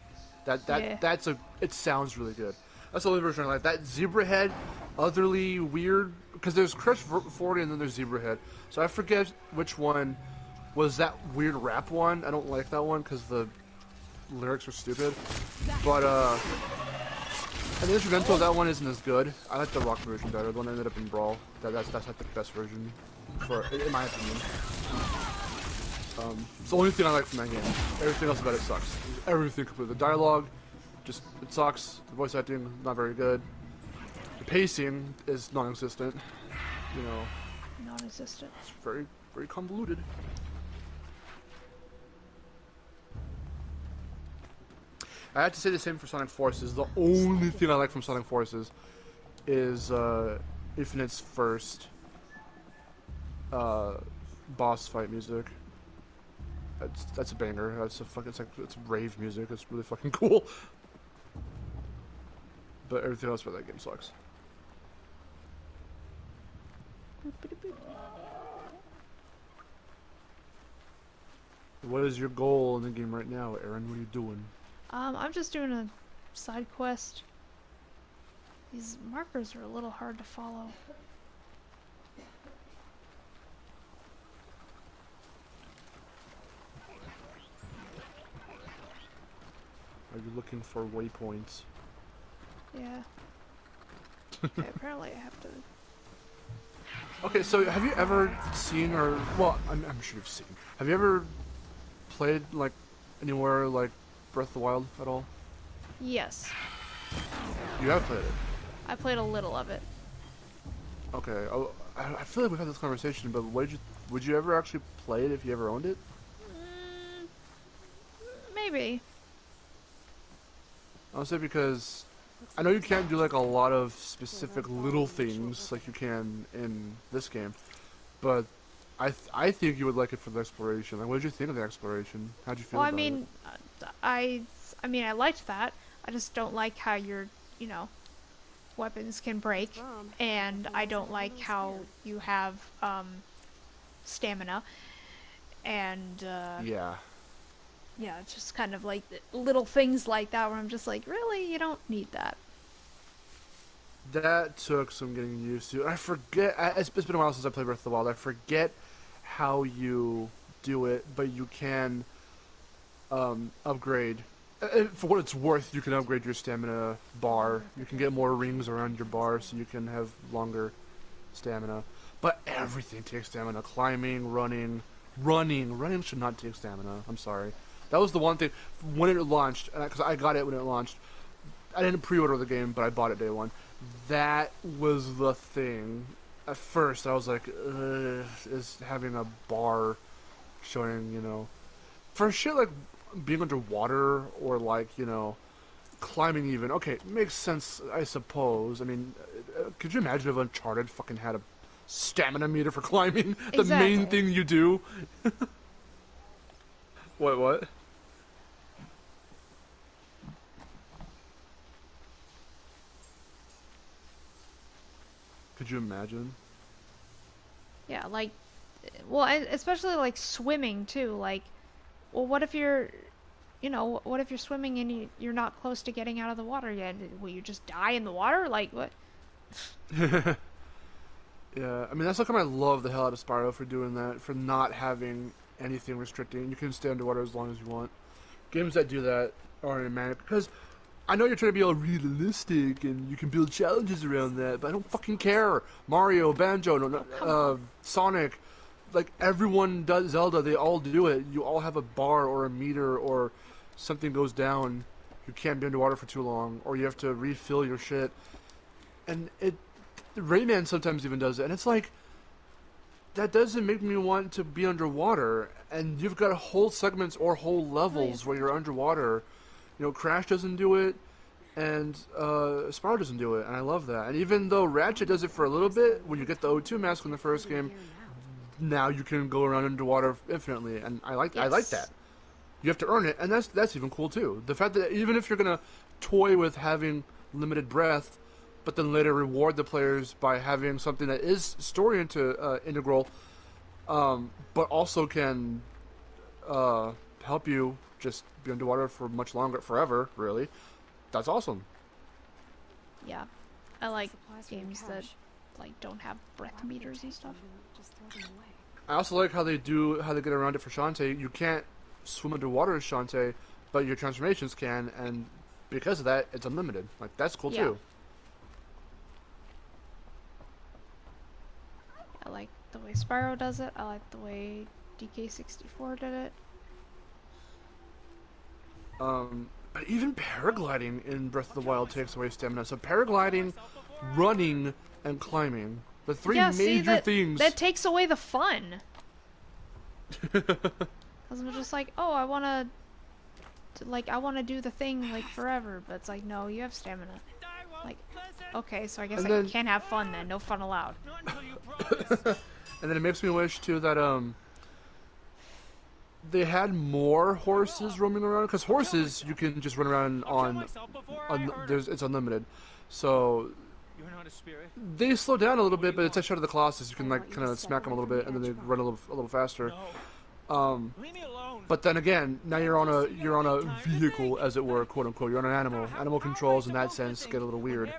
It sounds really good. That's the only version I like. That Zebra Head, utterly weird, because there's Crush 40 and then there's Zebra Head. So I forget which one was that weird rap one. I don't like that one because lyrics are stupid. But and the instrumental of that one isn't as good. I like the rock version better. The one that ended up in Brawl. That's like the best version, in my opinion. It's the only thing I like from that game. Everything else about it sucks. Everything completely. The dialogue, just it sucks. The voice acting not very good. The pacing is non-existent. You know, non-existent. It's very, very convoluted. I have to say the same for Sonic Forces. The only thing I like from Sonic Forces is Infinite's first boss fight music. That's a banger. That's a fucking it's rave music. It's really fucking cool. But everything else about that game sucks. What is your goal in the game right now, Aaron? What are you doing? I'm just doing a side quest. These markers are a little hard to follow. Are you looking for waypoints? Yeah. Okay, apparently I have to... Okay, so have you ever seen or... Well, I'm sure you've seen. Have you ever played, like, anywhere like Breath of the Wild at all? Yes. You have played it? I played a little of it. Okay. Oh, I feel like we've had this conversation, but would you ever actually play it if you ever owned it? Maybe. I'll say because I know you can't do like a lot of specific little things like you can in this game, but I think you would like it for the exploration. Like, what did you think of the exploration? How'd you feel about it? I mean, I liked that. I just don't like how your, weapons can break, and I don't like how you have stamina, and yeah, it's just kind of like little things like that where I'm just like, really, you don't need that. That took some getting used to. I forget. It's been a while since I played Breath of the Wild. I forget how you do it, but you can upgrade. For what it's worth, you can upgrade your stamina bar. You can get more rings around your bar, so you can have longer stamina. But everything takes stamina. Climbing, running should not take stamina. I'm sorry. That was the one thing when it launched, because I got it when it launched. I didn't pre-order the game, but I bought it day one. That was the thing. At first, I was like, is having a bar showing, for shit like being underwater or like, climbing even. Okay, it makes sense, I suppose. I mean, could you imagine if Uncharted fucking had a stamina meter for climbing? The main thing you do? What? Could you imagine? Yeah, like, well, especially like swimming too. Like, well, what if you're, what if you're swimming and you're not close to getting out of the water yet? Will you just die in the water? Like, what? Yeah, I mean, that's how come I love the hell out of Spyro for doing that, for not having anything restricting. You can stay underwater as long as you want. Games that do that are manic, because I know you're trying to be all realistic and you can build challenges around that, but I don't fucking care. Mario, Banjo, Sonic, like everyone does Zelda, they all do it. You all have a bar or a meter or something goes down. You can't be underwater for too long, or you have to refill your shit. And Rayman sometimes even does it, and it's like, that doesn't make me want to be underwater. And you've got whole segments or whole levels where you're underwater. Crash doesn't do it, and Spyro doesn't do it, and I love that. And even though Ratchet does it for a little bit, when you get the O2 mask in the first game, now you can go around underwater infinitely, and I like that. You have to earn it, and that's even cool too. The fact that even if you're gonna toy with having limited breath, but then later reward the players by having something that is story integral, but also can help you just be underwater for much longer, forever, really. That's awesome. Yeah, I like games that don't have breath meters and stuff. I also like how they get around it for Shantae. You can't swim underwater as Shantae, but your transformations can, and because of that, it's unlimited. Like, that's cool too. I like the way Spyro does it. I like the way DK64 did it. But even paragliding in Breath of the Wild takes away stamina. So paragliding, running, and climbing. The three major things. That takes away the fun. Because I'm just like, oh, I want to do the thing, like, forever. But it's like, no, you have stamina. Like, okay, so I guess I can't have fun then. No fun allowed. And then it makes me wish, too, that, they had more horses roaming around. Because horses, you can just run around it's unlimited. So they slow down a little bit, but it's a shot of the Colossus. You can, like, kind of smack them a little bit, and then they run a little faster. But then again, now you're on a vehicle, as it were, quote unquote. You're on an animal. Animal controls in that sense get a little weird.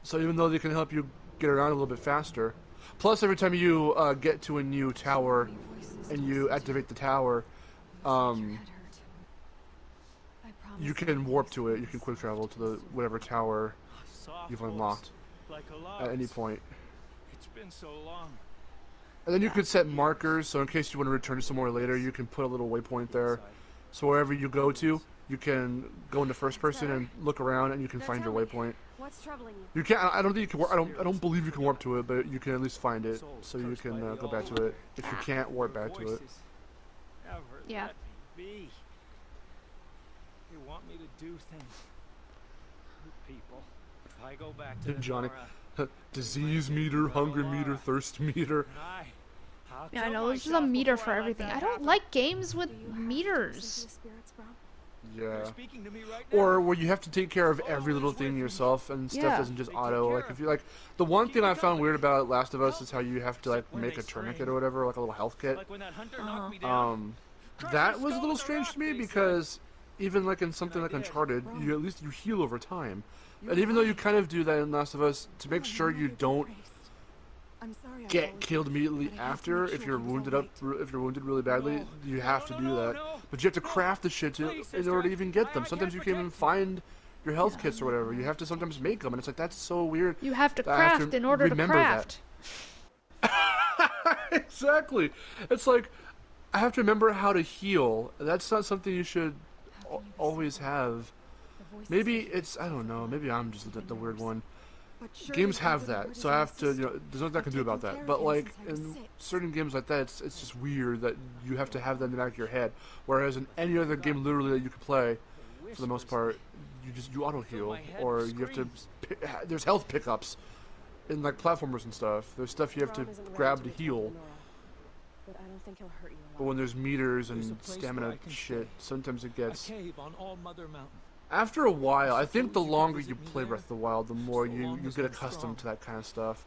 So even though they can help you get around a little bit faster, plus every time you get to a new tower and you activate the tower, you can warp to it. You can quick travel to the whatever tower you've unlocked at any point. It's been so long. And then you could set markers, so in case you want to return somewhere later, you can put a little waypoint there. So wherever you go to, you can go into first person and look around, and you can find your waypoint. What's troubling you? You can't. I don't think you can. I don't believe you can warp to it, but you can at least find it, so you can go back to it. If you can't warp back to it. Yeah. They want me to do things with people. If I go back to Johnny, disease meter, hunger meter, thirst meter. Yeah, I know. There's just a meter for everything. I don't like games with meters. Yeah. Or where you have to take care of every little thing yourself, and stuff doesn't just auto. Like if you like, the one thing I found weird about Last of Us is how you have to like make a tourniquet or whatever, like a little health kit. That was a little strange to me because even like in something like Uncharted, you at least you heal over time. And even though you kind of do that in Last of Us, to make sure you don't get killed immediately after, if you're wounded really badly, you have to do that. But you have to craft the shit in order to even get them. Sometimes you can't even find your health kits or whatever. You have to sometimes make them, and it's like, that's so weird. You have to craft in order to craft. Exactly. It's like, I have to remember how to heal. That's not something you should always have. Maybe it's, I don't know, maybe I'm just the weird one. Games have that, so I have to, there's nothing I can do about that. But like, in certain games like that, it's just weird that you have to have that in the back of your head. Whereas in any other game literally that you can play, for the most part, you auto-heal, or you have to, there's health pickups in like platformers and stuff. There's stuff you have to grab to heal. But when there's meters and stamina shit, sometimes it gets... After a while, I think the longer you play Breath of the Wild, the more you get accustomed to that kind of stuff.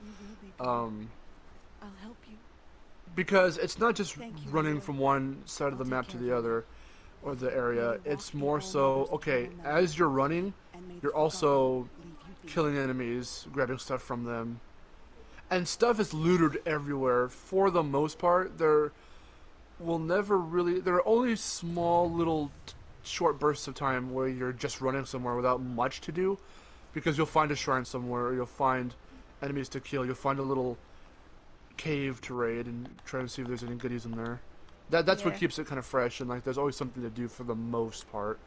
I'll help you. Because it's not just running from one side of the map to the other, or the area. It's more so, okay, as you're running, you're also killing enemies, grabbing stuff from them. And stuff is looted everywhere. For the most part, there are only small little short bursts of time where you're just running somewhere without much to do, because you'll find a shrine somewhere, or you'll find enemies to kill, you'll find a little cave to raid and try to see if there's any goodies in there. That's what keeps it kind of fresh, and like there's always something to do for the most part.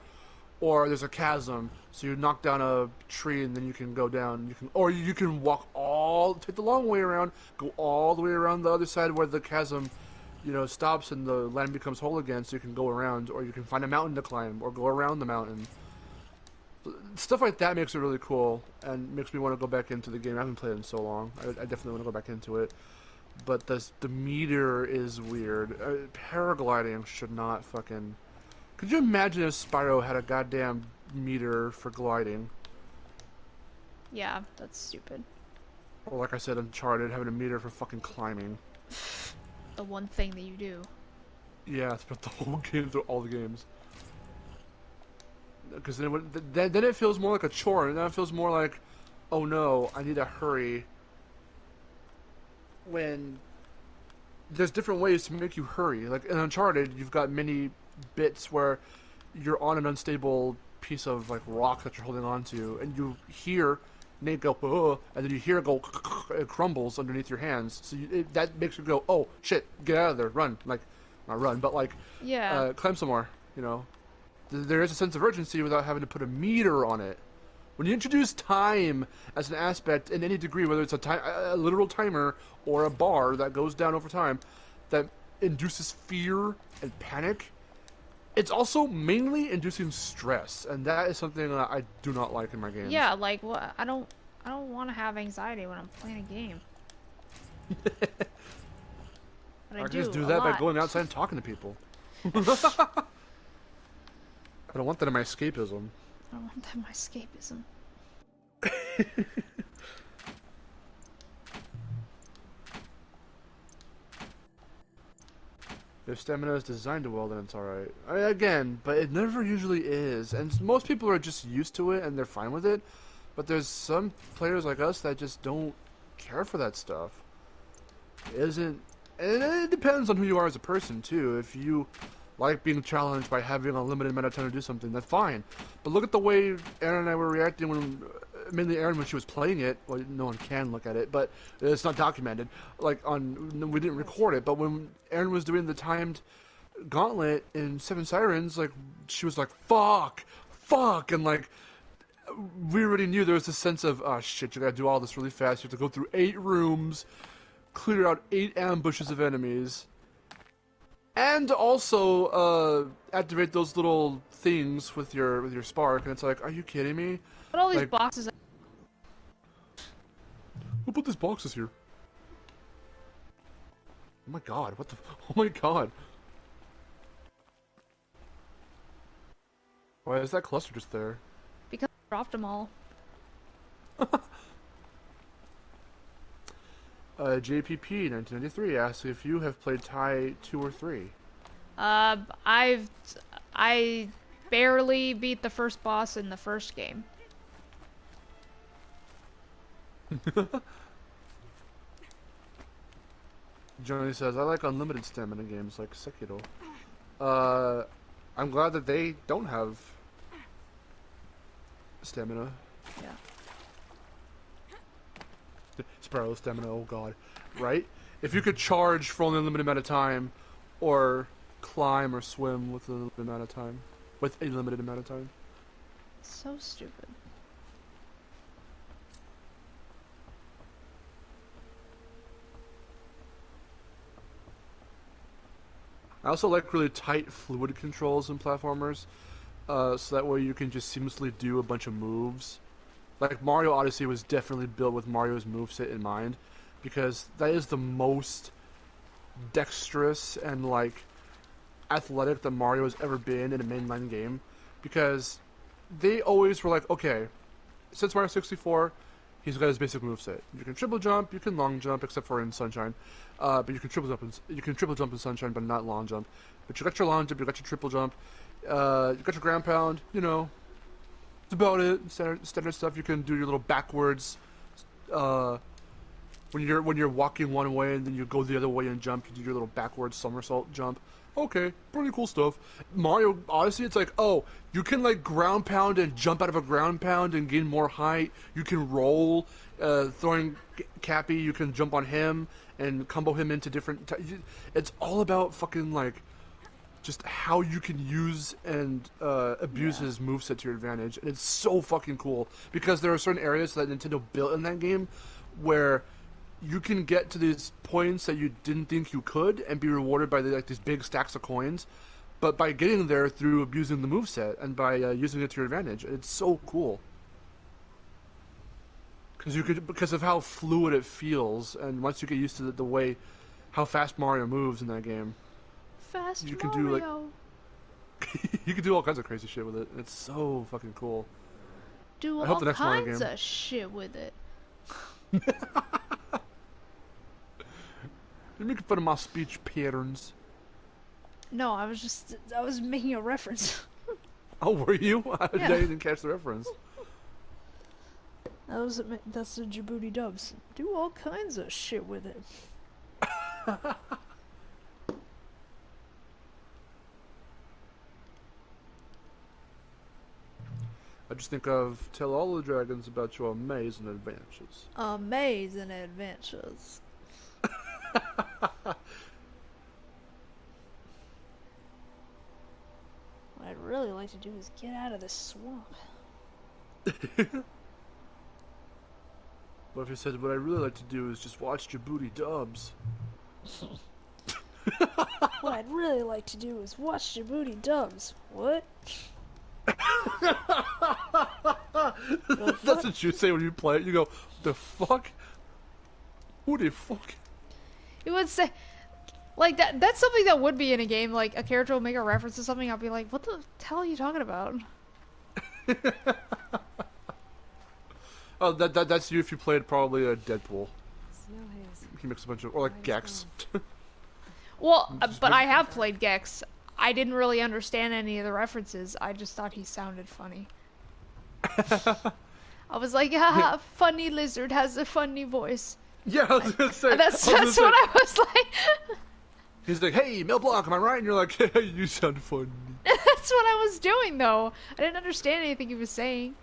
Or there's a chasm, so you knock down a tree and then you can go down. You can walk take the long way around, go all the way around the other side where the chasm stops and the land becomes whole again, so you can go around, or you can find a mountain to climb, or go around the mountain. Stuff like that makes it really cool, and makes me want to go back into the game. I haven't played it in so long. I definitely want to go back into it. But the meter is weird. Paragliding should not fucking... Could you imagine if Spyro had a goddamn meter for gliding? Yeah, that's stupid. Or like I said, Uncharted, having a meter for fucking climbing. The one thing that you do. Yeah, throughout the whole game, through all the games. Because then it feels more like a chore, and then it feels more like, oh no, I need to hurry. When there's different ways to make you hurry. Like in Uncharted, you've got many bits where you're on an unstable piece of like rock that you're holding on to, and you hear Nate go, "Ugh," and then you hear it go, it crumbles underneath your hands. So that makes you go, "Oh shit, get out of there, run!" Like, not run, but like, climb somewhere. You know, there is a sense of urgency without having to put a meter on it. When you introduce time as an aspect in any degree, whether it's a literal timer or a bar that goes down over time, that induces fear and panic, it's also mainly inducing stress, and that is something that I do not like in my games. Yeah, like what? I don't want to have anxiety when I'm playing a game. But I can just do that by going outside and talking to people. I don't want that in my escapism. I don't want that in my escapism. If stamina is designed well, then it's alright. Again, but it never usually is. And most people are just used to it and they're fine with it. But there's some players like us that just don't care for that stuff. And it depends on who you are as a person, too. If you like being challenged by having a limited amount of time to do something, that's fine. But look at the way Aaron and I were reacting when, mainly Aaron when she was playing it. Well, no one can look at it, but it's not documented. Like we didn't record it, but when Aaron was doing the timed gauntlet in Seven Sirens, like she was like, fuck, and like we already knew there was this sense of, oh shit, you gotta do all this really fast. You have to go through 8 rooms, clear out 8 ambushes of enemies. And also activate those little things with your spark, and it's like, are you kidding me? Put all these like, boxes. Who put these boxes here? Oh my god! What the? Oh my god! Why is that cluster just there? Because I dropped them all. JPP 1993 asks if you have played Tai 2 or 3. I barely beat the first boss in the first game. Johnny says, I like unlimited stamina games like Sekiro. I'm glad that they don't have stamina. Yeah. Spyro stamina, oh god. Right? If you could charge for only a limited amount of time, or climb or swim with a limited amount of time. With a limited amount of time. So stupid. I also like really tight fluid controls in platformers, so that way you can just seamlessly do a bunch of moves. Like Mario Odyssey was definitely built with Mario's moveset in mind, because that is the most dexterous and like athletic that Mario has ever been in a mainline game, because they always were like, okay, since Mario 64, he's got his basic moveset. You can triple jump, you can long jump, except for in Sunshine, but you can triple jump in Sunshine, but not long jump. But you got your long jump, you got your triple jump, you got your ground pound. You know, that's about it. Standard stuff. You can do your little backwards. When you're walking one way and then you go the other way and jump, you do your little backwards somersault jump. Okay, pretty cool stuff. Mario Odyssey, it's like, oh, you can like ground pound and jump out of a ground pound and gain more height. You can roll, throwing Cappy, you can jump on him and combo him into different... It's all about fucking like, just how you can use and abuse his moveset to your advantage. And it's so fucking cool, because there are certain areas that Nintendo built in that game where you can get to these points that you didn't think you could and be rewarded by these big stacks of coins, but by getting there through abusing the moveset and by using it to your advantage. It's so cool. Because of how fluid it feels, and once you get used to the way how fast Mario moves in that game, Fast you can Mario. do like you can do all kinds of crazy shit with it. It's so fucking cool. Do I hope all the next Mario kinds game... of shit with it. You're making fun of my speech patterns. No, I was making a reference. Oh, were you? I Yeah. didn't catch the reference. That's the Djibouti dubs. Do all kinds of shit with it. I just think of tell all the dragons about your amazing adventures. Amazing adventures. What I'd really like to do is get out of this swamp. What if he said, what I'd really like to do is just watch Djibouti dubs? What I'd really like to do is watch Djibouti dubs. What? That's what you say when you play it. You go, the fuck? Who the fuck? You would say, like, that's something that would be in a game. Like, a character will make a reference to something, I'll be like, what the hell are you talking about? Oh, that's you if you played probably a Deadpool. Snow haze. He makes a bunch of, or like Gex. Well, but I have played Gex. I didn't really understand any of the references. I just thought he sounded funny. I was like, haha, funny lizard has a funny voice. Yeah, I was gonna say. That's what I was like. He's like, hey, Mel Blanc, am I right? And you're like, hey, you sound funny. That's what I was doing, though. I didn't understand anything he was saying.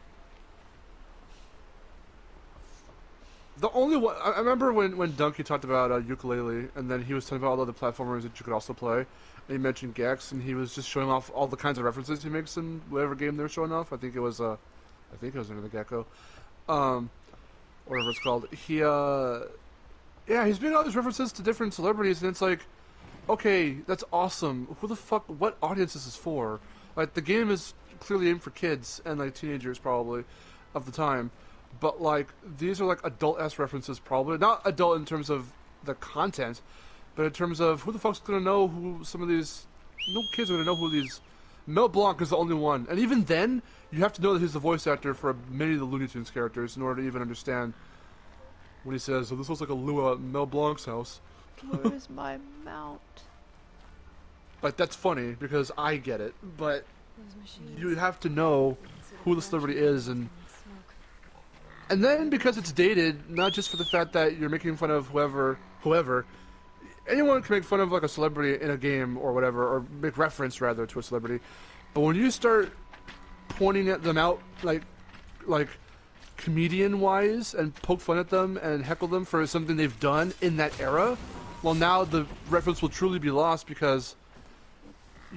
The only one I remember when Donkey talked about ukulele, and then he was talking about all the platformers that you could also play, and he mentioned Gex, and he was just showing off all the kinds of references he makes in whatever game they're showing off. I think it was Under the Gecko, whatever it's called. He's making all these references to different celebrities, and it's like, okay, that's awesome. Who the fuck? What audience is this for? Like, the game is clearly aimed for kids and like teenagers probably of the time. But, like, these are, like, adult-ass references, probably. Not adult in terms of the content, but in terms of who the fuck's gonna know who some of these... No kids are gonna know who these... Mel Blanc is the only one. And even then, you have to know that he's the voice actor for many of the Looney Tunes characters in order to even understand when he says, oh, this looks like a luau at Mel Blanc's house. Where's my mount? Like, that's funny, because I get it. But you have to know who the celebrity is, and then, because it's dated, not just for the fact that you're making fun of whoever, anyone can make fun of, like, a celebrity in a game or whatever, or make reference, rather, to a celebrity. But when you start pointing at them out, like comedian-wise, and poke fun at them and heckle them for something they've done in that era, well, now the reference will truly be lost, because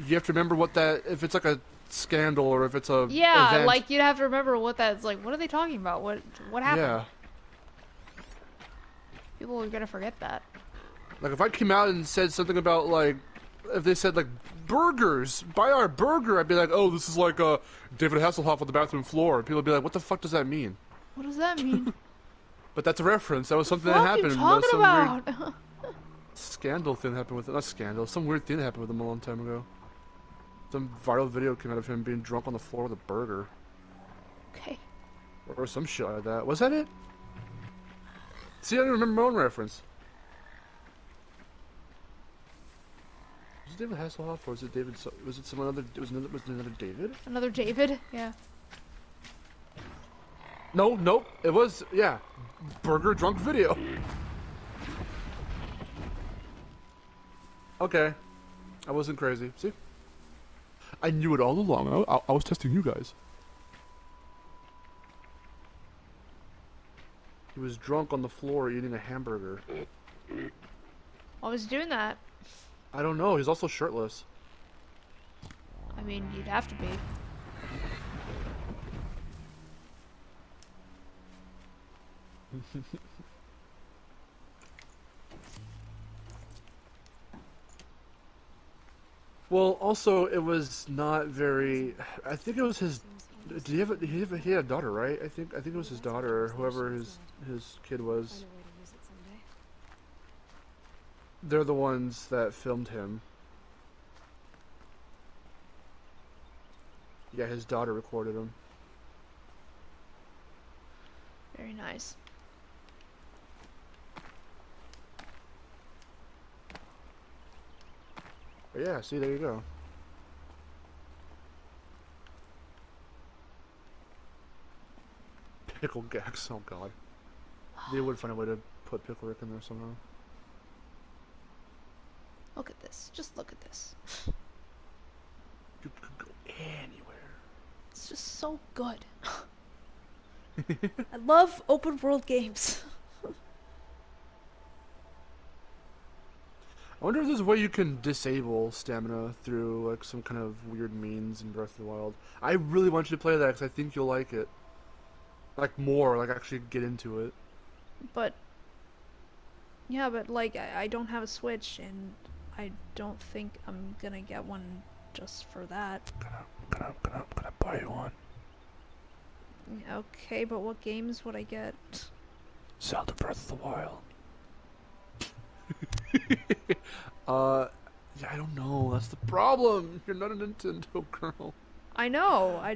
you have to remember what that, if it's like a scandal or if it's a event. Like, you'd have to remember what that's like. What are they talking about? What happened? Yeah. People are gonna forget that. Like, if I came out and said something about, like, if they said, like, burgers, buy our burger, I'd be like, oh, this is like David Hasselhoff on the bathroom floor. And people would be like, what the fuck does that mean? What does that mean? But that's a reference. That was something that happened. What are you talking about? Weird scandal thing happened with it. Not scandal. Some weird thing that happened with him a long time ago. Some viral video came out of him being drunk on the floor with a burger. Okay. Or some shit like that. Was that it? See, I don't remember my own reference. Was it David Hasselhoff or was it David? Was it someone other? Was it another David? Another David? Yeah. No, nope. It was burger drunk video. Okay, I wasn't crazy. See. I knew it all along. I was testing you guys. He was drunk on the floor eating a hamburger. I was doing that. I don't know. He's also shirtless. I mean, you'd have to be. Well, also, it was not very... I think it was his... Did he have he had a daughter, right? I think it was his daughter, or whoever his kid was. They're the ones that filmed him. Yeah, his daughter recorded him. Very nice. But yeah, see, there you go. Pickle Gex, oh god. They would find a way to put Pickle Rick in there somehow. Look at this. Just look at this. You could go anywhere. It's just so good. I love open world games. I wonder if there's a way you can disable stamina through like some kind of weird means in Breath of the Wild. I really want you to play that because I think you'll like it. Like more, like actually get into it. But yeah, but like I don't have a Switch, and I don't think I'm gonna get one just for that. Gonna buy you one. Okay, but what games would I get? Zelda Breath of the Wild. Yeah, I don't know. That's the problem. You're not a Nintendo girl. I know. I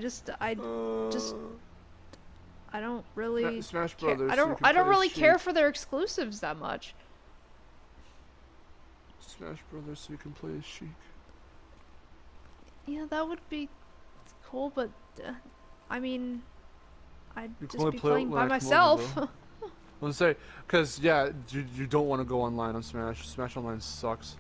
don't really Smash care. Brothers. I don't really care for their exclusives that much. Smash Brothers, so you can play as Sheik. Yeah, that would be cool, but I mean, I'd You can just only be play playing by online myself. I was gonna say, because yeah, you don't want to go online on Smash. Smash Online sucks.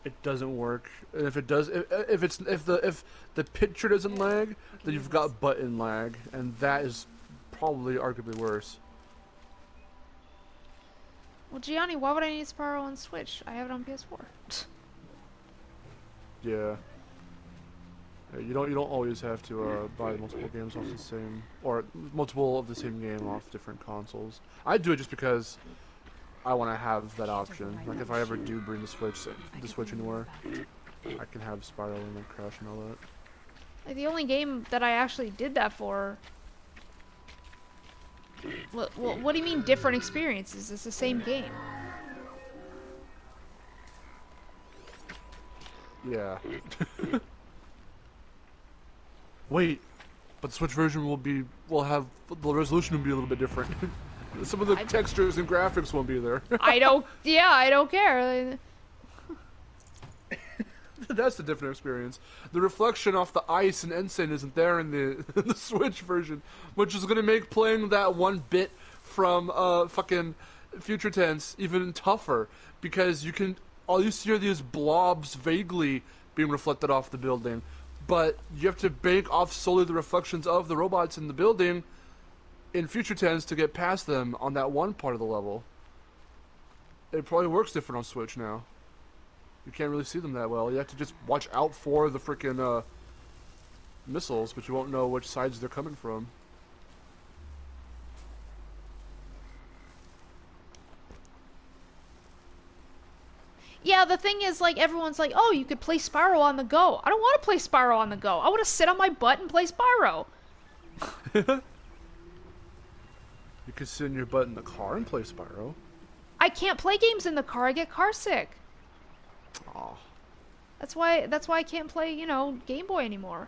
It doesn't work, and if it does, if the picture doesn't lag, then you've got button lag, and that is probably arguably worse. Well, Gianni, why would I need Spyro on Switch? I have it on PS4. Yeah. You don't always have to buy multiple games off the same, or multiple of the same game off different consoles. I do it just because I want to have that option. Like if I ever do bring the Switch anywhere, I can have Spyro and Crash and all that. Like the only game that I actually did that for. What do you mean different experiences? It's the same game. Yeah. Wait, but the Switch version will have the resolution will be a little bit different. Some of the textures and graphics won't be there. I don't care. That's the different experience. The reflection off the ice and Ensign isn't there in the Switch version, which is going to make playing that one bit from fucking Future Tense even tougher, because all you see are these blobs vaguely being reflected off the building, but you have to bank off solely the reflections of the robots in the building in Future Tense to get past them on that one part of the level. It probably works different on Switch now. You can't really see them that well. You have to just watch out for the freaking missiles, but you won't know which sides they're coming from. Yeah, the thing is, like, everyone's like, oh, you could play Spyro on the go. I don't want to play Spyro on the go. I want to sit on my butt and play Spyro. You could sit in your butt in the car and play Spyro. I can't play games in the car. I get car sick. Aw. That's why I can't play, Game Boy anymore.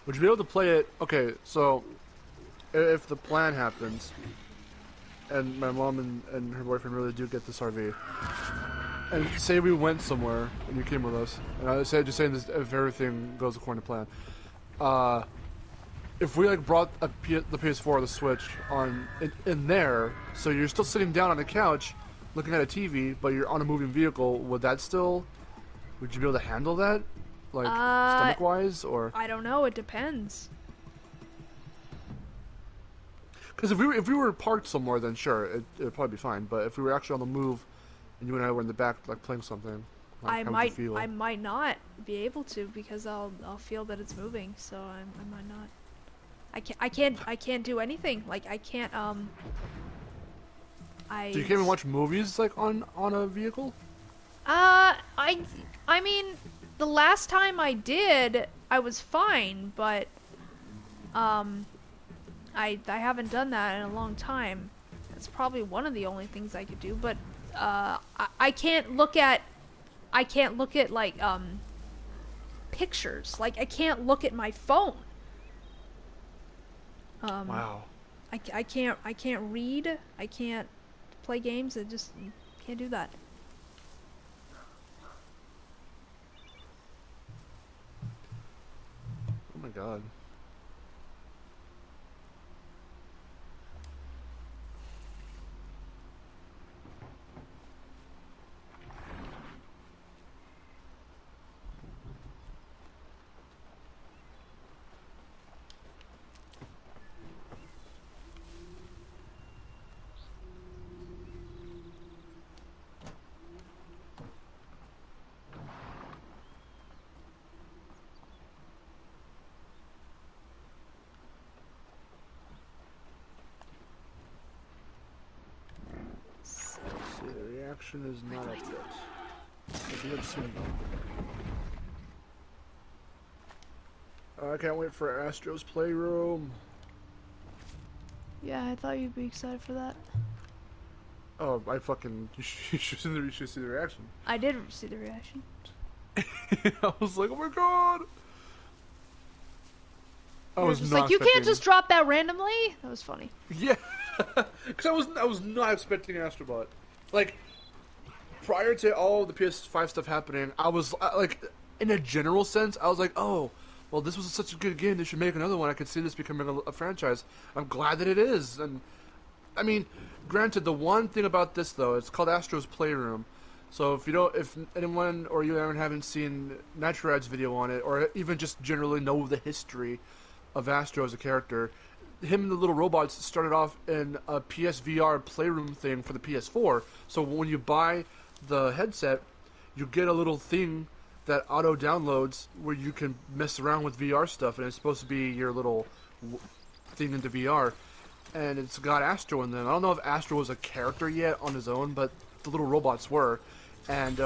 Would you be able to play it? Okay, so if the plan happens, and my mom and her boyfriend really do get this RV, and say we went somewhere and you came with us, and I said just saying this if everything goes according to plan, if we like brought the PS4 or the Switch on in there, so you're still sitting down on the couch looking at a TV, but you're on a moving vehicle, would you be able to handle that? Like, stomach-wise, or? I don't know, it depends. Because if we were parked somewhere, then sure, it'd probably be fine. But if we were actually on the move, and you and I were in the back, like, playing something, like, how would you feel? I might not be able to, because I'll feel that it's moving, so I might not. I can't do anything. Like, I can't, So you can't even watch movies, like, on a vehicle? I mean, the last time I did, I was fine, but I haven't done that in a long time. It's probably one of the only things I could do, but I can't look at like pictures. Like, I can't look at my phone. Wow. I can't read. I can't play games. I just can't do that. Oh my god. reaction is not up yet. I'll do it soon though. I can't wait for Astro's Playroom. Yeah, I thought you'd be excited for that. Oh, I fucking... You should see the reaction. I did see the reaction. I was like, oh my god! I was just not like, you expecting... can't just drop that randomly? That was funny. Yeah! Because I was not expecting Astrobot. Like, prior to all the PS5 stuff happening, I was, like, in a general sense, I was like, oh, well, this was such a good game, they should make another one. I could see this becoming a franchise. I'm glad that it is. And, I mean, granted, the one thing about this, though, it's called Astro's Playroom. So if anyone or you haven't seen Naturad's video on it, or even just generally know the history of Astro as a character, him and the little robots started off in a PSVR Playroom thing for the PS4. So when you buy the headset, you get a little thing that auto downloads where you can mess around with VR stuff, and it's supposed to be your little thing into VR. And it's got Astro in them. I don't know if Astro was a character yet on his own, but the little robots were. And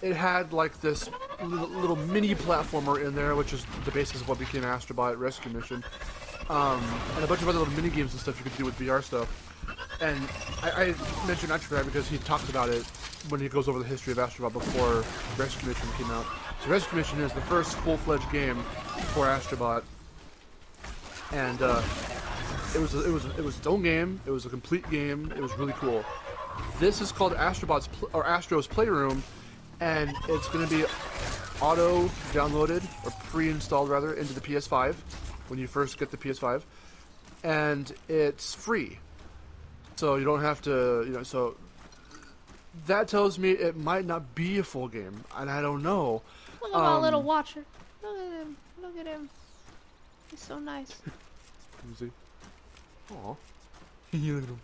it had like this little mini platformer in there, which is the basis of what became Astrobot Rescue Mission. And a bunch of other little mini games and stuff you could do with VR stuff. And I mentioned Astrobot because he talked about it when he goes over the history of Astrobot before Rescue Mission came out. So Rescue Mission is the first full-fledged game for Astrobot, and it was its own game. It was a complete game. It was really cool. This is called Astro's Playroom, and it's going to be auto-downloaded, or pre-installed rather, into the PS5 when you first get the PS5, and it's free. So you don't have to, you know, so that tells me it might not be a full game, and I don't know. Look at my little watcher. Look at him. Look at him. He's so nice. You see? Aw. You look at him.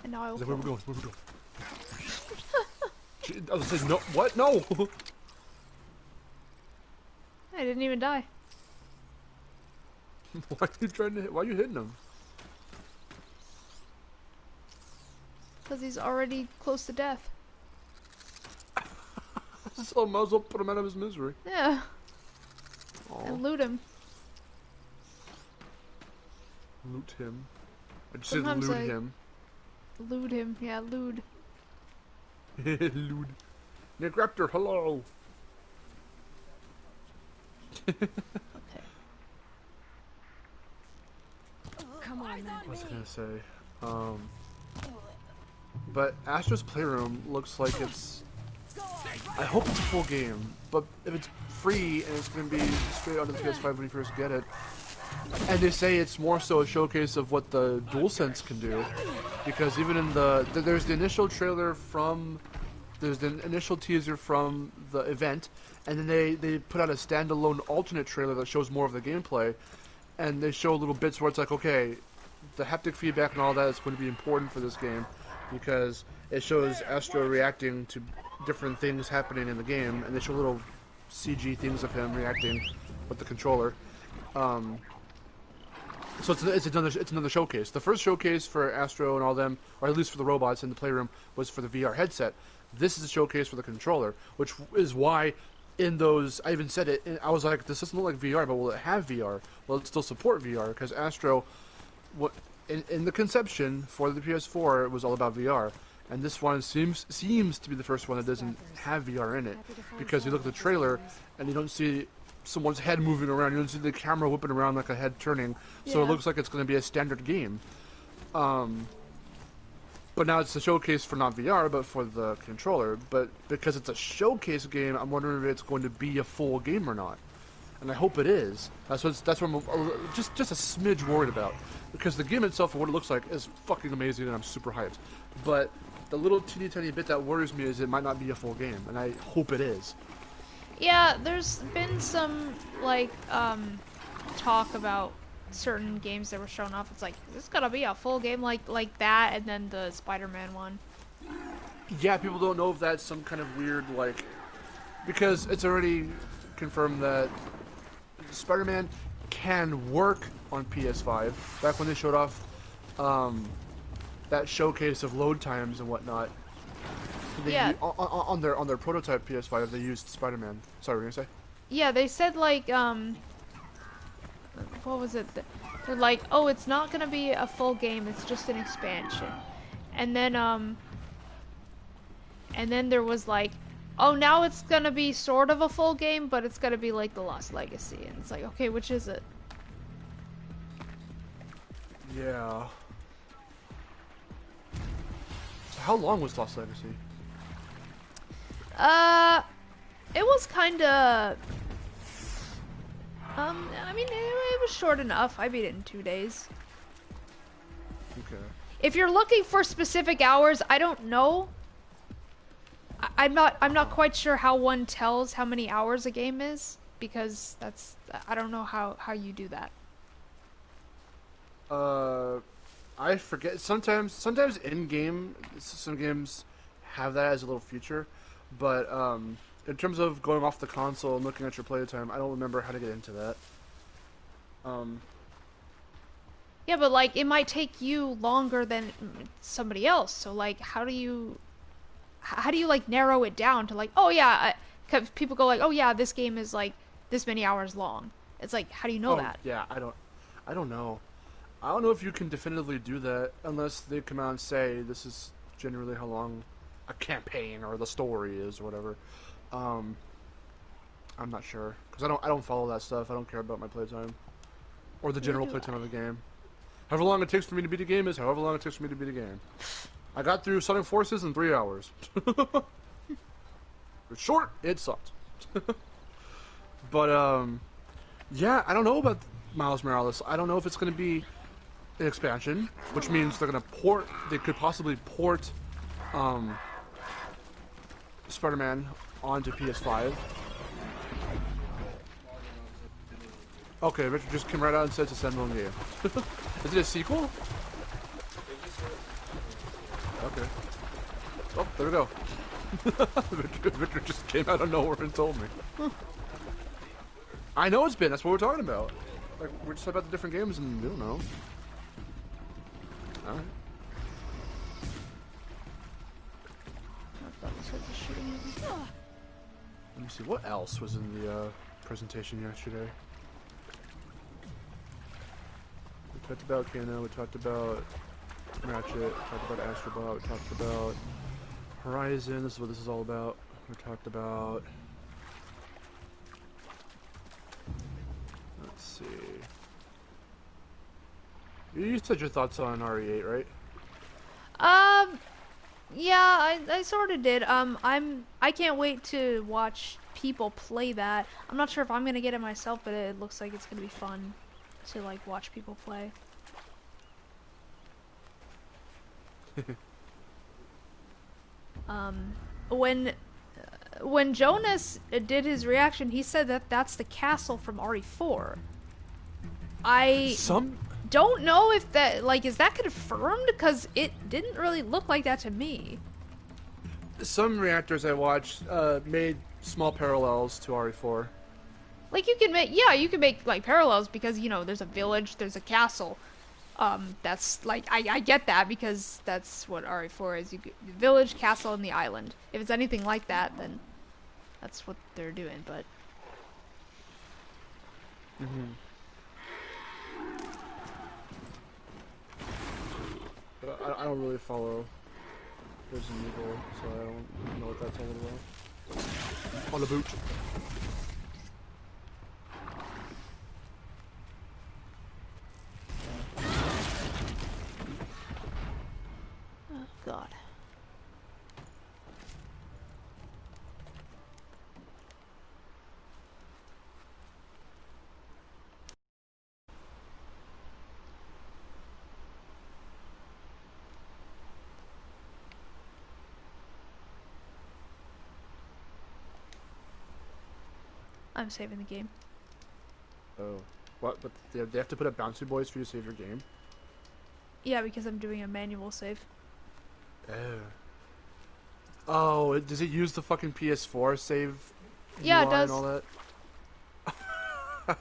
And now I will. Where we going? Where we going? I was saying, no, what? No! I didn't even die. Why are you trying to hit? Why are you hitting him? Because he's already close to death. So I might as well put him out of his misery. Yeah. Aww. And loot him. Loot him. I just Sometimes said loot him. Loot him, yeah, lewd. Lewd. Nick Raptor, hello! Okay. Come on, man. What was I gonna say? But Astro's Playroom looks like it's... I hope it's a full game, but if it's free and it's gonna be straight onto the PS5 when you first get it, and they say it's more so a showcase of what the DualSense can do, because even in there's the initial trailer from, there's the initial teaser from the event, and then they put out a standalone alternate trailer that shows more of the gameplay, and they show little bits where it's like, okay, the haptic feedback and all that is going to be important for this game, because it shows Astro reacting to different things happening in the game, and they show little CG things of him reacting with the controller. So it's another showcase. The first showcase for Astro and all them, or at least for the robots in the Playroom, was for the VR headset. This is a showcase for the controller, which is why in those, I even said it, I was like, this doesn't look like VR, but will it have VR? Will it still support VR? Because Astro, in the conception for the PS4, it was all about VR. And this one seems to be the first one that doesn't have VR in it. Because you look at the trailer, and you don't see someone's head moving around, you don't see the camera whipping around like a head turning, so it looks like it's going to be a standard game. But now it's a showcase for not VR, but for the controller. But because it's a showcase game, I'm wondering if it's going to be a full game or not. And I hope it is. That's what I'm just a smidge worried about. Because the game itself, and what it looks like, is fucking amazing, and I'm super hyped. But the little teeny tiny bit that worries me is it might not be a full game, and I hope it is. Yeah, there's been some, like, talk about certain games that were shown off. It's like, this is gonna be a full game like that, and then the Spider-Man one. Yeah, people don't know if that's some kind of weird, like... Because it's already confirmed that Spider-Man can work on PS5. Back when they showed off that showcase of load times and whatnot, Yeah. On their prototype PS5, they used Spider-Man. Sorry, what were you gonna say? Yeah, they said like what was it? They're like, oh, it's not gonna be a full game. It's just an expansion. And then there was like, oh, now it's gonna be sort of a full game, but it's gonna be like the Lost Legacy. And it's like, okay, which is it? Yeah. So how long was Lost Legacy? It was kinda... I mean, it was short enough. I beat it in 2 days. Okay. If you're looking for specific hours, I don't know. I'm not quite sure how one tells how many hours a game is, because I don't know how you do that. I forget. Sometimes in game, some games have that as a little feature, but in terms of going off the console and looking at your playtime, I don't remember how to get into that. Yeah, but like it might take you longer than somebody else. So like, how do you like narrow it down to like, oh yeah, 'cause people go like, oh yeah, this game is like this many hours long. It's like, how do you know that? Yeah, I don't know. I don't know if you can definitively do that unless they come out and say this is generally how long a campaign or the story is or whatever. I'm not sure because I don't follow that stuff. I don't care about my playtime or the general playtime of the game. However long it takes for me to beat a game is however long it takes for me to beat a game. I got through Sonic Forces in 3 hours. It's short. It sucked. But yeah, I don't know about Miles Morales. I don't know if it's going to be an expansion, which means they're going to port. They could possibly port Spider-Man onto PS5. Okay, Richard just came right out and said it's a standalone game. Is it a sequel? Okay. Oh, there we go. Victor just came out of nowhere and told me. I know it's been. That's what we're talking about. Like, we're just about the different games and we don't know. Alright. Let me see. What else was in the presentation yesterday? We talked about Kano. We talked about Ratchet. We talked about Astrobot. We talked about Horizon. This is what this is all about. We talked about... Let's see. You said your thoughts on RE8, right? Yeah, I sort of did. I can't wait to watch people play that. I'm not sure if I'm gonna get it myself, but it looks like it's gonna be fun to like watch people play. When Jonas did his reaction, he said that that's the castle from RE4. I don't know if that, like, is that confirmed? Because it didn't really look like that to me. Some reactors I watched made small parallels to RE4. Like, you can make, yeah, you can make, like, parallels because, you know, there's a village, there's a castle. That's, like, I get that because that's what RE4 is. You get the village, castle, and the island. If it's anything like that, then that's what they're doing, but... Mm-hmm. But I don't really follow Resident Evil, so I don't know what that's all about. On the boot. Oh, God. I'm saving the game. Oh. What? But they have to put up bouncy boys for you to save your game? Yeah, because I'm doing a manual save. Oh. Oh, does it use the fucking PS4 save Yeah, UI it does. and all that?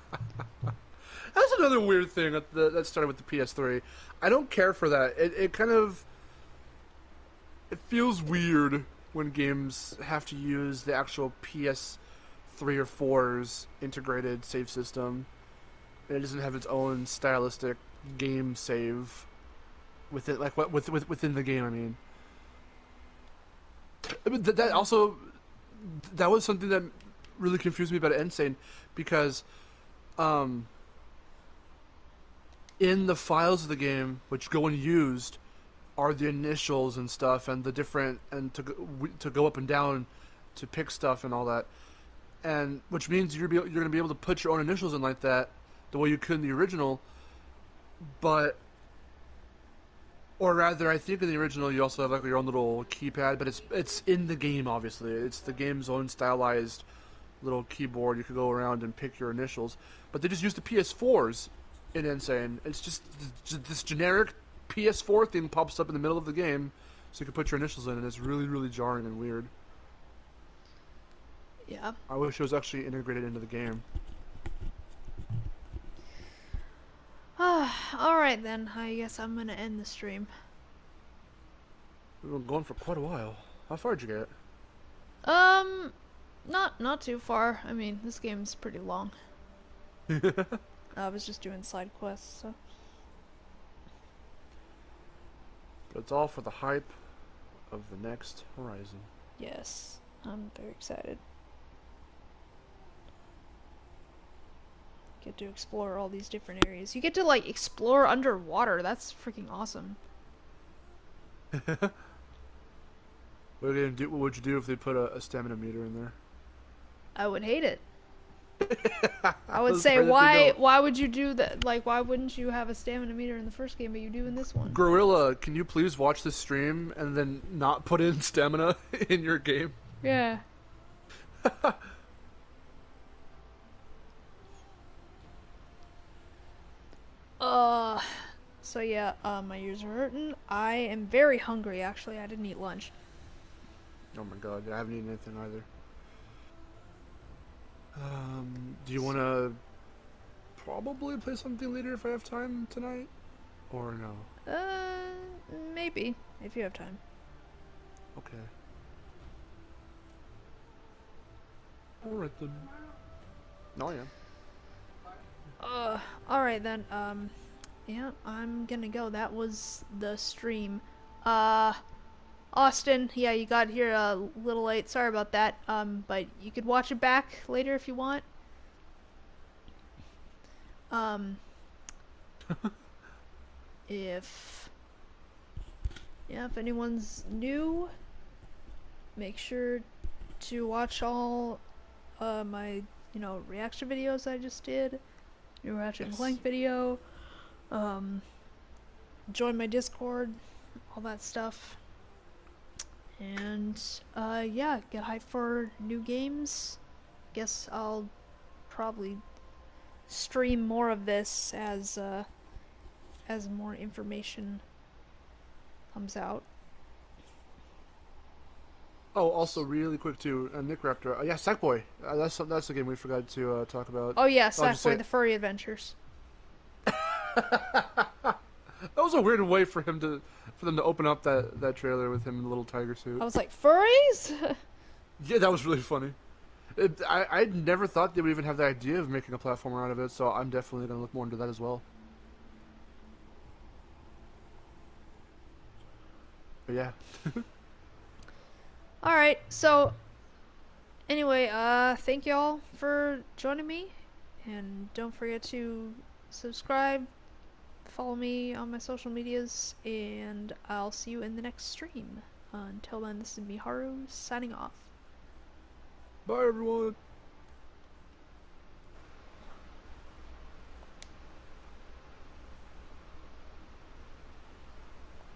That's another weird thing that started with the PS3. I don't care for that. It kind of... It feels weird when games have to use the actual PS3 or 4's integrated save system. And it doesn't have its own stylistic game save within, like within the game. I mean, that also that was something that really confused me about Insane, because in the files of the game which go unused are the initials and stuff, and the different, and to go up and down to pick stuff and all that, and which means you're going to be able to put your own initials in like that, the way you could in the original, but, or rather, I think in the original you also have like your own little keypad, but it's in the game, obviously. It's the game's own stylized little keyboard. You could go around and pick your initials, but they just use the PS4s in Insane. It's just this generic PS4 thing pops up in the middle of the game, so you can put your initials in, and it's really, really jarring and weird. Yeah. I wish it was actually integrated into the game. Alright then, I guess I'm gonna end the stream. We've been going for quite a while. How far did you get? Not too far. I mean, this game's pretty long. I was just doing side quests, so. But it's all for the hype of the next Horizon. Yes, I'm very excited. Get to explore all these different areas. You get to, like, explore underwater. That's freaking awesome. What would you do if they put a stamina meter in there? I would hate it. I would say, why would you do that? Like, why wouldn't you have a stamina meter in the first game, but you do in this one? Gorilla, can you please watch this stream and then not put in stamina in your game? Yeah. So yeah, my ears are hurting. I am very hungry, actually. I didn't eat lunch. Oh my god, I haven't eaten anything either. Do you want to probably play something later if I have time tonight? Or no? Maybe, if you have time. Okay. Alright then. No, yeah. Alright then, yeah, I'm gonna go. That was the stream. Austin, yeah, you got here a little late. Sorry about that. But you could watch it back later if you want. If anyone's new, make sure to watch all my, reaction videos I just did. Your Ratchet and Clank video. Join my Discord, all that stuff. And yeah, get hyped for new games. Guess I'll probably stream more of this as more information comes out. Oh, also really quick too, Nick Raptor. Yeah, Sackboy. That's the game we forgot to talk about. Oh yeah, Sackboy: The Furry Adventures. That was a weird way for them to open up that trailer with him in the little tiger suit. I was like, furries? Yeah, that was really funny. I never thought they would even have the idea of making a platformer out of it, so I'm definitely going to look more into that as well. But yeah. Alright, so anyway, thank y'all for joining me, and don't forget to subscribe, follow me on my social medias, and I'll see you in the next stream. Until then, this is Miharu signing off. Bye everyone!